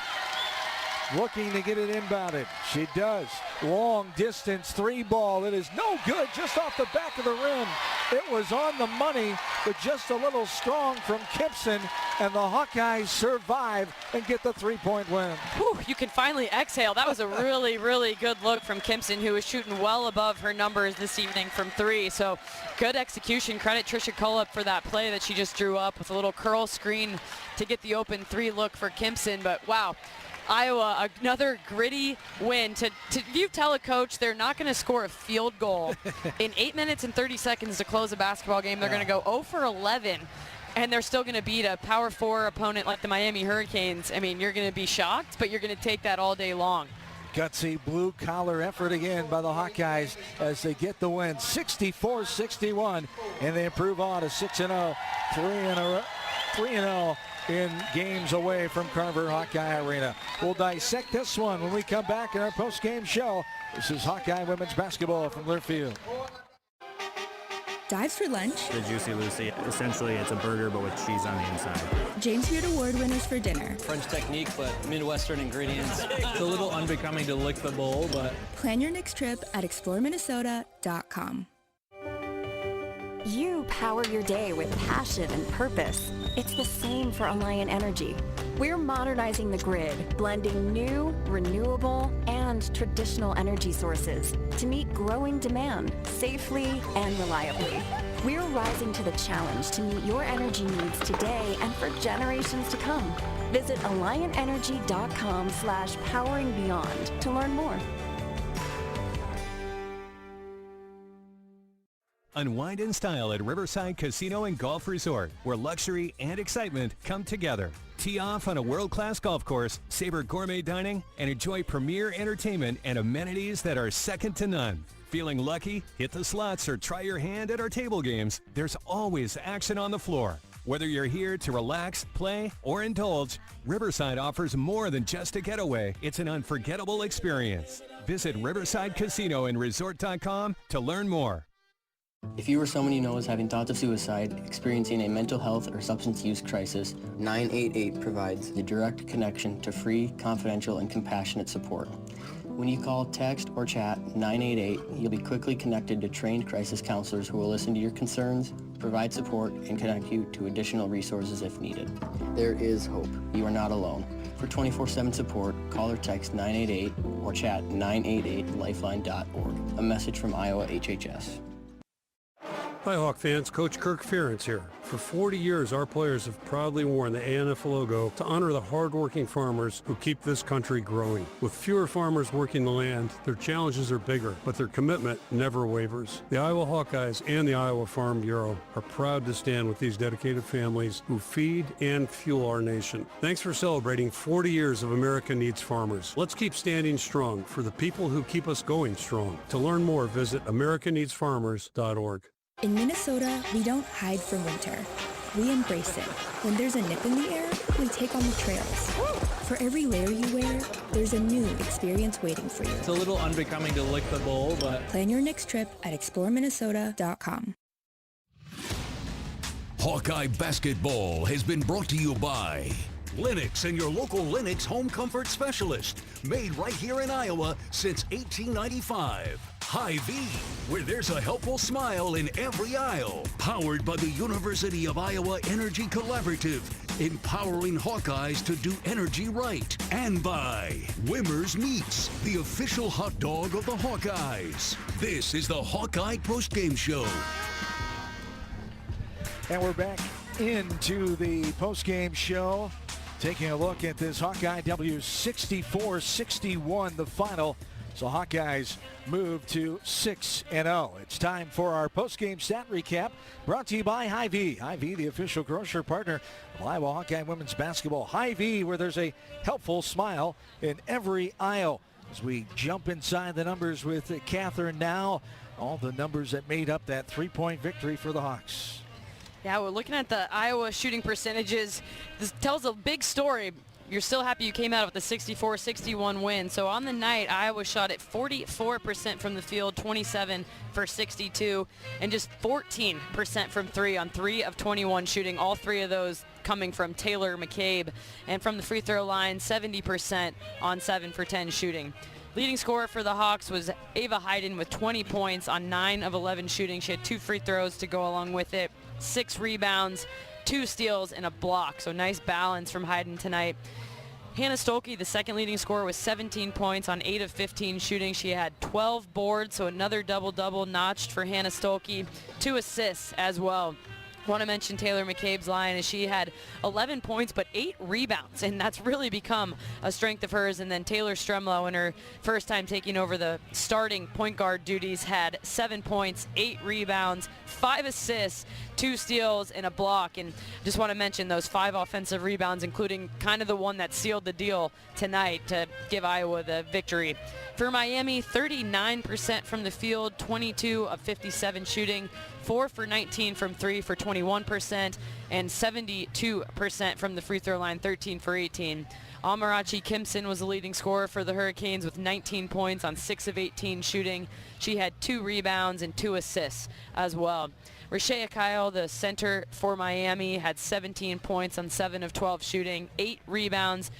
looking to get it inbounded. She does. Long distance three ball. It is no good, just off the back of the rim. It was on the money, but just a little strong from Kipson, and the Hawkeyes survive and get the three-point win. Whew, you can finally exhale. That was a really, really good look from Kipson, who was shooting well above her numbers this evening from three. So good execution. Credit Trisha Colup for that play that she just drew up with a little curl screen to get the open three look for Kipson. But wow. Iowa, another gritty win. If you tell a coach they're not going to score a field goal in 8 minutes and 30 seconds to close a basketball game, they're going to go 0 for 11, and they're still going to beat a Power 4 opponent like the Miami Hurricanes. I mean, you're going to be shocked, but you're going to take that all day long. Gutsy blue-collar effort again by the Hawkeyes as they get the win, 64-61, and they improve on to 6-0, 3-0 in games away from Carver Hawkeye Arena. We'll dissect this one when we come back in our post-game show. This is Hawkeye women's basketball from Learfield. Dives for lunch. The Juicy Lucy. Essentially, it's a burger, but with cheese on the inside. James Beard Award winners for dinner. French technique, but Midwestern ingredients. It's a little unbecoming to lick the bowl, but... Plan your next trip at exploreminnesota.com. You power your day with passion and purpose. It's the same for Alliant Energy. We're modernizing the grid, blending new, renewable, and traditional energy sources to meet growing demand safely and reliably. We're rising to the challenge to meet your energy needs today and for generations to come. Visit AlliantEnergy.com/poweringbeyond to learn more. Unwind in style at Riverside Casino and Golf Resort, where luxury and excitement come together. Tee off on a world-class golf course, savor gourmet dining, and enjoy premier entertainment and amenities that are second to none. Feeling lucky? Hit the slots or try your hand at our table games. There's always action on the floor. Whether you're here to relax, play, or indulge, Riverside offers more than just a getaway. It's an unforgettable experience. Visit Riverside Casino and Resort.com to learn more. If you or someone you know is having thoughts of suicide, experiencing a mental health or substance use crisis, 988 provides the direct connection to free, confidential, and compassionate support. When you call, text, or chat 988, you'll be quickly connected to trained crisis counselors who will listen to your concerns, provide support, and connect you to additional resources if needed. There is hope. You are not alone. For 24/7 support, call or text 988 or chat 988lifeline.org. A message from Iowa HHS. Hi Hawk fans, Coach Kirk Ferentz here. For 40 years, our players have proudly worn the ANF logo to honor the hardworking farmers who keep this country growing. With fewer farmers working the land, their challenges are bigger, but their commitment never wavers. The Iowa Hawkeyes and the Iowa Farm Bureau are proud to stand with these dedicated families who feed and fuel our nation. Thanks for celebrating 40 years of America Needs Farmers. Let's keep standing strong for the people who keep us going strong. To learn more, visit americaneedsfarmers.org. In Minnesota, we don't hide from winter. We embrace it. When there's a nip in the air, we take on the trails. For every layer you wear, there's a new experience waiting for you. It's a little unbecoming to lick the bowl, but... Plan your next trip at exploreminnesota.com. Hawkeye Basketball has been brought to you by Lennox and your local Lennox home comfort specialist. Made right here in Iowa since 1895. Hy-Vee, where there's a helpful smile in every aisle. Powered by the University of Iowa Energy Collaborative, empowering Hawkeyes to do energy right. And by Wimmer's Meats, the official hot dog of the Hawkeyes. This is the Hawkeye Postgame Show. And we're back into the postgame show, taking a look at this Hawkeye W 64-61, the final. So Hawkeyes move to 6-0. It's time for our postgame stat recap, brought to you by Hy-Vee. Hy-Vee, the official grocer partner of Iowa Hawkeye women's basketball. Hy-Vee, where there's a helpful smile in every aisle. As we jump inside the numbers with Catherine now, all the numbers that made up that three-point victory for the Hawks. Yeah, we're looking at the Iowa shooting percentages. This tells a big story. You're still happy you came out with a 64-61 win. So on the night, Iowa shot at 44% from the field, 27 for 62, and just 14% from three on 3 of 21 shooting. All 3 of those coming from Taylor McCabe. And from the free throw line, 70% on 7 for 10 shooting. Leading scorer for the Hawks was Ava Hayden with 20 points on 9 of 11 shooting. She had 2 free throws to go along with it, 6 rebounds, 2 steals, and a block. So nice balance from Hayden tonight. Hannah Stolke, the second leading scorer, was 17 points on 8 of 15 shooting. She had 12 boards, so another double-double notched for Hannah Stolke. 2 assists as well. I want to mention Taylor McCabe's line, as she had 11 points but 8 rebounds, and that's really become a strength of hers. And then Taylor Stremlow, in her first time taking over the starting point guard duties, had 7 points, 8 rebounds, 5 assists, 2 steals, and a block. And just want to mention those 5 offensive rebounds, including kind of the one that sealed the deal tonight to give Iowa the victory. For Miami, 39% from the field, 22 of 57 shooting, 4 for 19 from 3 for 21%, and 72% from the free throw line, 13 for 18. Amarachi Kimson was the leading scorer for the Hurricanes with 19 points on 6 of 18 shooting. She had 2 rebounds and 2 assists as well. Rashea Kyle, the center for Miami, had 17 points on 7 of 12 shooting, 8 rebounds,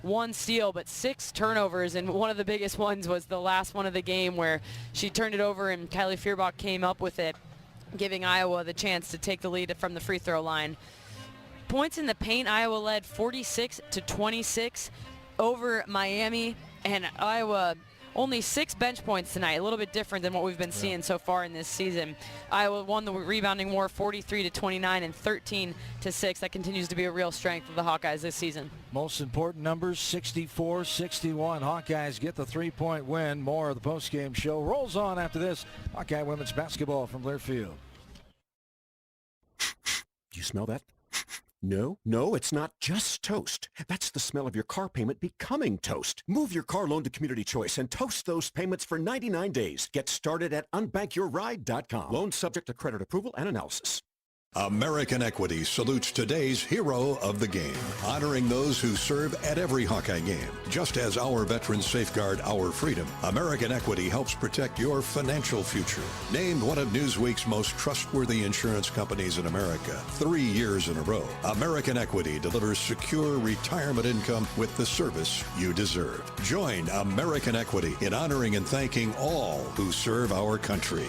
1 steal, but 6 turnovers, and one of the biggest ones was the last one of the game where she turned it over and Kylie Feuerbach came up with it, giving Iowa the chance to take the lead from the free throw line. Points in the paint, Iowa led 46-26 over Miami, and Iowa only 6 bench points tonight, a little bit different than what we've been seeing so far in this season. Iowa won the rebounding war 43-29 and 13-6. That continues to be a real strength of the Hawkeyes this season. Most important numbers, 64-61. Hawkeyes get the 3-point win. More of the postgame show rolls on after this. Hawkeye women's basketball from Learfield. Do you smell that? No, it's not just toast. That's the smell of your car payment becoming toast. Move your car loan to Community Choice and toast those payments for 99 days. Get started at unbankyourride.com. Loan subject to credit approval and analysis. American Equity salutes today's hero of the game, honoring those who serve at every Hawkeye game. Just as our veterans safeguard our freedom, American Equity helps protect your financial future. Named one of Newsweek's most trustworthy insurance companies in America 3 years in a row, American Equity delivers secure retirement income with the service you deserve. Join American Equity in honoring and thanking all who serve our country.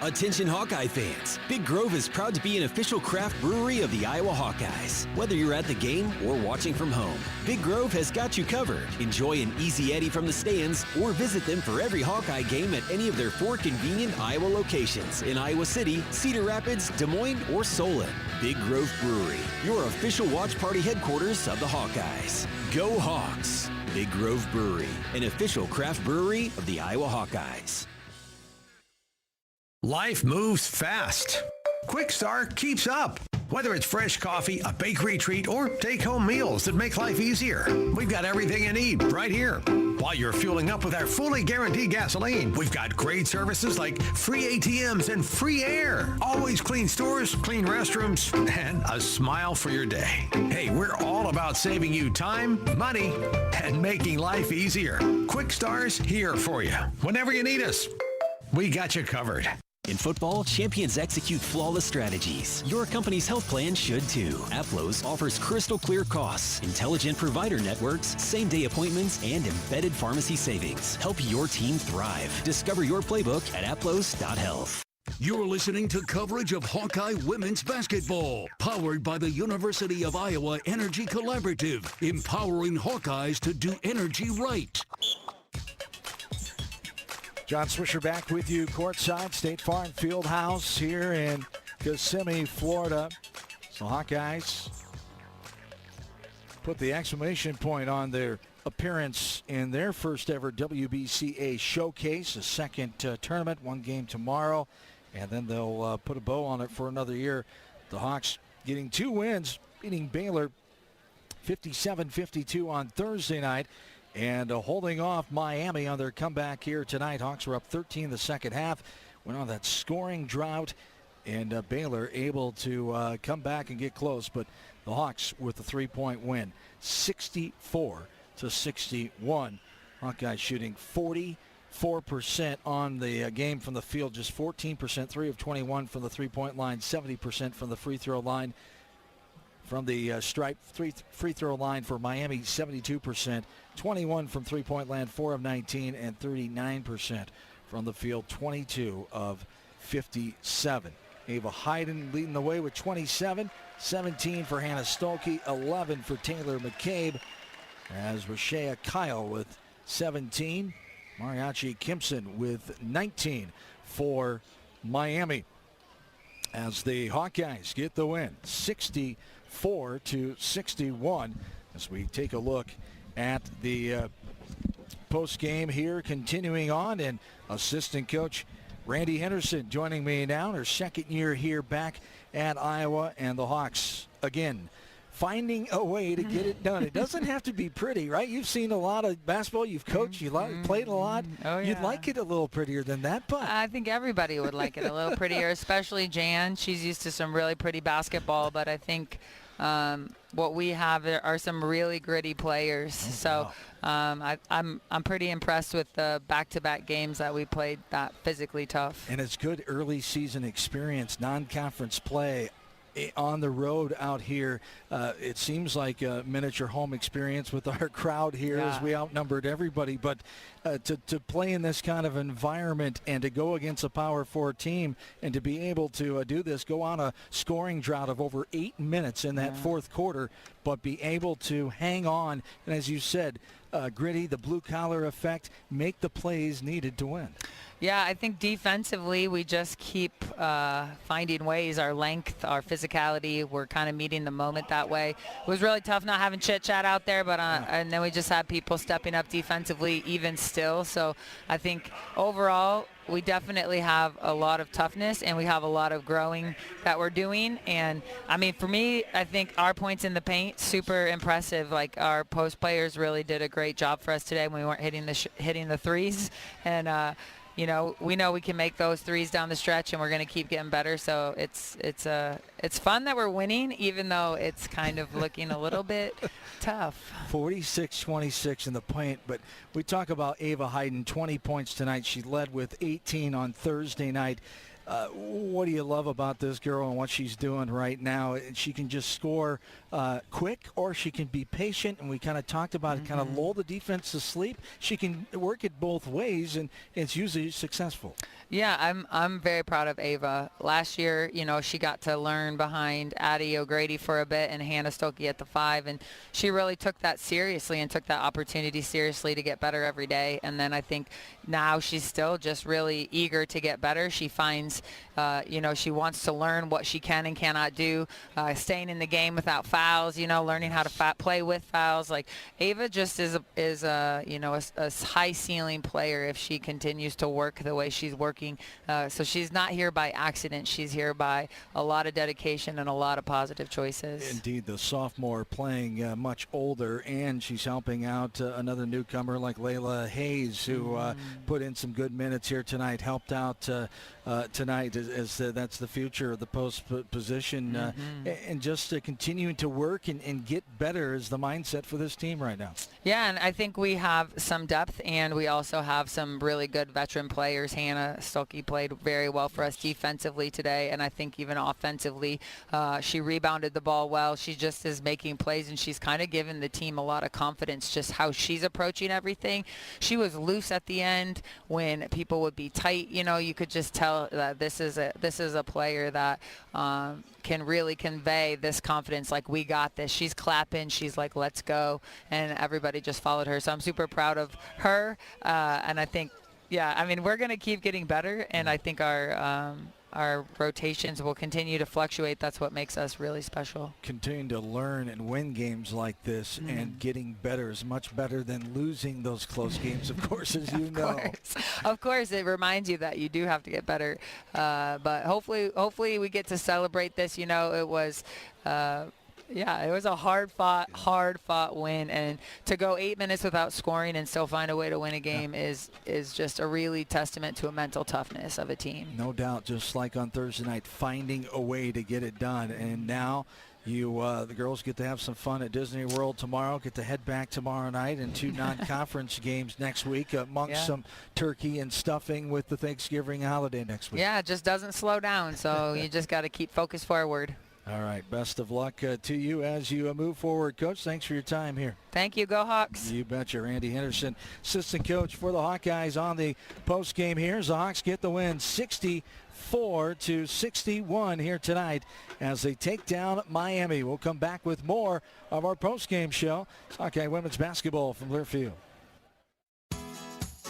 Attention Hawkeye fans, Big Grove is proud to be an official craft brewery of the Iowa Hawkeyes. Whether you're at the game or watching from home, Big Grove has got you covered. Enjoy an easy Eddie from the stands or visit them for every Hawkeye game at any of their 4 convenient Iowa locations in Iowa City, Cedar Rapids, Des Moines, or Solon. Big Grove Brewery, your official watch party headquarters of the Hawkeyes. Go Hawks! Big Grove Brewery, an official craft brewery of the Iowa Hawkeyes. Life moves fast. Quick Start keeps up. Whether it's fresh coffee, a bakery treat, or take-home meals that make life easier, we've got everything you need right here. While you're fueling up with our fully guaranteed gasoline, we've got great services like free ATMs and free air, always clean stores, clean restrooms, and a smile for your day. Hey, we're all about saving you time, money, and making life easier. Quick Star's here for you. Whenever you need us, we got you covered. In football, champions execute flawless strategies. Your company's health plan should too. Aplos offers crystal clear costs, intelligent provider networks, same-day appointments, and embedded pharmacy savings. Help your team thrive. Discover your playbook at aplos.health. You're listening to coverage of Hawkeye women's basketball, powered by the University of Iowa Energy Collaborative, empowering Hawkeyes to do energy right. John Swisher back with you courtside, State Farm Fieldhouse here in Kissimmee, Florida. So Hawkeyes put the exclamation point on their appearance in their first ever WBCA showcase, a second tournament, one game tomorrow, and then they'll put a bow on it for another year. The Hawks getting 2 wins, beating Baylor 57-52 on Thursday night, and holding off Miami on their comeback here tonight. Hawks were up 13 the second half, went on that scoring drought, and Baylor able to come back and get close, but the Hawks with a 3-point win, 64-61. Hawkeyes shooting 44% on the game from the field, just 14%, 3 of 21 from the three-point line, 70% from the free throw line. From the stripe free throw line for Miami, 72%, 21 from three-point land, 4 of 19, and 39% from the field, 22 of 57. Ava Hayden leading the way with 27, 17 for Hannah Stolke, 11 for Taylor McCabe, as Rashea Kyle with 17, Mariachi Kimpson with 19 for Miami, as the Hawkeyes get the win, 64-61. As we take a look at the post game here, continuing on, and assistant coach Randy Henderson joining me now, her second year here back at Iowa, and the Hawks again finding a way to get it done. It doesn't have to be pretty, right? You've seen a lot of basketball. You've coached. You played a lot. Oh, yeah. You'd like it a little prettier than that, but I think everybody would like it a little prettier, especially Jan. She's used to some really pretty basketball, but I think what we have are some really gritty players. So I'm pretty impressed with the back-to-back games that we played that physically tough. And it's good early season experience, non-conference play on the road out here. It seems like a miniature home experience with our crowd here, as we outnumbered everybody. But to play in this kind of environment and to go against a Power 4 team and to be able to do this, go on a scoring drought of over 8 minutes in that fourth quarter, but be able to hang on. And as you said, gritty, the blue-collar effect, make the plays needed to win. Yeah, I think defensively we just keep finding ways. Our length, our physicality, we're kind of meeting the moment that way. It was really tough not having chit-chat out there, but and then we just had people stepping up defensively even still. So I think overall we definitely have a lot of toughness, and we have a lot of growing that we're doing. And I mean, for me, I think our points in the paint, super impressive. Like, our post players really did a great job for us today when we weren't hitting the threes. And you know we can make those threes down the stretch, and we're going to keep getting better. So it's fun that we're winning, even though it's kind of looking a little bit tough. 46-26 in the paint, but we talk about Ava Hayden, 20 points tonight. She led with 18 on Thursday night. What do you love about this girl and what she's doing right now? She can just score quick, or she can be patient, and we kind of talked about it, kind of lull the defense to sleep. She can work it both ways, and it's usually successful. Yeah, I'm very proud of Ava. Last year, she got to learn behind Addie O'Grady for a bit and Hannah Stolke at the 5, and she really took that seriously and took that opportunity seriously to get better every day. And then I think now she's still just really eager to get better. She finds, she wants to learn what she can and cannot do, staying in the game without fouls, learning how to play with fouls. Like, Ava just is a high ceiling player if she continues to work the way she's working. So she's not here by accident. She's here by a lot of dedication and a lot of positive choices. Indeed, the sophomore playing much older, and she's helping out another newcomer like Layla Hayes, who put in some good minutes here tonight, helped out tonight as that's the future of the post position, and just continuing to work and get better is the mindset for this team right now. Yeah, and I think we have some depth, and we also have some really good veteran players. Hannah Stolke played very well for us defensively today, and I think even offensively, she rebounded the ball well. She just is making plays, and she's kind of given the team a lot of confidence just how she's approaching everything. She was loose at the end when people would be tight. You could just tell that this is a player that can really convey this confidence, like, we got this. She's clapping, she's like, let's go, and everybody just followed her. So I'm super proud of her, and I think Yeah, I mean, we're going to keep getting better, and I think our rotations will continue to fluctuate. That's what makes us really special. Continuing to learn and win games like this and getting better is much better than losing those close games, of course, as you know. Of course, it reminds you that you do have to get better. But hopefully we get to celebrate this. You know, it was... it was a hard-fought win, and to go 8 minutes without scoring and still find a way to win a game is just a really testament to a mental toughness of a team. No doubt, just like on Thursday night, finding a way to get it done. And now the girls get to have some fun at Disney World tomorrow, get to head back tomorrow night, and 2 non-conference games next week amongst some turkey and stuffing with the Thanksgiving holiday next week. Yeah, it just doesn't slow down, so you just got to keep focused forward. All right, best of luck to you as you move forward, Coach. Thanks for your time here. Thank you. Go Hawks. You betcha. Randy Henderson, assistant coach for the Hawkeyes on the post game here. The Hawks get the win 64-61 here tonight as they take down Miami. We'll come back with more of our post game show. It's Hawkeye women's basketball from Learfield.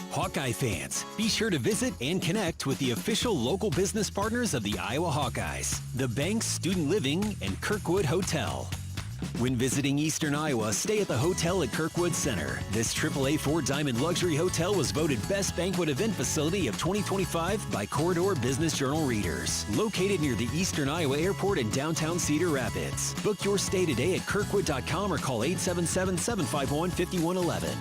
Hawkeye fans, be sure to visit and connect with the official local business partners of the Iowa Hawkeyes, the Banks Student Living and Kirkwood Hotel. When visiting Eastern Iowa, stay at the hotel at Kirkwood Center. This AAA 4-diamond luxury hotel was voted Best Banquet Event Facility of 2025 by Corridor Business Journal readers. Located near the Eastern Iowa Airport in downtown Cedar Rapids. Book your stay today at kirkwood.com or call 877-751-5111.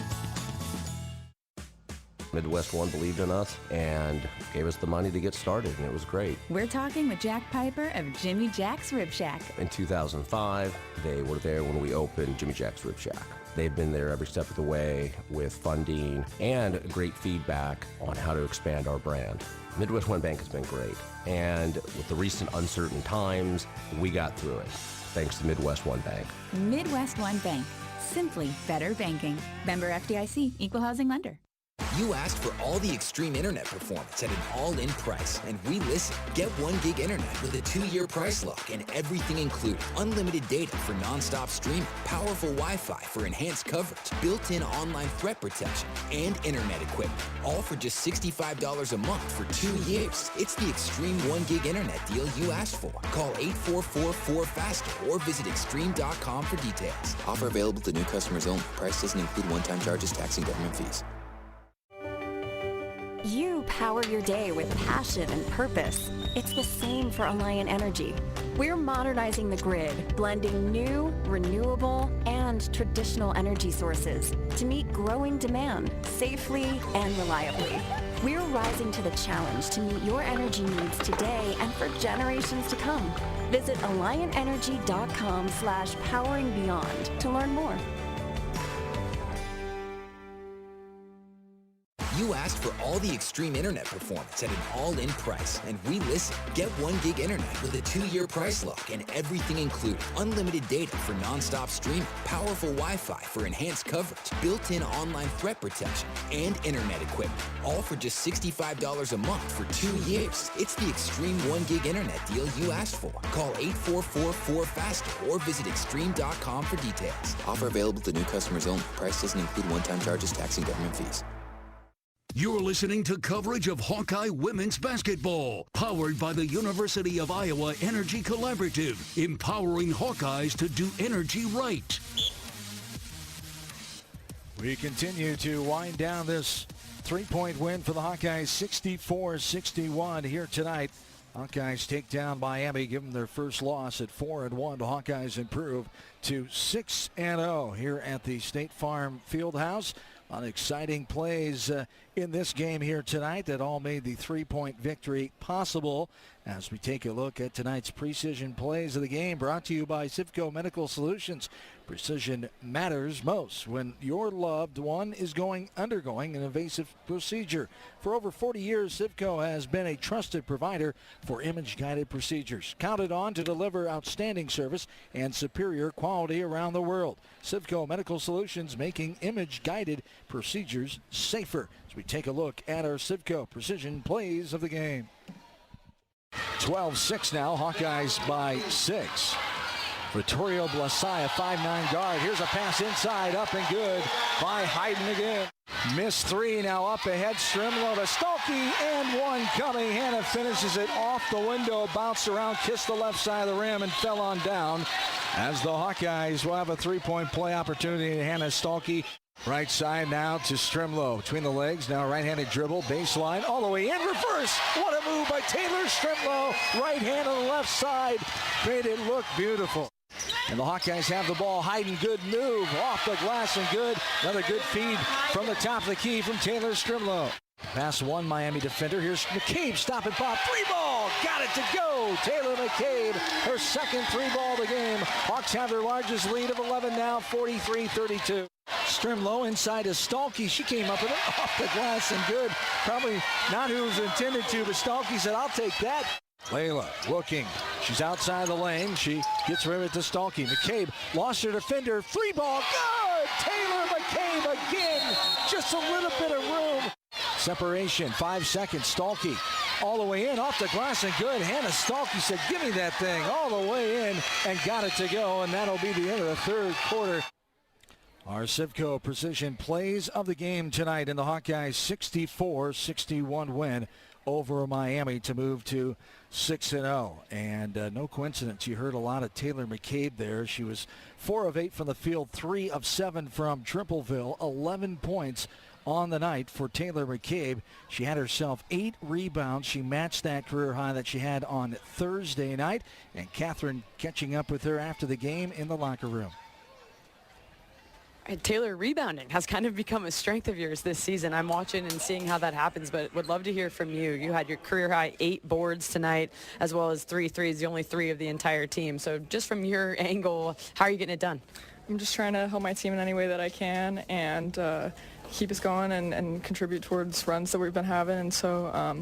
Midwest One believed in us and gave us the money to get started, and it was great. We're talking with Jack Piper of Jimmy Jack's Rib Shack. In 2005, they were there when we opened Jimmy Jack's Rib Shack. They've been there every step of the way with funding and great feedback on how to expand our brand. Midwest One Bank has been great, and with the recent uncertain times, we got through it, thanks to Midwest One Bank. Midwest One Bank. Simply better banking. Member FDIC, Equal Housing Lender. You asked for all the extreme internet performance at an all-in price, and we listened. Get 1 gig internet with a 2-year price lock and everything included. Unlimited data for non-stop streaming, powerful Wi-Fi for enhanced coverage, built-in online threat protection, and internet equipment. All for just $65 a month for 2 years. It's the extreme 1 gig internet deal you asked for. Call 844-4FASTER or visit extreme.com for details. Offer available to new customers only. Price doesn't include one-time charges, tax, and government fees. You power your day with passion and purpose. It's the same for Alliant Energy. We're modernizing the grid, blending new, renewable, and traditional energy sources to meet growing demand safely and reliably. We're rising to the challenge to meet your energy needs today and for generations to come. Visit AlliantEnergy.com/poweringbeyond to learn more. You asked for all the extreme internet performance at an all-in price, and we listened. Get 1 gig internet with a 2-year price lock and everything included. Unlimited data for non-stop streaming, powerful Wi-Fi for enhanced coverage, built-in online threat protection, and internet equipment. All for just $65 a month for 2 years. It's the extreme 1 gig internet deal you asked for. Call 844-4FASTER or visit extreme.com for details. Offer available to new customers only. Price doesn't include one-time charges, tax, and government fees. You're listening to coverage of Hawkeye women's basketball, powered by the University of Iowa Energy Collaborative, empowering Hawkeyes to do energy right. We continue to wind down this 3-point win for the Hawkeyes, 64-61 here tonight. Hawkeyes take down Miami, give them their first loss at 4-1. The Hawkeyes improve to 6-0 here at the State Farm Fieldhouse. On exciting plays in this game here tonight that all made the 3-point victory possible. As we take a look at tonight's precision plays of the game, brought to you by Civco Medical Solutions. Precision matters most when your loved one is undergoing an invasive procedure. For over 40 years, Civco has been a trusted provider for image-guided procedures, counted on to deliver outstanding service and superior quality around the world. Civco Medical Solutions, making image-guided procedures safer. As we take a look at our Civco precision plays of the game. 12-6 now, Hawkeyes by 6. Vittorio Blasai, a 5'9" guard. Here's a pass inside, up and good by Hayden again. Missed three, now up ahead. Strimlow to Stolke, and one coming. Hannah finishes it off the window, bounced around, kissed the left side of the rim, and fell on down. As the Hawkeyes will have a three-point play opportunity. Hannah Stolke, right side now to Strimlow. Between the legs, now right-handed dribble, baseline, all the way in, reverse. What a move by Taylor Strimlow. Right hand on the left side, made it look beautiful. And the Hawkeyes have the ball. Hayden, good move. Off the glass and good. Another good feed from the top of the key from Taylor Strimlow. Pass one Miami defender. Here's McCabe, stop and pop. Three ball. Got it to go. Taylor McCabe, her second three ball of the game. Hawks have their largest lead of 11 now, 43-32. Strimlow inside to Stolke. She came up with it off the glass and good. Probably not who was intended to, but Stolke said, I'll take that. Layla looking. She's outside the lane. She gets rid of it to Stolke. McCabe lost her defender. Free ball. Good! Taylor McCabe again. Just a little bit of room. Separation. 5 seconds. Stolke all the way in. Off the glass and good. Hannah Stolke said, give me that thing. All the way in and got it to go. And that'll be the end of the third quarter. Our Civco Precision plays of the game tonight in the Hawkeyes 64-61 win over Miami to move to 6-0. And no coincidence, you heard a lot of Taylor McCabe there. She was 4 of 8 from the field, 3 of 7 from Tripleville, 11 points on the night for Taylor McCabe. She had herself 8 rebounds. She matched that career high that she had on Thursday night. And Catherine catching up with her after the game in the locker room. And Taylor, rebounding has kind of become a strength of yours this season. I'm watching and seeing how that happens, but would love to hear from you. You had your career high 8 boards tonight, as well as 3 threes, the only 3 of the entire team. So just from your angle, how are you getting it done? I'm just trying to help my team in any way that I can and keep us going and contribute towards runs that we've been having. And so I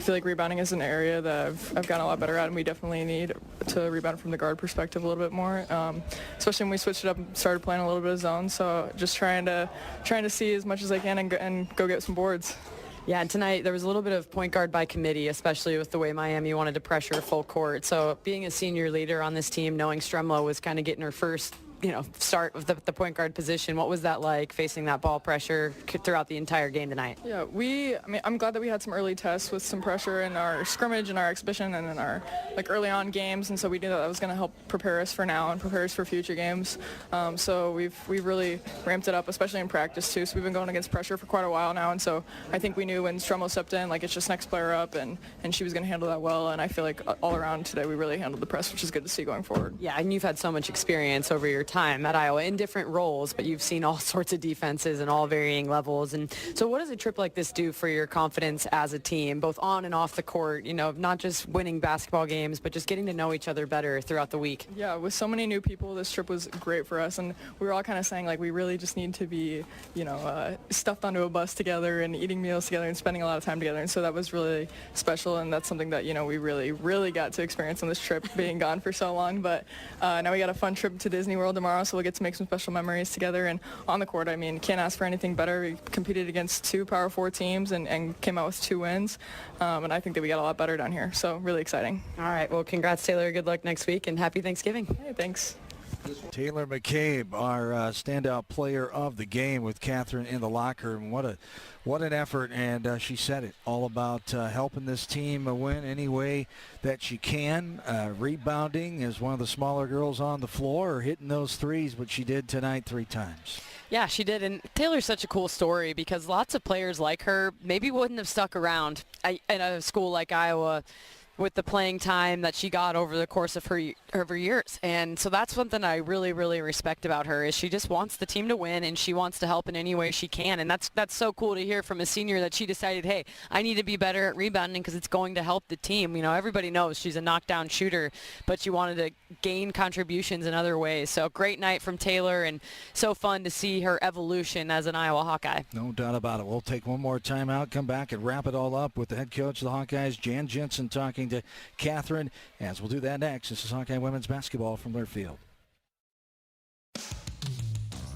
feel like rebounding is an area that I've gotten a lot better at, and we definitely need to rebound from the guard perspective a little bit more, especially when we switched it up and started playing a little bit of zone. So just trying to see as much as I can and go get some boards. Yeah, and tonight there was a little bit of point guard by committee, especially with the way Miami wanted to pressure full court. So being a senior leader on this team, knowing Strimlow was kind of getting her first start with the point guard position. What was that like, facing that ball pressure throughout the entire game tonight? Yeah, I'm glad that we had some early tests with some pressure in our scrimmage and our exhibition and in our early on games, and so we knew that was going to help prepare us for now and prepare us for future games. So we've really ramped it up, especially in practice too. So we've been going against pressure for quite a while now, and so I think we knew when Strimlow stepped in, it's just next player up, and she was going to handle that well. And I feel like all around today we really handled the press, which is good to see going forward. Yeah, and you've had so much experience over your time at Iowa in different roles, but you've seen all sorts of defenses and all varying levels. And so what does a trip like this do for your confidence as a team, both on and off the court, not just winning basketball games, but just getting to know each other better throughout the week? Yeah, with so many new people, this trip was great for us. And we were all kind of saying, we really just need to be, stuffed onto a bus together and eating meals together and spending a lot of time together. And so that was really special. And that's something that, we really, really got to experience on this trip, being gone for so long. But now we got a fun trip to Disney World tomorrow, so we'll get to make some special memories together. And on the court, can't ask for anything better. We competed against 2 Power 4 teams and came out with 2 wins. And I think that we got a lot better down here. So really exciting. All right. Well, congrats, Taylor. Good luck next week, and happy Thanksgiving. Hey, thanks. Taylor McCabe, our standout player of the game, with Catherine in the locker room. What an effort, and she said it, all about helping this team win any way that she can. Rebounding as one of the smaller girls on the floor, hitting those threes, but she did tonight 3 times. Yeah, she did. And Taylor's such a cool story because lots of players like her maybe wouldn't have stuck around in a school like Iowa with the playing time that she got over the course of her years. And so that's something I really, really respect about her, is she just wants the team to win, and she wants to help in any way she can. And that's so cool to hear from a senior, that she decided, hey, I need to be better at rebounding because it's going to help the team. Everybody knows she's a knockdown shooter, but she wanted to gain contributions in other ways. So great night from Taylor, and so fun to see her evolution as an Iowa Hawkeye. No doubt about it. We'll take one more timeout, come back and wrap it all up with the head coach of the Hawkeyes, Jan Jensen, talking to Catherine, as we'll do that next. This is Hawkeye women's basketball from Learfield.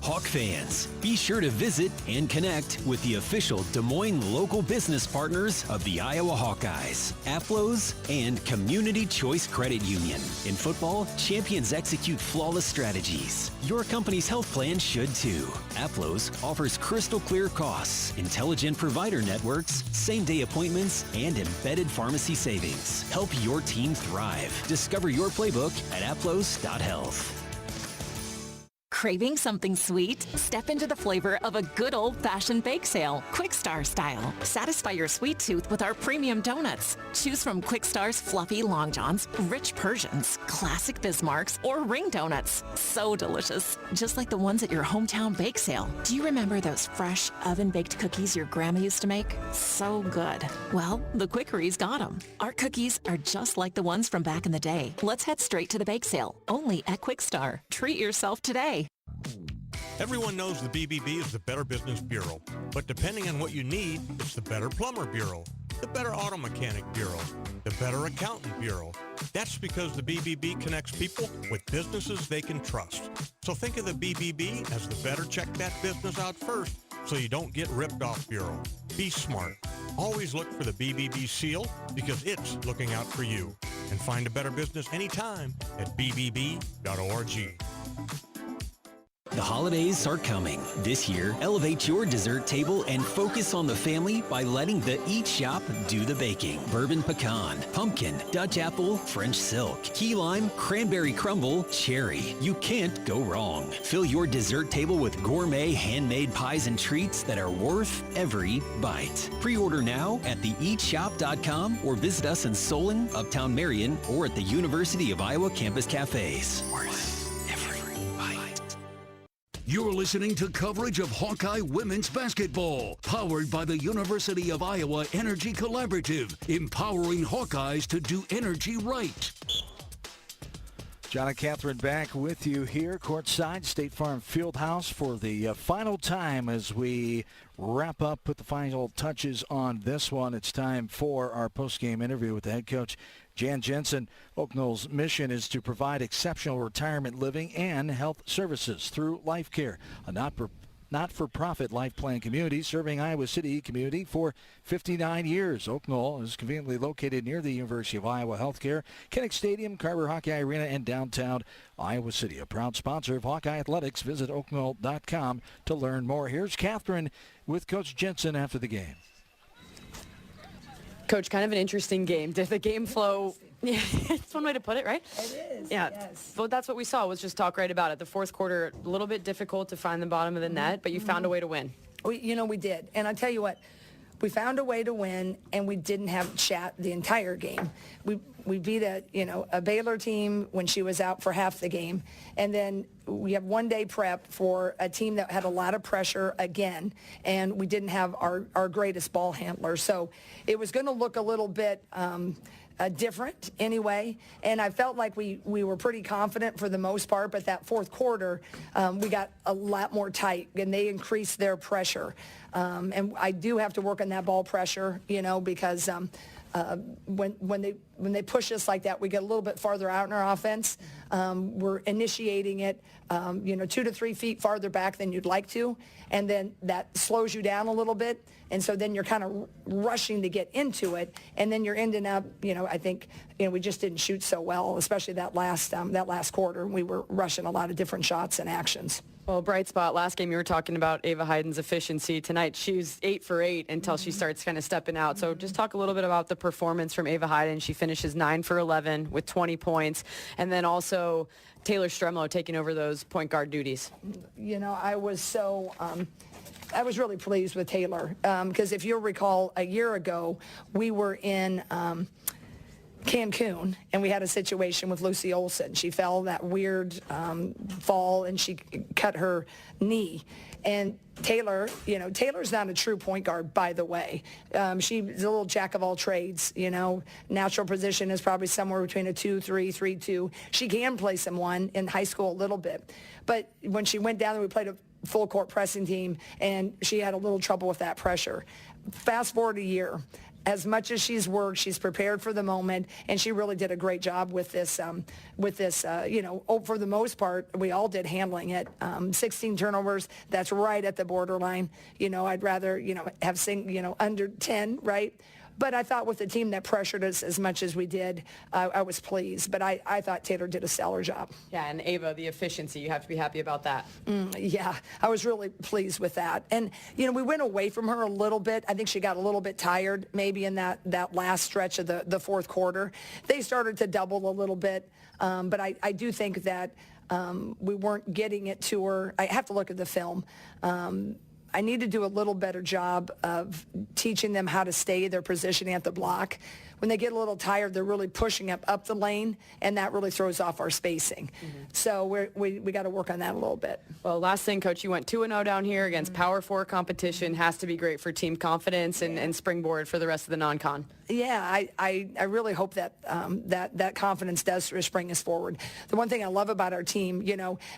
Hawk fans, be sure to visit and connect with the official Des Moines local business partners of the Iowa Hawkeyes, AFLOS, and Community Choice Credit Union. In football, champions execute flawless strategies. Your company's health plan should too. AFLOS offers crystal clear costs, intelligent provider networks, same-day appointments, and embedded pharmacy savings. Help your team thrive. Discover your playbook at aflos.health. Craving something sweet? Step into the flavor of a good old-fashioned bake sale, Quick-Star style. Satisfy your sweet tooth with our premium donuts. Choose from Quick-Star's fluffy Long Johns, rich Persians, classic Bismarcks, or ring donuts. So delicious, just like the ones at your hometown bake sale. Do you remember those fresh, oven-baked cookies your grandma used to make? So good. Well, the Quickery's got them. Our cookies are just like the ones from back in the day. Let's head straight to the bake sale, only at Quick-Star. Treat yourself today. Everyone knows the BBB is the Better Business Bureau, but depending on what you need, it's the Better Plumber Bureau, the Better Auto Mechanic Bureau, the Better Accountant Bureau. That's because the BBB connects people with businesses they can trust. So think of the BBB as the better check that business out first so you don't get ripped off bureau. Be smart. Always look for the BBB seal because it's looking out for you. And find a better business anytime at bbb.org. The holidays are coming. This year, elevate your dessert table and focus on the family by letting the Eat Shop do the baking. Bourbon pecan, pumpkin, Dutch apple, French silk, key lime, cranberry crumble, cherry. You can't go wrong. Fill your dessert table with gourmet handmade pies and treats that are worth every bite. Pre-order now at theeatshop.com or visit us in Solon, Uptown Marion, or at the University of Iowa campus cafes. You're listening to coverage of Hawkeye women's basketball, powered by the University of Iowa Energy Collaborative, empowering Hawkeyes to do energy right. John and Catherine back with you here courtside, State Farm Fieldhouse for the final time as we wrap up, put the final touches on this one. It's time for our postgame interview with the head coach, Jan Jensen. Oak Knoll's mission is to provide exceptional retirement living and health services through Life Care, a not-for-profit life plan community serving Iowa City community for 59 years. Oak Knoll is conveniently located near the University of Iowa Healthcare, Kinnick Stadium, Carver Hawkeye Arena, and downtown Iowa City. A proud sponsor of Hawkeye Athletics. Visit oakknoll.com to learn more. Here's Catherine with Coach Jensen after the game. Coach, kind of an interesting game. Did the game flow? Yeah, it's one way to put it, right? It is. Yeah. Yes. Well, that's what we saw. Was just talk right about it. The fourth quarter, a little bit difficult to find the bottom of the net, but you found a way to win. We did. And I tell you what, we found a way to win, and we didn't have chat the entire game. We beat a Baylor team when she was out for half the game, and then we have one day prep for a team that had a lot of pressure again, and we didn't have our greatest ball handler. So it was going to look a little bit different anyway, and I felt like we were pretty confident for the most part, but that fourth quarter, we got a lot more tight, and they increased their pressure. And I do have to work on that ball pressure, because when they push us like that, we get a little bit farther out in our offense. We're initiating it, 2 to 3 feet farther back than you'd like to, and then that slows you down a little bit. And so then you're kind of rushing to get into it, and then you're ending up, I think, we just didn't shoot so well, especially that last quarter. We were rushing a lot of different shots and actions. Well, bright spot. Last game you were talking about Ava Hayden's efficiency. Tonight she's 8 for 8 until she starts kind of stepping out. So just talk a little bit about the performance from Ava Hayden. She finishes 9 for 11 with 20 points. And then also Taylor Stremlow taking over those point guard duties. I was really pleased with Taylor because if you'll recall, a year ago we were in Cancun, and we had a situation with Lucy Olson. She fell that weird fall, and she cut her knee. And Taylor, Taylor's not a true point guard, by the way. She's a little jack of all trades, Natural position is probably somewhere between a 2-3, 3-2. She can play some one in high school a little bit. But when she went down there, we played a full court pressing team, and she had a little trouble with that pressure. Fast forward a year, as much as she's worked, she's prepared for the moment, and she really did a great job with this, for the most part, we all did handling it. 16 turnovers, that's right at the borderline. I'd rather, have under 10, right? But I thought with the team that pressured us as much as we did, I was pleased. But I thought Taylor did a stellar job. Yeah, and Ava, the efficiency, you have to be happy about that. Yeah, I was really pleased with that. And, we went away from her a little bit. I think she got a little bit tired maybe in that last stretch of the fourth quarter. They started to double a little bit. But I do think that we weren't getting it to her. I have to look at the film. I need to do a little better job of teaching them how to stay their positioning at the block. When they get a little tired, they're really pushing up the lane, and that really throws off our spacing. So we got to work on that a little bit. Well, last thing, Coach, you went 2-0 down here against Power 4 competition. Has to be great for team confidence and springboard for the rest of the non-con. Yeah, I really hope that that confidence does spring us forward. The one thing I love about our team,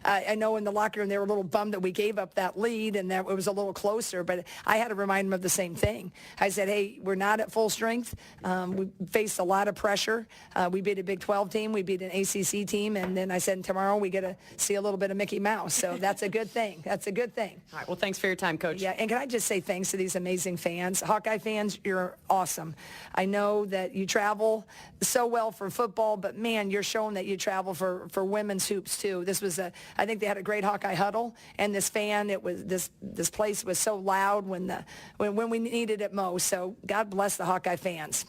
I know in the locker room they were a little bummed that we gave up that lead and that it was a little closer, but I had to remind them of the same thing. I said, hey, we're not at full strength. We faced a lot of pressure. We beat a Big 12 team. We beat an ACC team. And then I said, tomorrow we get to see a little bit of Mickey Mouse. So that's a good thing. That's a good thing. All right. Well, thanks for your time, Coach. Yeah. And can I just say thanks to these amazing fans? Hawkeye fans, you're awesome. I know that you travel so well for football, but, man, you're showing that you travel for women's hoops, too. This was I think they had a great Hawkeye huddle. And this place was so loud when we needed it most. So God bless the Hawkeye fans.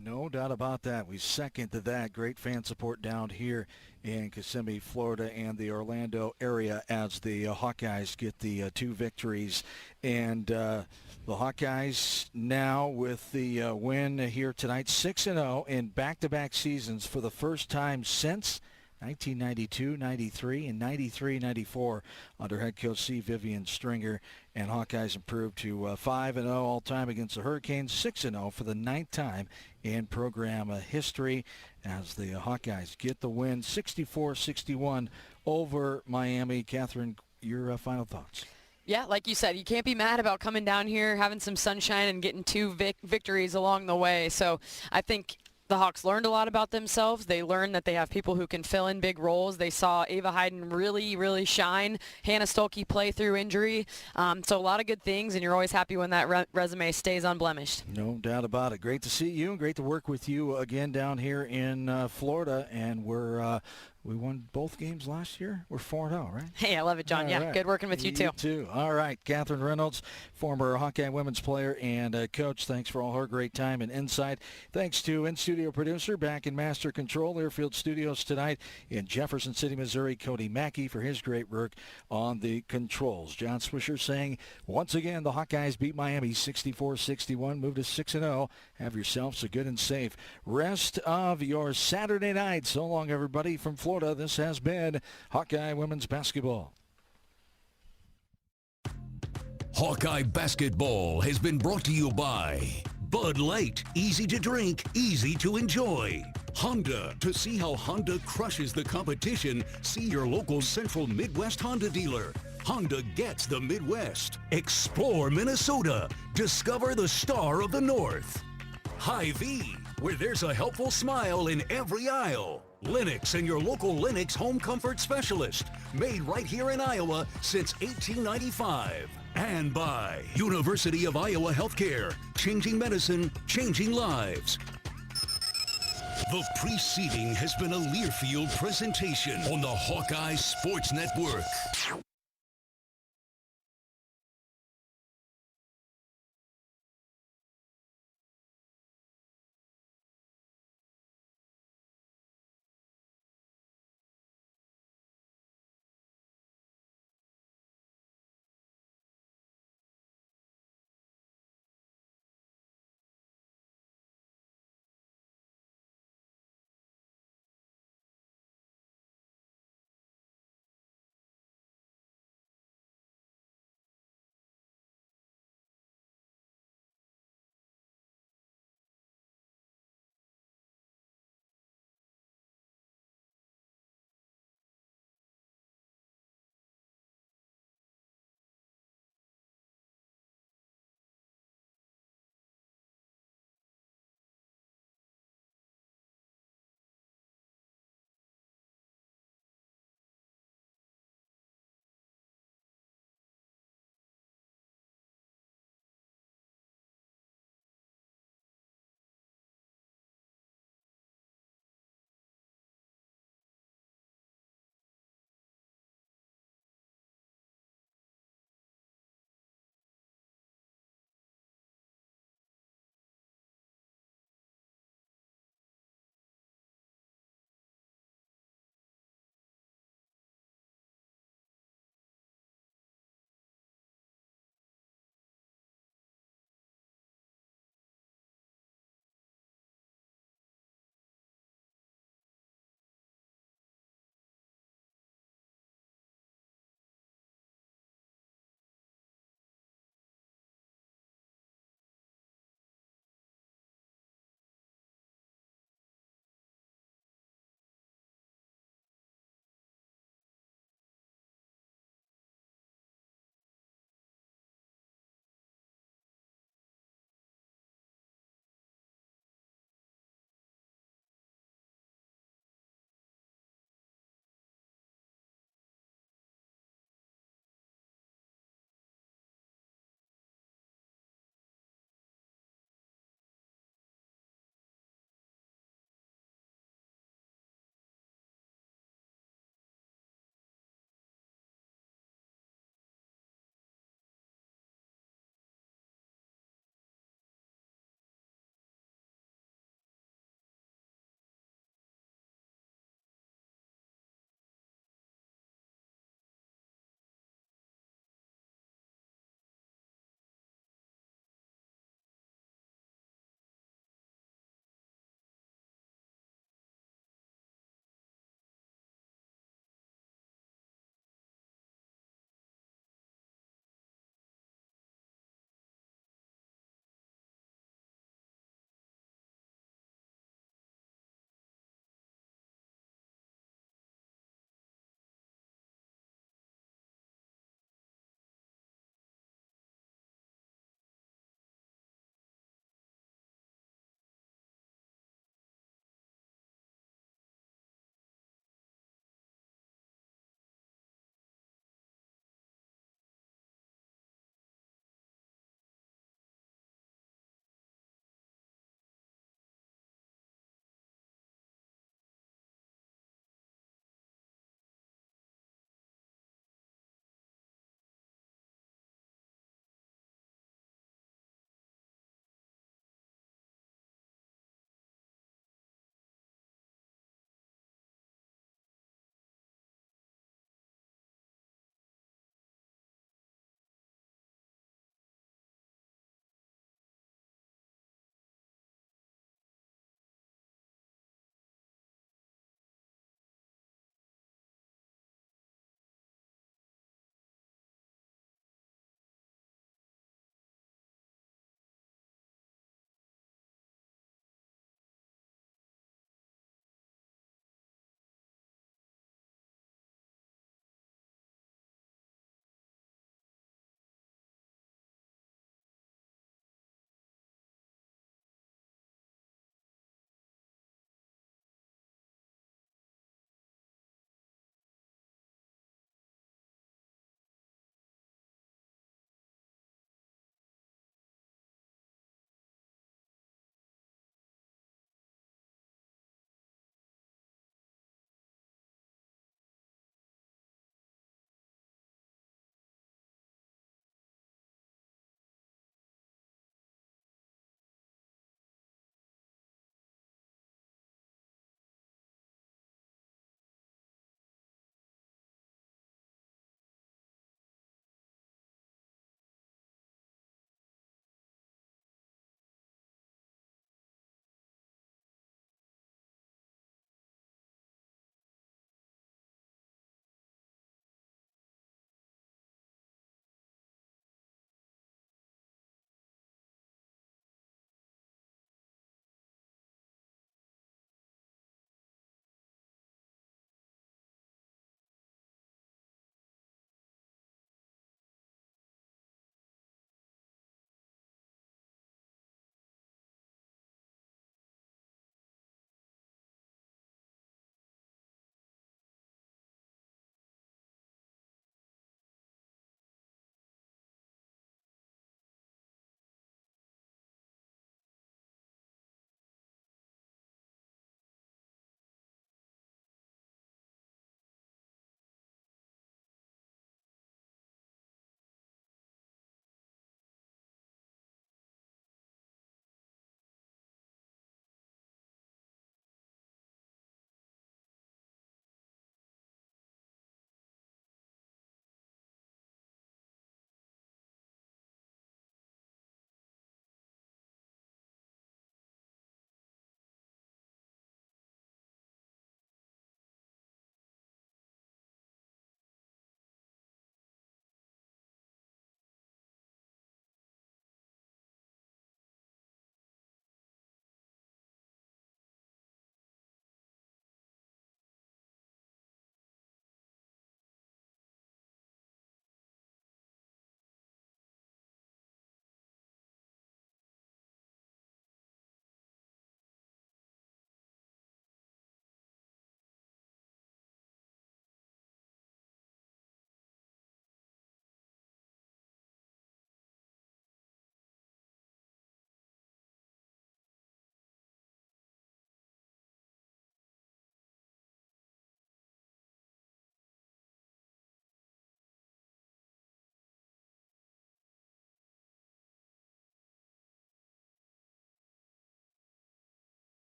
No doubt about that. We second to that. Great fan support down here in Kissimmee, Florida, and the Orlando area as the Hawkeyes get the 2 victories. And the Hawkeyes now with the win here tonight, 6-0 in back-to-back seasons for the first time since 1992-93 and 93-94 under head coach C. Vivian Stringer, and Hawkeyes improved to 5-0 all-time against the Hurricanes, 6-0 for the 9th time in program history as the Hawkeyes get the win 64-61 over Miami. Catherine, your final thoughts? Yeah, like you said, you can't be mad about coming down here, having some sunshine, and getting 2 victories along the way. So I think the Hawks learned a lot about themselves. They learned that they have people who can fill in big roles. They saw Ava Hayden really, really shine. Hannah Stolke play through injury. So a lot of good things, and you're always happy when that resume stays unblemished. No doubt about it. Great to see you and great to work with you again down here in Florida. And we won both games last year. We're 4-0, right? Hey, I love it, John. All yeah, right. Good working with you, too. You too. All right. Catherine Reynolds, former Hawkeye women's player and coach. Thanks for all her great time and insight. Thanks to in-studio producer back in Master Control, Airfield Studios tonight in Jefferson City, Missouri, Cody Mackey for his great work on the controls. John Swisher saying, once again, the Hawkeyes beat Miami 64-61, moved to 6-0. Have yourselves a good and safe rest of your Saturday night. So long, everybody, from Florida. This has been Hawkeye Women's Basketball. Hawkeye Basketball has been brought to you by Bud Light, easy to drink, easy to enjoy. Honda, to see how Honda crushes the competition, see your local Central Midwest Honda dealer. Honda gets the Midwest. Explore Minnesota. Discover the star of the North. Hy-Vee, where there's a helpful smile in every aisle. Lennox and your local Lennox home comfort specialist. Made right here in Iowa since 1895. And by University of Iowa Healthcare. Changing medicine, changing lives. The preceding has been a Learfield presentation on the Hawkeye Sports Network.